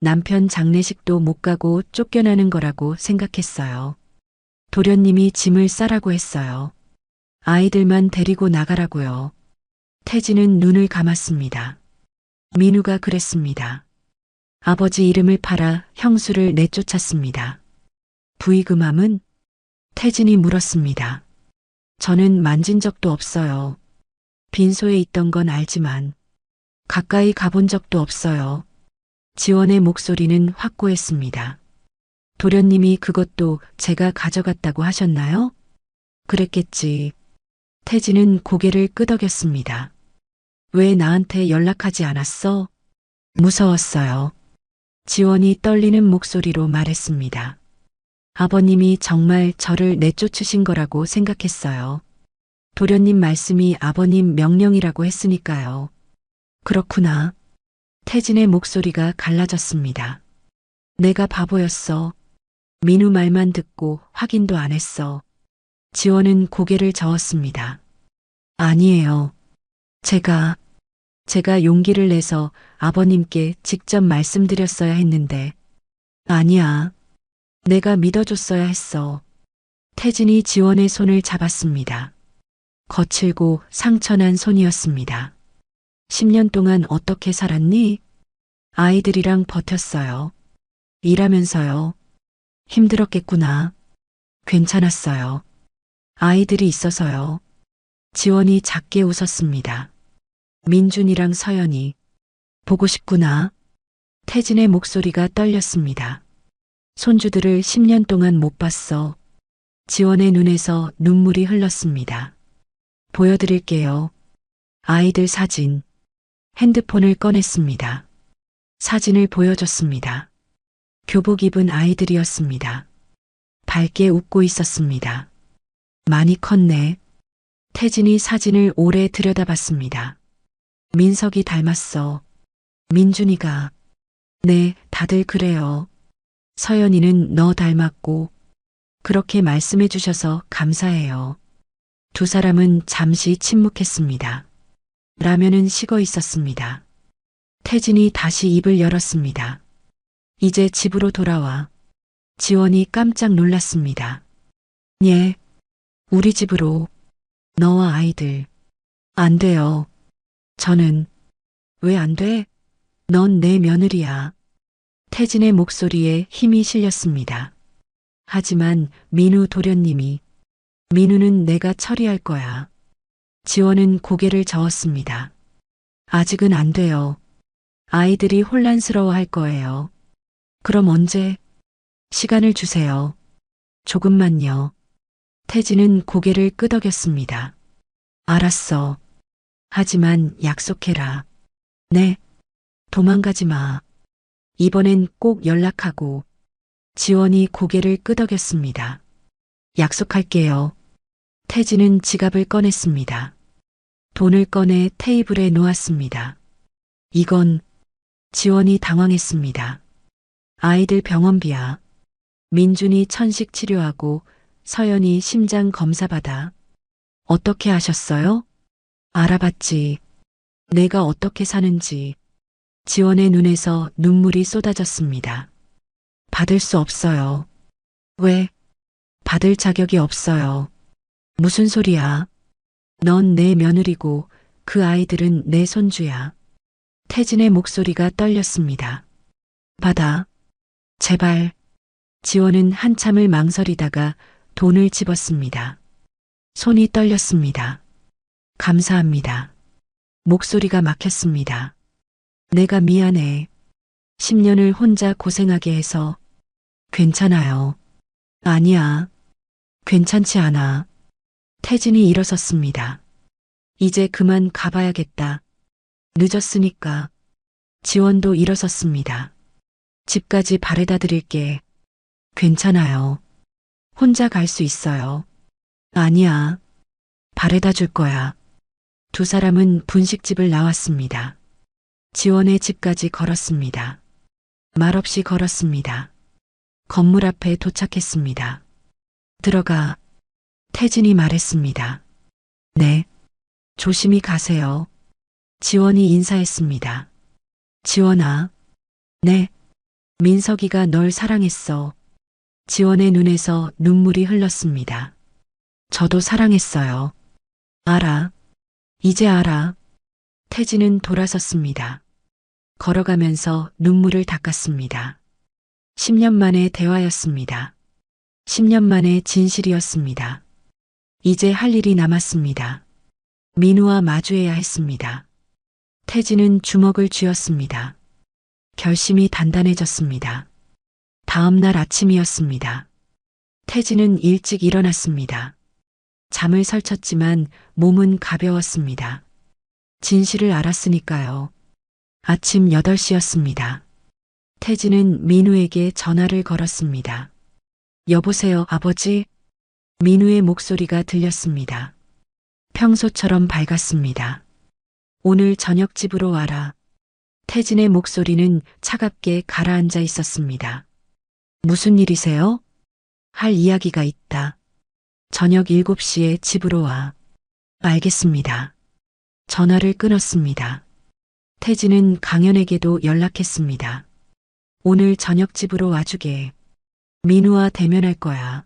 남편 장례식도 못 가고 쫓겨나는 거라고 생각했어요. 도련님이 짐을 싸라고 했어요. 아이들만 데리고 나가라고요. 태진은 눈을 감았습니다. 민우가 그랬습니다. 아버지 이름을 팔아 형수를 내쫓았습니다. 부의금함은? 태진이 물었습니다. 저는 만진 적도 없어요. 빈소에 있던 건 알지만 가까이 가본 적도 없어요. 지원의 목소리는 확고했습니다. 도련님이 그것도 제가 가져갔다고 하셨나요? 그랬겠지. 태진은 고개를 끄덕였습니다. 왜 나한테 연락하지 않았어? 무서웠어요. 지원이 떨리는 목소리로 말했습니다. 아버님이 정말 저를 내쫓으신 거라고 생각했어요. 도련님 말씀이 아버님 명령이라고 했으니까요. 그렇구나. 태진의 목소리가 갈라졌습니다. 내가 바보였어. 민우 말만 듣고 확인도 안 했어. 지원은 고개를 저었습니다. 아니에요. 제가 용기를 내서 아버님께 직접 말씀드렸어야 했는데. 아니야. 내가 믿어줬어야 했어. 태진이 지원의 손을 잡았습니다. 거칠고 상처난 손이었습니다. 10년 동안 어떻게 살았니? 아이들이랑 버텼어요. 일하면서요. 힘들었겠구나. 괜찮았어요. 아이들이 있어서요. 지원이 작게 웃었습니다. 민준이랑 서연이. 보고 싶구나. 태진의 목소리가 떨렸습니다. 손주들을 10년 동안 못 봤어. 지원의 눈에서 눈물이 흘렀습니다. 보여드릴게요. 아이들 사진. 핸드폰을 꺼냈습니다. 사진을 보여줬습니다. 교복 입은 아이들이었습니다. 밝게 웃고 있었습니다. 많이 컸네. 태진이 사진을 오래 들여다봤습니다. 민석이 닮았어. 민준이가. 네, 다들 그래요. 서연이는 너 닮았고. 그렇게 말씀해 주셔서 감사해요. 두 사람은 잠시 침묵했습니다. 라면은 식어 있었습니다. 태진이 다시 입을 열었습니다. 이제 집으로 돌아와. 지원이 깜짝 놀랐습니다. 예, 우리 집으로. 너와 아이들. 안 돼요. 저는. 왜 안 돼? 넌 내 며느리야. 태진의 목소리에 힘이 실렸습니다. 하지만 민우 도련님이. 민우는 내가 처리할 거야. 지원은 고개를 저었습니다. 아직은 안 돼요. 아이들이 혼란스러워 할 거예요. 그럼 언제? 시간을 주세요. 조금만요. 태진은 고개를 끄덕였습니다. 알았어. 하지만 약속해라. 네. 도망가지 마. 이번엔 꼭 연락하고. 지원이 고개를 끄덕였습니다. 약속할게요. 태진은 지갑을 꺼냈습니다. 돈을 꺼내 테이블에 놓았습니다. 이건. 지원이 당황했습니다. 아이들 병원비야. 민준이 천식 치료하고 서연이 심장 검사받아. 어떻게 하셨어요? 알아봤지. 내가 어떻게 사는지. 지원의 눈에서 눈물이 쏟아졌습니다. 받을 수 없어요. 왜? 받을 자격이 없어요. 무슨 소리야? 넌 내 며느리고 그 아이들은 내 손주야. 태진의 목소리가 떨렸습니다. 받아. 제발. 지원은 한참을 망설이다가 돈을 집었습니다. 손이 떨렸습니다. 감사합니다. 목소리가 막혔습니다. 내가 미안해. 10년을 혼자 고생하게 해서. 괜찮아요. 아니야. 괜찮지 않아. 태진이 일어섰습니다. 이제 그만 가봐야겠다. 늦었으니까. 지원도 일어섰습니다. 집까지 바래다 드릴게. 괜찮아요. 혼자 갈 수 있어요. 아니야. 바래다 줄 거야. 두 사람은 분식집을 나왔습니다. 지원의 집까지 걸었습니다. 말없이 걸었습니다. 건물 앞에 도착했습니다. 들어가. 태진이 말했습니다. 네. 조심히 가세요. 지원이 인사했습니다. 지원아. 네. 민석이가 널 사랑했어. 지원의 눈에서 눈물이 흘렀습니다. 저도 사랑했어요. 알아. 이제 알아. 태진은 돌아섰습니다. 걸어가면서 눈물을 닦았습니다. 10년 만의 대화였습니다. 10년 만의 진실이었습니다. 이제 할 일이 남았습니다. 민우와 마주해야 했습니다. 태진은 주먹을 쥐었습니다. 결심이 단단해졌습니다. 다음 날 아침이었습니다. 태진은 일찍 일어났습니다. 잠을 설쳤지만 몸은 가벼웠습니다. 진실을 알았으니까요. 아침 8시였습니다. 태진은 민우에게 전화를 걸었습니다. 여보세요, 아버지? 민우의 목소리가 들렸습니다. 평소처럼 밝았습니다. 오늘 저녁 집으로 와라. 태진의 목소리는 차갑게 가라앉아 있었습니다. 무슨 일이세요? 할 이야기가 있다. 저녁 7시에 집으로 와. 알겠습니다. 전화를 끊었습니다. 태진은 강연에게도 연락했습니다. 오늘 저녁 집으로 와주게. 민우와 대면할 거야.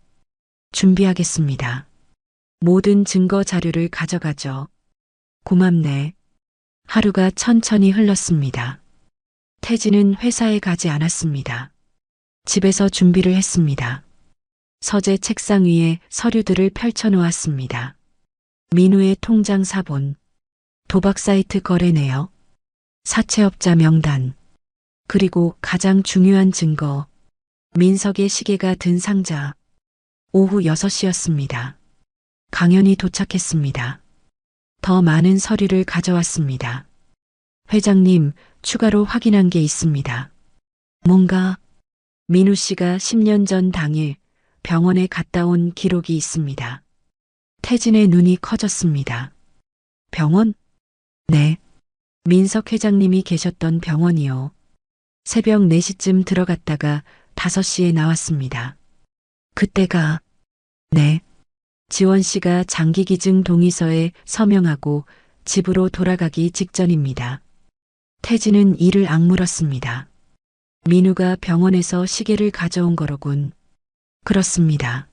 준비하겠습니다. 모든 증거 자료를 가져가죠. 고맙네. 하루가 천천히 흘렀습니다. 태진은 회사에 가지 않았습니다. 집에서 준비를 했습니다. 서재 책상 위에 서류들을 펼쳐놓았습니다. 민우의 통장 사본, 도박 사이트 거래 내역, 사채업자 명단, 그리고 가장 중요한 증거, 민석의 시계가 든 상자. 오후 6시였습니다. 강연이 도착했습니다. 더 많은 서류를 가져왔습니다. 회장님, 추가로 확인한 게 있습니다. 뭔가? 민우 씨가 10년 전 당일 병원에 갔다 온 기록이 있습니다. 태진의 눈이 커졌습니다. 병원? 네. 민석 회장님이 계셨던 병원이요. 새벽 4시쯤 들어갔다가 5시에 나왔습니다. 그때가, 네. 지원 씨가 장기기증 동의서에 서명하고 집으로 돌아가기 직전입니다. 태진은 이를 악물었습니다. 민우가 병원에서 시계를 가져온 거로군. 그렇습니다.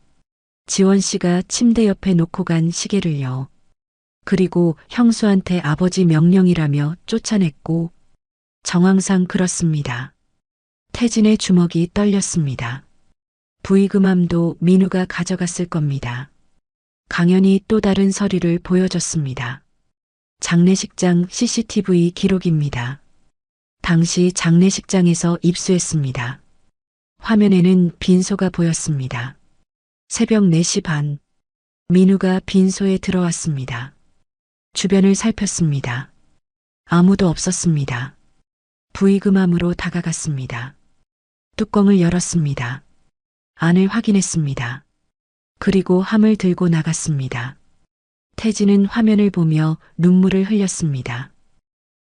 지원 씨가 침대 옆에 놓고 간 시계를요. 그리고 형수한테 아버지 명령이라며 쫓아냈고, 정황상 그렇습니다. 태진의 주먹이 떨렸습니다. 부의금함도 민우가 가져갔을 겁니다. 강연이 또 다른 서류를 보여줬습니다. 장례식장 CCTV 기록입니다. 당시 장례식장에서 입수했습니다. 화면에는 빈소가 보였습니다. 새벽 4시 반, 민우가 빈소에 들어왔습니다. 주변을 살폈습니다. 아무도 없었습니다. 부의금함으로 다가갔습니다. 뚜껑을 열었습니다. 안을 확인했습니다. 그리고 함을 들고 나갔습니다. 태진은 화면을 보며 눈물을 흘렸습니다.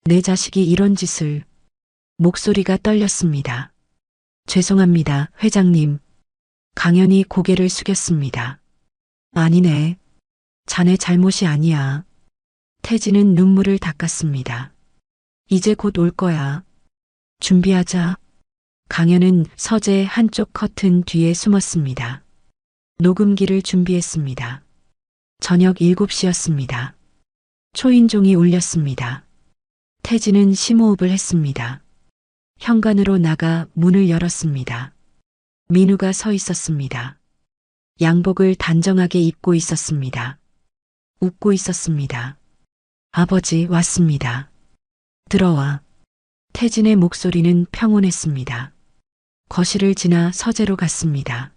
내 자식이 이런 짓을. 목소리가 떨렸습니다. 죄송합니다, 회장님. 강연이 고개를 숙였습니다. 아니네. 자네 잘못이 아니야. 태진은 눈물을 닦았습니다. 이제 곧 올 거야. 준비하자. 강연은 서재 한쪽 커튼 뒤에 숨었습니다. 녹음기를 준비했습니다. 저녁 7시였습니다. 초인종이 울렸습니다. 태진은 심호흡을 했습니다. 현관으로 나가 문을 열었습니다. 민우가 서 있었습니다. 양복을 단정하게 입고 있었습니다. 웃고 있었습니다. 아버지 왔습니다. 들어와. 태진의 목소리는 평온했습니다. 거실을 지나 서재로 갔습니다.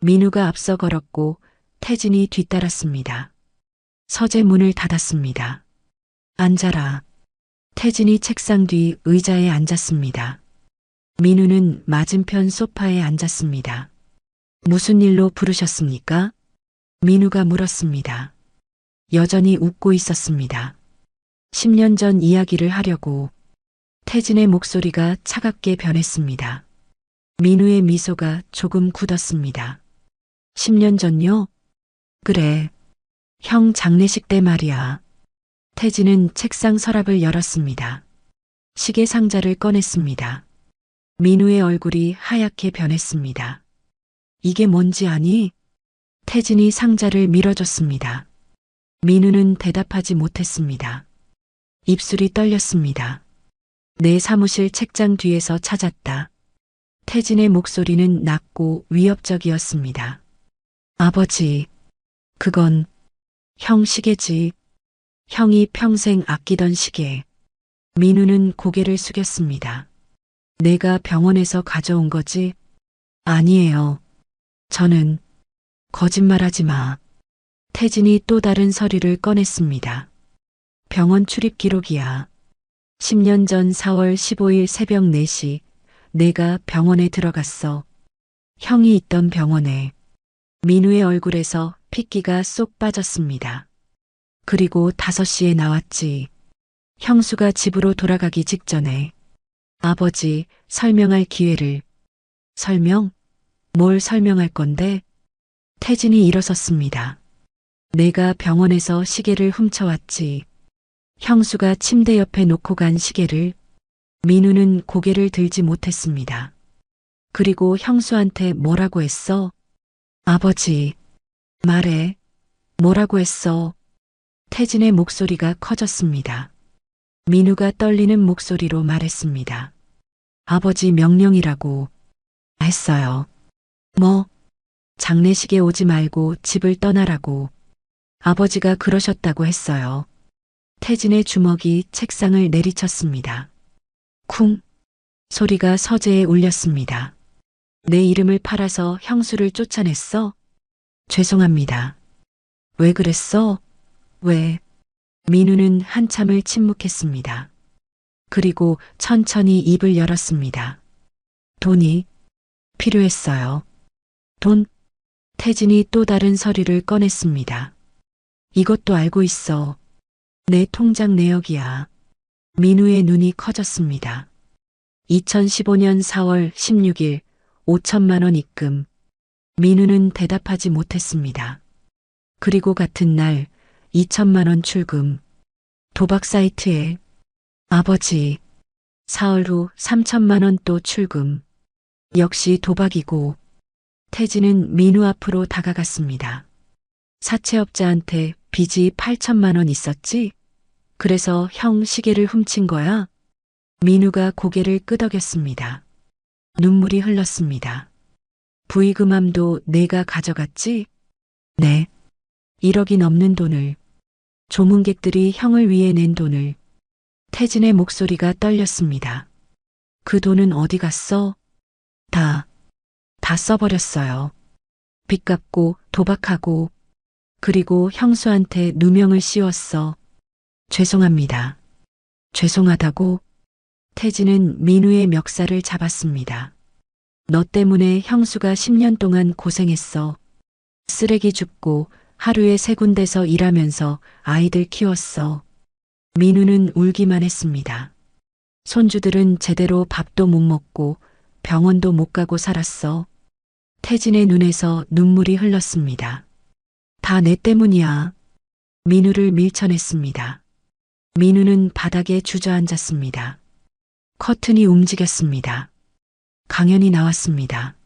민우가 앞서 걸었고 태진이 뒤따랐습니다. 서재 문을 닫았습니다. 앉아라. 태진이 책상 뒤 의자에 앉았습니다. 민우는 맞은편 소파에 앉았습니다. 무슨 일로 부르셨습니까? 민우가 물었습니다. 여전히 웃고 있었습니다. 10년 전 이야기를 하려고. 태진의 목소리가 차갑게 변했습니다. 민우의 미소가 조금 굳었습니다. 10년 전요? 그래. 형 장례식 때 말이야. 태진은 책상 서랍을 열었습니다. 시계 상자를 꺼냈습니다. 민우의 얼굴이 하얗게 변했습니다. 이게 뭔지 아니? 태진이 상자를 밀어줬습니다. 민우는 대답하지 못했습니다. 입술이 떨렸습니다. 내 사무실 책장 뒤에서 찾았다. 태진의 목소리는 낮고 위협적이었습니다. 아버지, 그건 형 시계지. 형이 평생 아끼던 시계. 민우는 고개를 숙였습니다. 내가 병원에서 가져온 거지? 아니에요. 저는. 거짓말하지 마. 태진이 또 다른 서류를 꺼냈습니다. 병원 출입 기록이야. 10년 전 4월 15일 새벽 4시 내가 병원에 들어갔어. 형이 있던 병원에. 민우의 얼굴에서 핏기가 쏙 빠졌습니다. 그리고 5시에 나왔지. 형수가 집으로 돌아가기 직전에. 아버지, 설명할 기회를. 설명? 뭘 설명할 건데? 태진이 일어섰습니다. 내가 병원에서 시계를 훔쳐왔지. 형수가 침대 옆에 놓고 간 시계를. 민우는 고개를 들지 못했습니다. 그리고 형수한테 뭐라고 했어? 아버지, 말해. 뭐라고 했어? 태진의 목소리가 커졌습니다. 민우가 떨리는 목소리로 말했습니다. 아버지 명령이라고 했어요. 뭐? 장례식에 오지 말고 집을 떠나라고. 아버지가 그러셨다고 했어요. 태진의 주먹이 책상을 내리쳤습니다. 쿵! 소리가 서재에 울렸습니다. 내 이름을 팔아서 형수를 쫓아냈어? 죄송합니다. 왜 그랬어? 왜? 민우는 한참을 침묵했습니다. 그리고 천천히 입을 열었습니다. 돈이 필요했어요. 돈? 태진이 또 다른 서류를 꺼냈습니다. 이것도 알고 있어. 내 통장 내역이야. 민우의 눈이 커졌습니다. 2015년 4월 16일 5천만 원 입금. 민우는 대답하지 못했습니다. 그리고 같은 날 2천만 원 출금. 도박 사이트에 아버지. 사흘 후 3천만 원 또 출금. 역시 도박이고. 태진은 민우 앞으로 다가갔습니다. 사채업자한테 빚이 8천만 원 있었지? 그래서 형 시계를 훔친 거야? 민우가 고개를 끄덕였습니다. 눈물이 흘렀습니다. 부의금함도 내가 가져갔지? 네. 1억이 넘는 돈을. 조문객들이 형을 위해 낸 돈을. 태진의 목소리가 떨렸습니다. 그 돈은 어디 갔어? 다 써버렸어요. 빚 갚고 도박하고 그리고 형수한테 누명을 씌웠어. 죄송합니다. 죄송하다고? 태진은 민우의 멱살을 잡았습니다. 너 때문에 형수가 10년 동안 고생했어. 쓰레기 줍고 하루에 3군데서 일하면서 아이들 키웠어. 민우는 울기만 했습니다. 손주들은 제대로 밥도 못 먹고 병원도 못 가고 살았어. 태진의 눈에서 눈물이 흘렀습니다. 다 내 때문이야. 민우를 밀쳐냈습니다. 민우는 바닥에 주저앉았습니다. 커튼이 움직였습니다. 강연이 나왔습니다.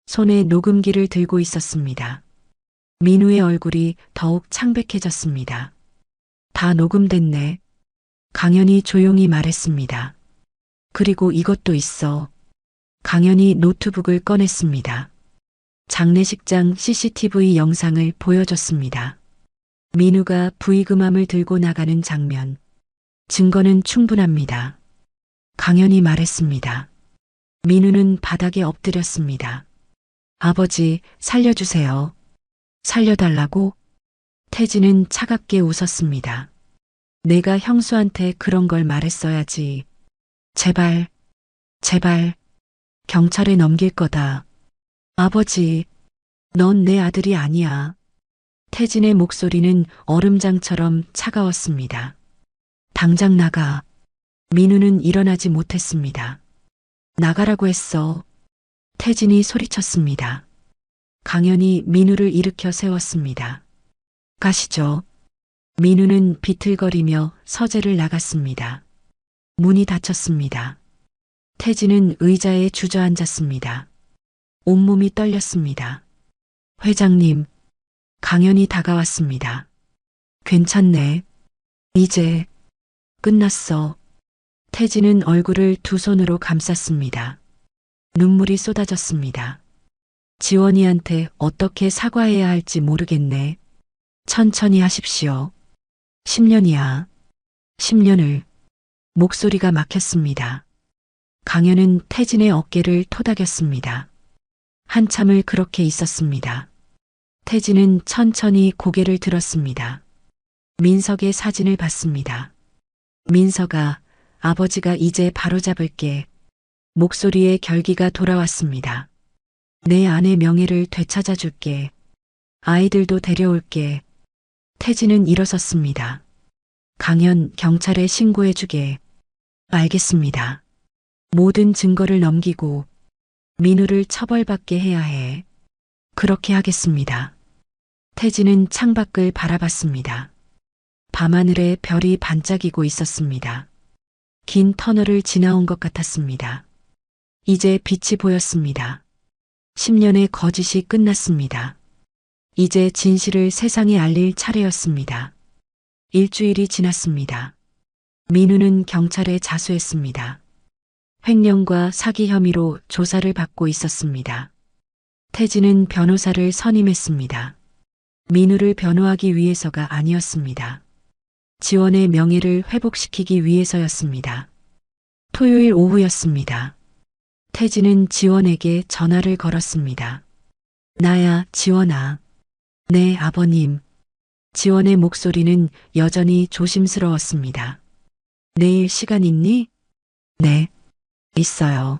손에 녹음기를 들고 있었습니다. 민우의 얼굴이 더욱 창백해졌습니다. 다 녹음됐네. 강연이 조용히 말했습니다. 그리고 이것도 있어. 강연이 노트북을 꺼냈습니다. 장례식장 CCTV 영상을 보여줬습니다. 민우가 부의금함을 들고 나가는 장면. 증거는 충분합니다. 강연이 말했습니다. 민우는 바닥에 엎드렸습니다. 아버지, 살려주세요. 살려달라고? 태진은 차갑게 웃었습니다. 내가 형수한테 그런 걸 말했어야지. 제발, 제발, 경찰에 넘길 거다. 아버지, 넌 내 아들이 아니야. 태진의 목소리는 얼음장처럼 차가웠습니다. 당장 나가. 민우는 일어나지 못했습니다. 나가라고 했어. 태진이 소리쳤습니다. 강연이 민우를 일으켜 세웠습니다. 가시죠. 민우는 비틀거리며 서재를 나갔습니다. 문이 닫혔습니다. 태진은 의자에 주저앉았습니다. 온몸이 떨렸습니다. 회장님, 강연이 다가왔습니다. 괜찮네. 이제 끝났어. 태진은 얼굴을 두 손으로 감쌌습니다. 눈물이 쏟아졌습니다. 지원이한테 어떻게 사과해야 할지 모르겠네. 천천히 하십시오. 10년이야. 10년을. 목소리가 막혔습니다. 강연은 태진의 어깨를 토닥였습니다. 한참을 그렇게 있었습니다. 태진은 천천히 고개를 들었습니다. 민석의 사진을 봤습니다. 민석아, 아버지가 이제 바로잡을게. 목소리에 결기가 돌아왔습니다. 내 아내 명예를 되찾아 줄게. 아이들도 데려올게. 태진은 일어섰습니다. 강연, 경찰에 신고해 주게. 알겠습니다. 모든 증거를 넘기고 민우를 처벌받게 해야 해. 그렇게 하겠습니다. 태진은 창밖을 바라봤습니다. 밤하늘에 별이 반짝이고 있었습니다. 긴 터널을 지나온 것 같았습니다. 이제 빛이 보였습니다. 10년의 거짓이 끝났습니다. 이제 진실을 세상에 알릴 차례였습니다. 일주일이 지났습니다. 민우는 경찰에 자수했습니다. 횡령과 사기 혐의로 조사를 받고 있었습니다. 태진은 변호사를 선임했습니다. 민우를 변호하기 위해서가 아니었습니다. 지원의 명예를 회복시키기 위해서였습니다. 토요일 오후였습니다. 태진은 지원에게 전화를 걸었습니다. 나야, 지원아. 네, 아버님. 지원의 목소리는 여전히 조심스러웠습니다. 내일 시간 있니? 네, 있어요.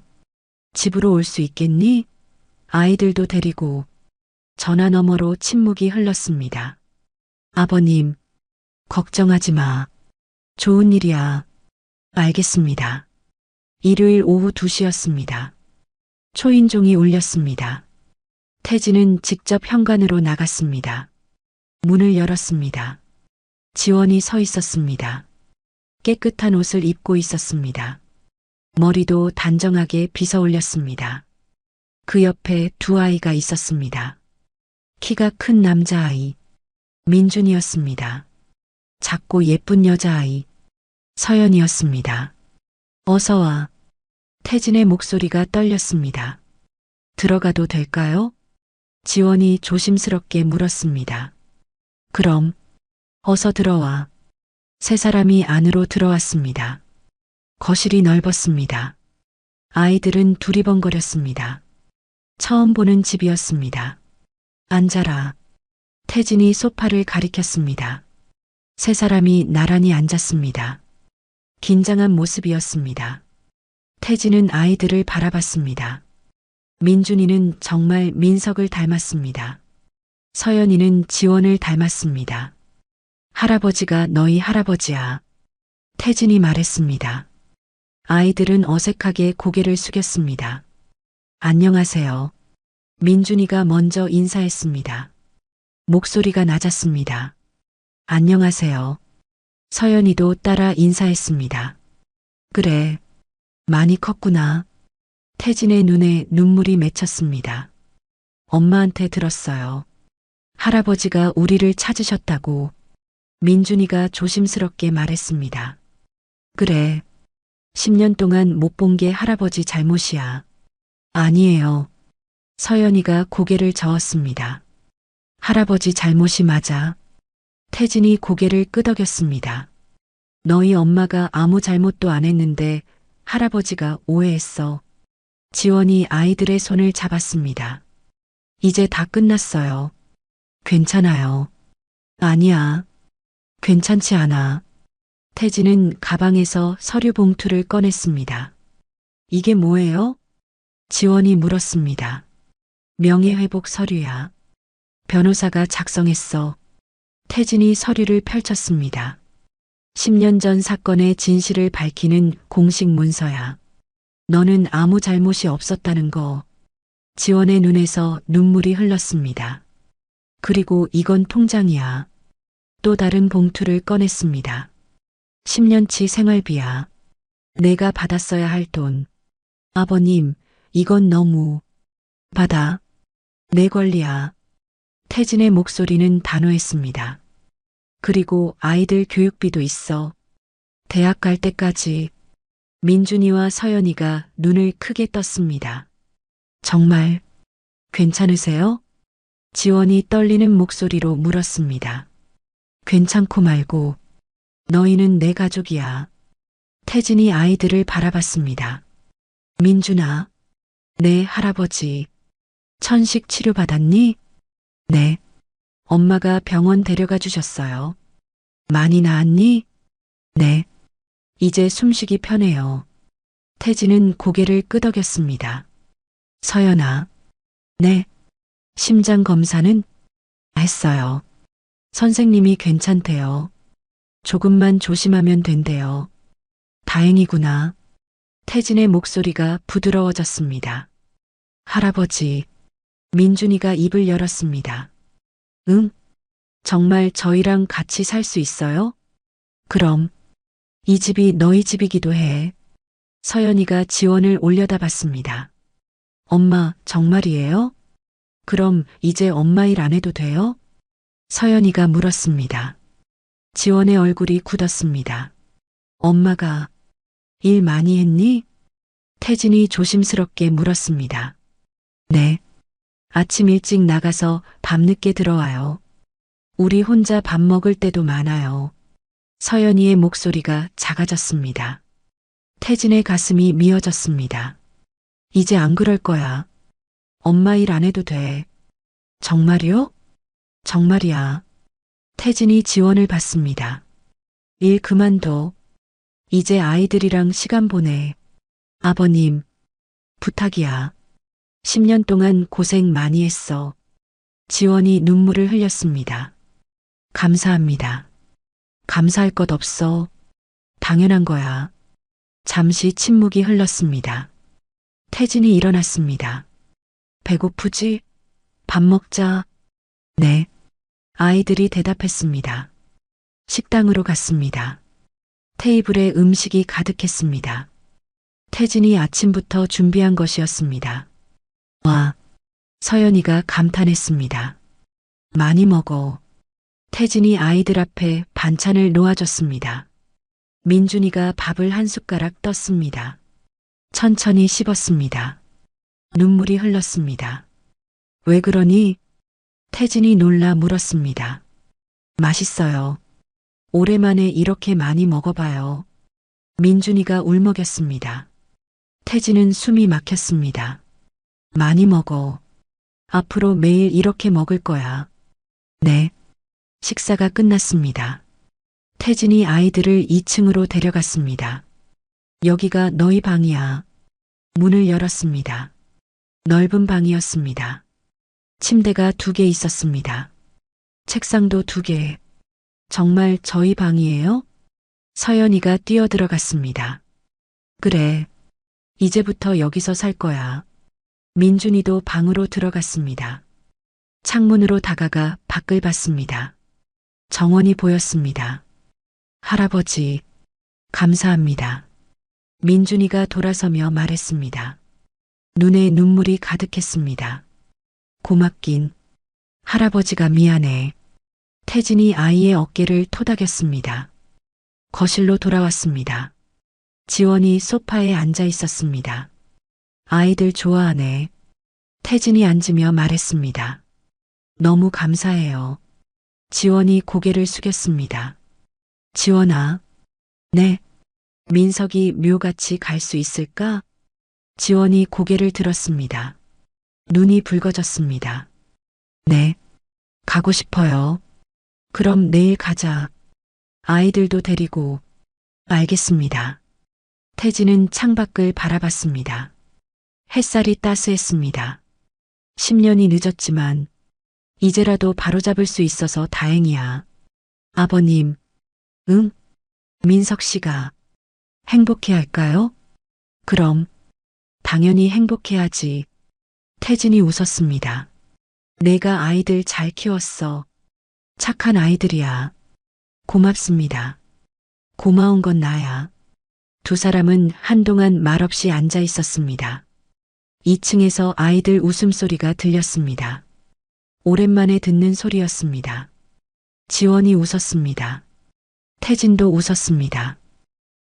집으로 올 수 있겠니? 아이들도 데리고. 전화 너머로 침묵이 흘렀습니다. 아버님, 걱정하지 마. 좋은 일이야. 알겠습니다. 일요일 오후 2시였습니다. 초인종이 울렸습니다. 태진은 직접 현관으로 나갔습니다. 문을 열었습니다. 지원이 서 있었습니다. 깨끗한 옷을 입고 있었습니다. 머리도 단정하게 빗어 올렸습니다. 그 옆에 두 아이가 있었습니다. 키가 큰 남자아이, 민준이었습니다. 작고 예쁜 여자아이, 서연이었습니다. 어서 와. 태진의 목소리가 떨렸습니다. 들어가도 될까요? 지원이 조심스럽게 물었습니다. 그럼, 어서 들어와. 세 사람이 안으로 들어왔습니다. 거실이 넓었습니다. 아이들은 두리번거렸습니다. 처음 보는 집이었습니다. 앉아라. 태진이 소파를 가리켰습니다. 세 사람이 나란히 앉았습니다. 긴장한 모습이었습니다. 태진은 아이들을 바라봤습니다. 민준이는 정말 민석을 닮았습니다. 서연이는 지원을 닮았습니다. 할아버지가 너희 할아버지야. 태진이 말했습니다. 아이들은 어색하게 고개를 숙였습니다. 안녕하세요. 민준이가 먼저 인사했습니다. 목소리가 낮았습니다. 안녕하세요. 서연이도 따라 인사했습니다. 그래, 많이 컸구나. 태진의 눈에 눈물이 맺혔습니다. 엄마한테 들었어요. 할아버지가 우리를 찾으셨다고. 민준이가 조심스럽게 말했습니다. 그래, 10년 동안 못 본 게 할아버지 잘못이야. 아니에요. 서연이가 고개를 저었습니다. 할아버지 잘못이 맞아. 태진이 고개를 끄덕였습니다. 너희 엄마가 아무 잘못도 안 했는데 할아버지가 오해했어. 지원이 아이들의 손을 잡았습니다. 이제 다 끝났어요. 괜찮아요. 아니야. 괜찮지 않아. 태진은 가방에서 서류 봉투를 꺼냈습니다. 이게 뭐예요? 지원이 물었습니다. 명예회복 서류야. 변호사가 작성했어. 태진이 서류를 펼쳤습니다. 10년 전 사건의 진실을 밝히는 공식 문서야. 너는 아무 잘못이 없었다는 거. 지원의 눈에서 눈물이 흘렀습니다. 그리고 이건 통장이야. 또 다른 봉투를 꺼냈습니다. 10년치 생활비야. 내가 받았어야 할 돈. 아버님, 이건 너무. 받아. 내 권리야. 태진의 목소리는 단호했습니다. 그리고 아이들 교육비도 있어. 대학 갈 때까지. 민준이와 서연이가 눈을 크게 떴습니다. 정말 괜찮으세요? 지원이 떨리는 목소리로 물었습니다. 괜찮고 말고 너희는 내 가족이야. 태진이 아이들을 바라봤습니다. 민준아, 내 할아버지 천식 치료받았니? 네. 엄마가 병원 데려가 주셨어요. 많이 나았니? 네. 이제 숨쉬기 편해요. 태진은 고개를 끄덕였습니다. 서연아. 네. 심장 검사는? 했어요. 선생님이 괜찮대요. 조금만 조심하면 된대요. 다행이구나. 태진의 목소리가 부드러워졌습니다. 할아버지. 민준이가 입을 열었습니다. 응? 정말 저희랑 같이 살 수 있어요? 그럼. 이 집이 너희 집이기도 해. 서연이가 지원을 올려다봤습니다. 엄마, 정말이에요? 그럼 이제 엄마 일 안 해도 돼요? 서연이가 물었습니다. 지원의 얼굴이 굳었습니다. 엄마가 일 많이 했니? 태진이 조심스럽게 물었습니다. 네. 아침 일찍 나가서 밤늦게 들어와요. 우리 혼자 밥 먹을 때도 많아요. 서연이의 목소리가 작아졌습니다. 태진의 가슴이 미어졌습니다. 이제 안 그럴 거야. 엄마 일 안 해도 돼. 정말이요? 정말이야. 태진이 지원을 받습니다. 일 그만둬. 이제 아이들이랑 시간 보내. 아버님, 부탁이야. 10년 동안 고생 많이 했어. 지원이 눈물을 흘렸습니다. 감사합니다. 감사할 것 없어. 당연한 거야. 잠시 침묵이 흘렀습니다. 태진이 일어났습니다. 배고프지? 밥 먹자. 네. 아이들이 대답했습니다. 식당으로 갔습니다. 테이블에 음식이 가득했습니다. 태진이 아침부터 준비한 것이었습니다. 와, 서연이가 감탄했습니다. 많이 먹어. 태진이 아이들 앞에 반찬을 놓아줬습니다. 민준이가 밥을 한 숟가락 떴습니다. 천천히 씹었습니다. 눈물이 흘렀습니다. 왜 그러니? 태진이 놀라 물었습니다. 맛있어요. 오랜만에 이렇게 많이 먹어봐요. 민준이가 울먹였습니다. 태진은 숨이 막혔습니다. 많이 먹어. 앞으로 매일 이렇게 먹을 거야. 네. 식사가 끝났습니다. 태진이 아이들을 2층으로 데려갔습니다. 여기가 너희 방이야. 문을 열었습니다. 넓은 방이었습니다. 침대가 2개 있었습니다. 책상도 2개. 정말 저희 방이에요? 서연이가 뛰어들어갔습니다. 그래. 이제부터 여기서 살 거야. 민준이도 방으로 들어갔습니다. 창문으로 다가가 밖을 봤습니다. 정원이 보였습니다. 할아버지, 감사합니다. 민준이가 돌아서며 말했습니다. 눈에 눈물이 가득했습니다. 고맙긴. 할아버지가 미안해. 태진이 아이의 어깨를 토닥였습니다. 거실로 돌아왔습니다. 지원이 소파에 앉아 있었습니다. 아이들 좋아하네. 태진이 앉으며 말했습니다. 너무 감사해요. 지원이 고개를 숙였습니다. 지원아. 네. 민석이 묘같이 갈 수 있을까? 지원이 고개를 들었습니다. 눈이 붉어졌습니다. 네. 가고 싶어요. 그럼 내일 가자. 아이들도 데리고. 알겠습니다. 태진은 창밖을 바라봤습니다. 햇살이 따스했습니다. 10년이 늦었지만 이제라도 바로잡을 수 있어서 다행이야. 아버님, 응? 민석 씨가 행복해할까요? 그럼 당연히 행복해하지. 태진이 웃었습니다. 내가 아이들 잘 키웠어. 착한 아이들이야. 고맙습니다. 고마운 건 나야. 2사람은 한동안 말없이 앉아 있었습니다. 2층에서 아이들 웃음소리가 들렸습니다. 오랜만에 듣는 소리였습니다. 지원이 웃었습니다. 태진도 웃었습니다.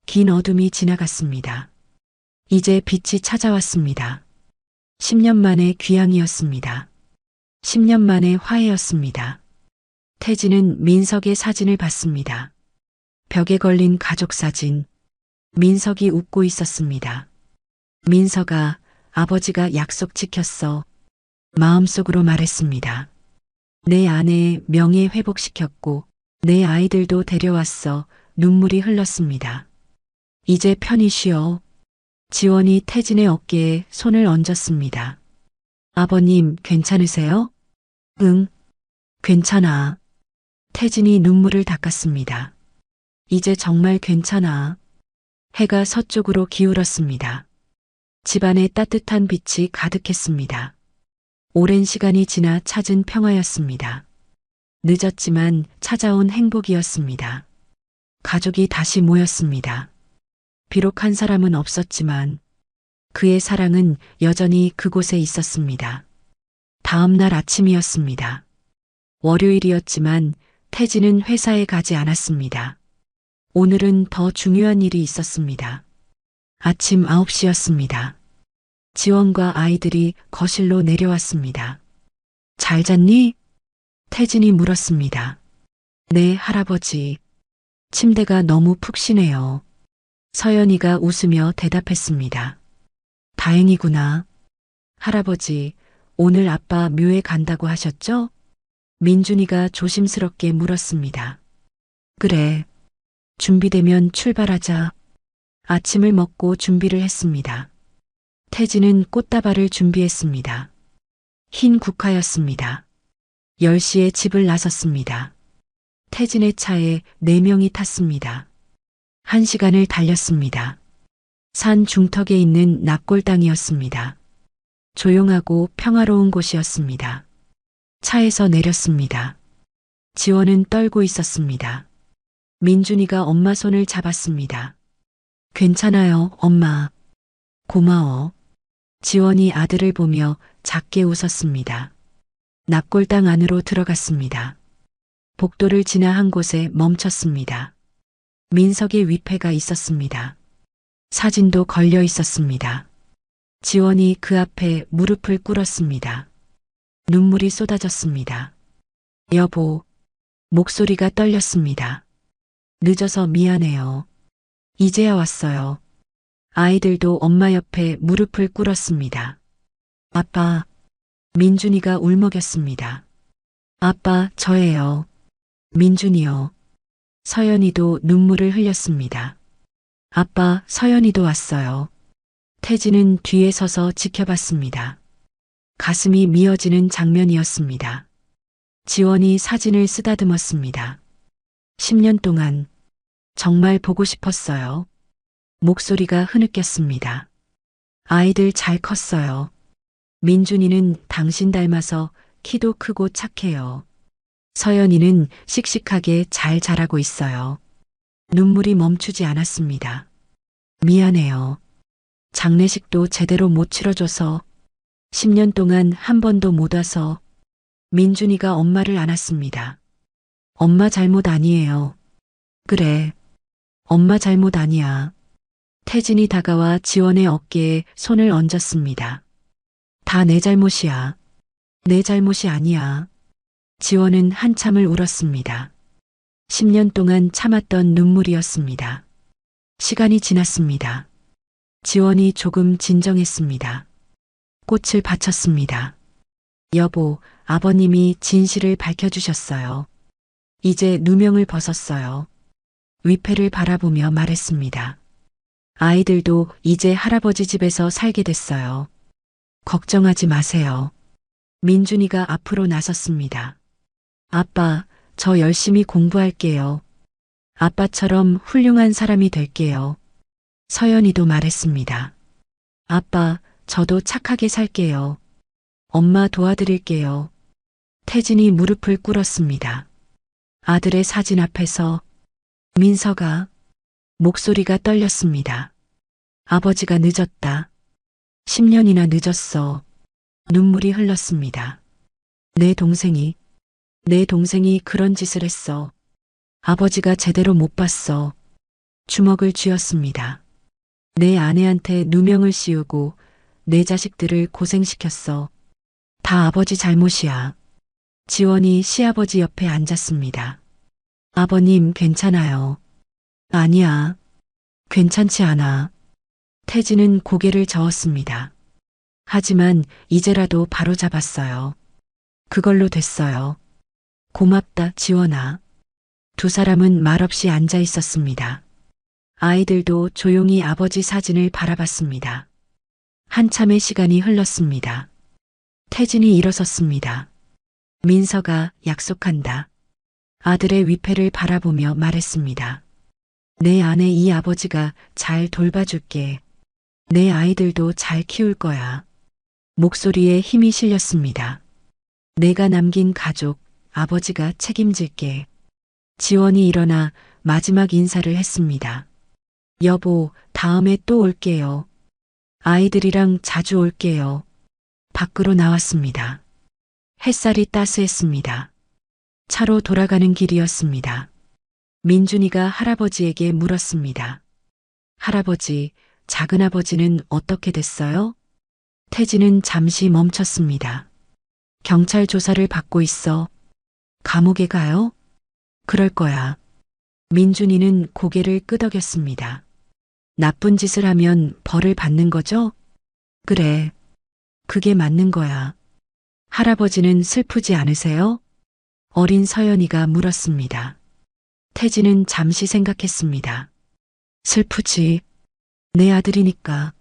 긴 어둠이 지나갔습니다. 이제 빛이 찾아왔습니다. 10년 만의 귀향이었습니다. 10년 만의 화해였습니다. 태진은 민석의 사진을 봤습니다. 벽에 걸린 가족 사진. 민석이 웃고 있었습니다. 민석아, 아버지가 약속 지켰어. 마음속으로 말했습니다. 내 아내의 명예 회복시켰고 내 아이들도 데려왔어. 눈물이 흘렀습니다. 이제 편히 쉬어. 지원이 태진의 어깨에 손을 얹었습니다. 아버님, 괜찮으세요? 응, 괜찮아. 태진이 눈물을 닦았습니다. 이제 정말 괜찮아. 해가 서쪽으로 기울었습니다. 집안에 따뜻한 빛이 가득했습니다. 오랜 시간이 지나 찾은 평화였습니다. 늦었지만 찾아온 행복이었습니다. 가족이 다시 모였습니다. 비록 한 사람은 없었지만 그의 사랑은 여전히 그곳에 있었습니다. 다음 날 아침이었습니다. 월요일이었지만 태진은 회사에 가지 않았습니다. 오늘은 더 중요한 일이 있었습니다. 아침 9시였습니다. 지원과 아이들이 거실로 내려왔습니다. 잘 잤니? 태진이 물었습니다. 네, 할아버지. 침대가 너무 푹신해요. 서연이가 웃으며 대답했습니다. 다행이구나. 할아버지, 오늘 아빠 묘에 간다고 하셨죠? 민준이가 조심스럽게 물었습니다. 그래. 준비되면 출발하자. 아침을 먹고 준비를 했습니다. 태진은 꽃다발을 준비했습니다. 흰 국화였습니다. 10시에 집을 나섰습니다. 태진의 차에 4명이 탔습니다. 1시간을 달렸습니다. 산 중턱에 있는 납골 땅이었습니다. 조용하고 평화로운 곳이었습니다. 차에서 내렸습니다. 지원은 떨고 있었습니다. 민준이가 엄마 손을 잡았습니다. 괜찮아요, 엄마. 고마워. 지원이 아들을 보며 작게 웃었습니다. 납골당 안으로 들어갔습니다. 복도를 지나 한 곳에 멈췄습니다. 민석의 위패가 있었습니다. 사진도 걸려 있었습니다. 지원이 그 앞에 무릎을 꿇었습니다. 눈물이 쏟아졌습니다. 여보, 목소리가 떨렸습니다. 늦어서 미안해요. 이제야 왔어요. 아이들도 엄마 옆에 무릎을 꿇었습니다. 아빠, 민준이가 울먹였습니다. 아빠, 저예요. 민준이요. 서연이도 눈물을 흘렸습니다. 아빠, 서연이도 왔어요. 태진은 뒤에 서서 지켜봤습니다. 가슴이 미어지는 장면이었습니다. 지원이 사진을 쓰다듬었습니다. 10년 동안 정말 보고 싶었어요. 목소리가 흐느꼈습니다. 아이들 잘 컸어요. 민준이는 당신 닮아서 키도 크고 착해요. 서연이는 씩씩하게 잘 자라고 있어요. 눈물이 멈추지 않았습니다. 미안해요. 장례식도 제대로 못 치러줘서 10년 동안 한 번도 못 와서 민준이가 엄마를 안았습니다. 엄마 잘못 아니에요. 그래. 엄마 잘못 아니야. 태진이 다가와 지원의 어깨에 손을 얹었습니다. 다 내 잘못이야. 내 잘못이 아니야. 지원은 한참을 울었습니다. 10년 동안 참았던 눈물이었습니다. 시간이 지났습니다. 지원이 조금 진정했습니다. 꽃을 바쳤습니다. 여보, 아버님이 진실을 밝혀주셨어요. 이제 누명을 벗었어요. 위패를 바라보며 말했습니다. 아이들도 이제 할아버지 집에서 살게 됐어요. 걱정하지 마세요. 민준이가 앞으로 나섰습니다. 아빠, 저 열심히 공부할게요. 아빠처럼 훌륭한 사람이 될게요. 서연이도 말했습니다. 아빠, 저도 착하게 살게요. 엄마 도와드릴게요. 태진이 무릎을 꿇었습니다. 아들의 사진 앞에서 민서가 목소리가 떨렸습니다. 아버지가 늦었다. 10년이나 늦었어. 눈물이 흘렀습니다. 내 동생이 그런 짓을 했어. 아버지가 제대로 못 봤어. 주먹을 쥐었습니다. 내 아내한테 누명을 씌우고 내 자식들을 고생시켰어. 다 아버지 잘못이야. 지원이 시아버지 옆에 앉았습니다. 아버님 괜찮아요. 아니야. 괜찮지 않아. 태진은 고개를 저었습니다. 하지만 이제라도 바로잡았어요. 그걸로 됐어요. 고맙다, 지원아. 두 사람은 말없이 앉아 있었습니다. 아이들도 조용히 아버지 사진을 바라봤습니다. 한참의 시간이 흘렀습니다. 태진이 일어섰습니다. 민서가 약속한다. 아들의 위패를 바라보며 말했습니다. 내 아내 이 아버지가 잘 돌봐줄게. 내 아이들도 잘 키울 거야. 목소리에 힘이 실렸습니다. 내가 남긴 가족, 아버지가 책임질게. 지원이 일어나 마지막 인사를 했습니다. 여보, 다음에 또 올게요. 아이들이랑 자주 올게요. 밖으로 나왔습니다. 햇살이 따스했습니다. 차로 돌아가는 길이었습니다. 민준이가 할아버지에게 물었습니다. 할아버지, 작은아버지는 어떻게 됐어요? 태진은 잠시 멈췄습니다. 경찰 조사를 받고 있어. 감옥에 가요? 그럴 거야. 민준이는 고개를 끄덕였습니다. 나쁜 짓을 하면 벌을 받는 거죠? 그래. 그게 맞는 거야. 할아버지는 슬프지 않으세요? 어린 서연이가 물었습니다. 태진은 잠시 생각했습니다. 슬프지. 내 아들이니까.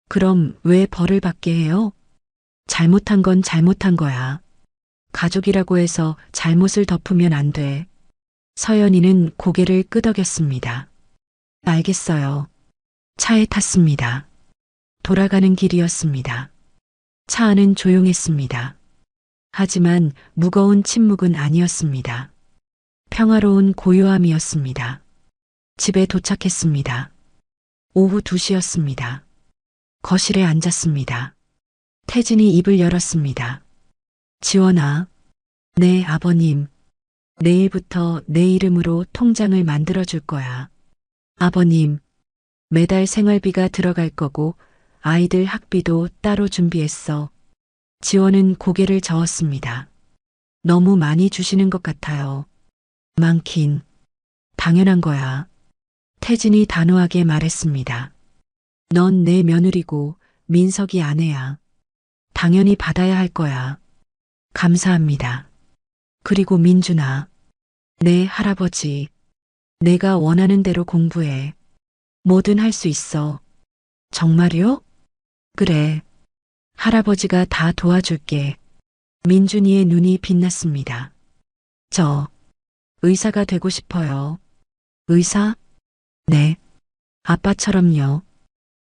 그럼 왜 벌을 받게 해요? 잘못한 건 잘못한 거야. 가족이라고 해서 잘못을 덮으면 안 돼. 서연이는 고개를 끄덕였습니다. 알겠어요. 차에 탔습니다. 돌아가는 길이었습니다. 차 안은 조용했습니다. 하지만 무거운 침묵은 아니었습니다. 평화로운 고요함이었습니다. 집에 도착했습니다. 오후 2시였습니다. 거실에 앉았습니다. 태진이 입을 열었습니다. 지원아, 네, 아버님. 내일부터 내 이름으로 통장을 만들어줄 거야. 아버님, 매달 생활비가 들어갈 거고 아이들 학비도 따로 준비했어. 지원은 고개를 저었습니다. 너무 많이 주시는 것 같아요. 많긴. 당연한 거야. 태진이 단호하게 말했습니다. 넌 내 며느리고 민석이 아내야. 당연히 받아야 할 거야. 감사합니다. 그리고 민준아, 내 할아버지, 내가 원하는 대로 공부해. 뭐든 할 수 있어. 정말요? 그래. 할아버지가 다 도와줄게. 민준이의 눈이 빛났습니다. 저, 의사가 되고 싶어요. 의사? 네. 아빠처럼요.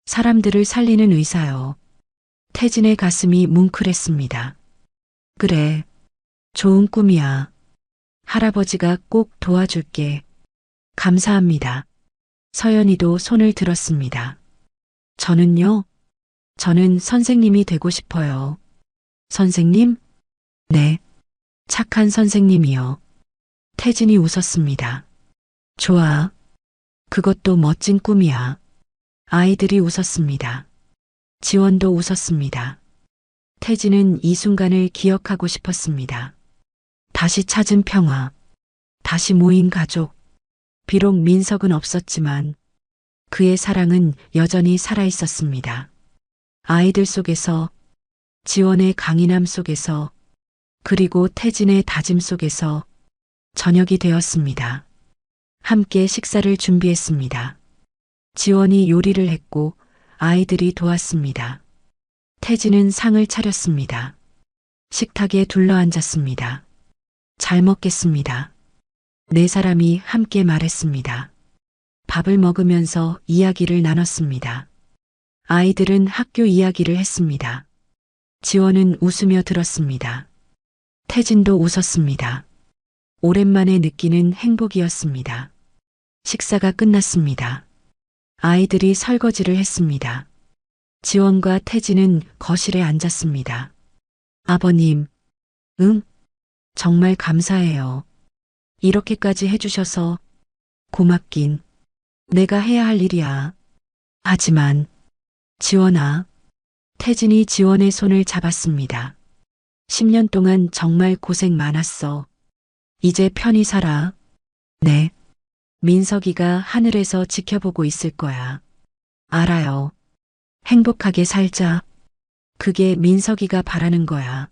사람들을 살리는 의사요. 태진의 가슴이 뭉클했습니다. 그래. 좋은 꿈이야. 할아버지가 꼭 도와줄게. 감사합니다. 서연이도 손을 들었습니다. 저는요? 저는 선생님이 되고 싶어요. 선생님? 네. 착한 선생님이요. 태진이 웃었습니다. 좋아. 그것도 멋진 꿈이야. 아이들이 웃었습니다. 지원도 웃었습니다. 태진은 이 순간을 기억하고 싶었습니다. 다시 찾은 평화. 다시 모인 가족. 비록 민석은 없었지만 그의 사랑은 여전히 살아있었습니다. 아이들 속에서, 지원의 강인함 속에서, 그리고 태진의 다짐 속에서 저녁이 되었습니다. 함께 식사를 준비했습니다. 지원이 요리를 했고 아이들이 도왔습니다. 태진은 상을 차렸습니다. 식탁에 둘러앉았습니다. 잘 먹겠습니다. 네 사람이 함께 말했습니다. 밥을 먹으면서 이야기를 나눴습니다. 아이들은 학교 이야기를 했습니다. 지원은 웃으며 들었습니다. 태진도 웃었습니다. 오랜만에 느끼는 행복이었습니다. 식사가 끝났습니다. 아이들이 설거지를 했습니다. 지원과 태진은 거실에 앉았습니다. 아버님, 응? 정말 감사해요. 이렇게까지 해주셔서 고맙긴. 내가 해야 할 일이야. 하지만, 지원아. 태진이 지원의 손을 잡았습니다. 10년 동안 정말 고생 많았어. 이제 편히 살아. 네. 민석이가 하늘에서 지켜보고 있을 거야. 알아요. 행복하게 살자. 그게 민석이가 바라는 거야.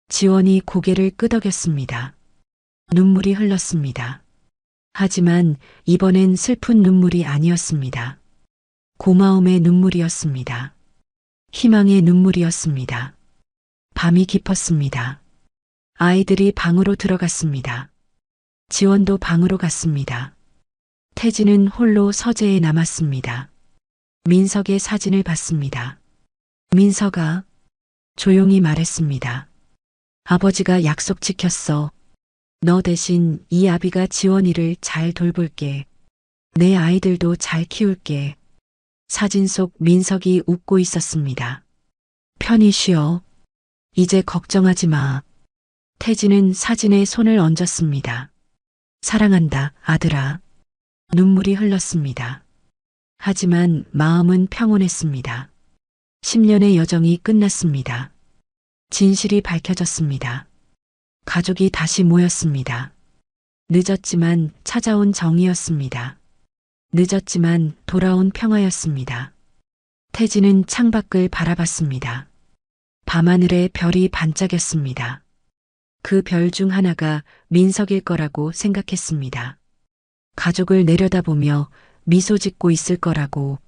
지원이 고개를 끄덕였습니다. 눈물이 흘렀습니다. 하지만 이번엔 슬픈 눈물이 아니었습니다. 고마움의 눈물이었습니다. 희망의 눈물이었습니다. 밤이 깊었습니다. 아이들이 방으로 들어갔습니다. 지원도 방으로 갔습니다. 태진은 홀로 서재에 남았습니다. 민석의 사진을 봤습니다. 민석아, 조용히 말했습니다. 아버지가 약속 지켰어. 너 대신 이 아비가 지원이를 잘 돌볼게. 내 아이들도 잘 키울게. 사진 속 민석이 웃고 있었습니다. 편히 쉬어. 이제 걱정하지 마. 태진은 사진에 손을 얹었습니다. 사랑한다, 아들아. 눈물이 흘렀습니다. 하지만 마음은 평온했습니다. 10년의 여정이 끝났습니다. 진실이 밝혀졌습니다. 가족이 다시 모였습니다. 늦었지만 찾아온 정이었습니다. 늦었지만 돌아온 평화였습니다. 태진은 창밖을 바라봤습니다. 밤하늘에 별이 반짝였습니다. 그 별 중 하나가 민석일 거라고 생각했습니다. 가족을 내려다보며 미소 짓고 있을 거라고.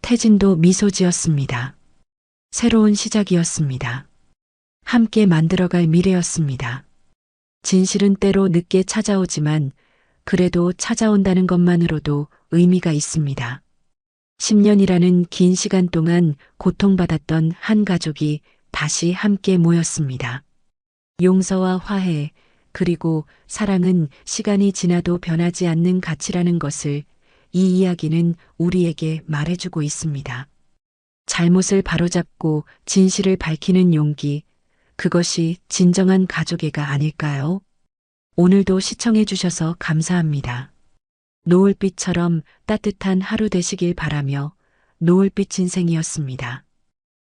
태진도 미소 지었습니다. 새로운 시작이었습니다. 함께 만들어갈 미래였습니다. 진실은 때로 늦게 찾아오지만 그래도 찾아온다는 것만으로도 의미가 있습니다. 10년이라는 긴 시간 동안 고통받았던 한 가족이 다시 함께 모였습니다. 용서와 화해, 그리고 사랑은 시간이 지나도 변하지 않는 가치라는 것을 이 이야기는 우리에게 말해주고 있습니다. 잘못을 바로잡고 진실을 밝히는 용기, 그것이 진정한 가족애가 아닐까요? 오늘도 시청해주셔서 감사합니다. 노을빛처럼 따뜻한 하루 되시길 바라며 노을빛 인생이었습니다.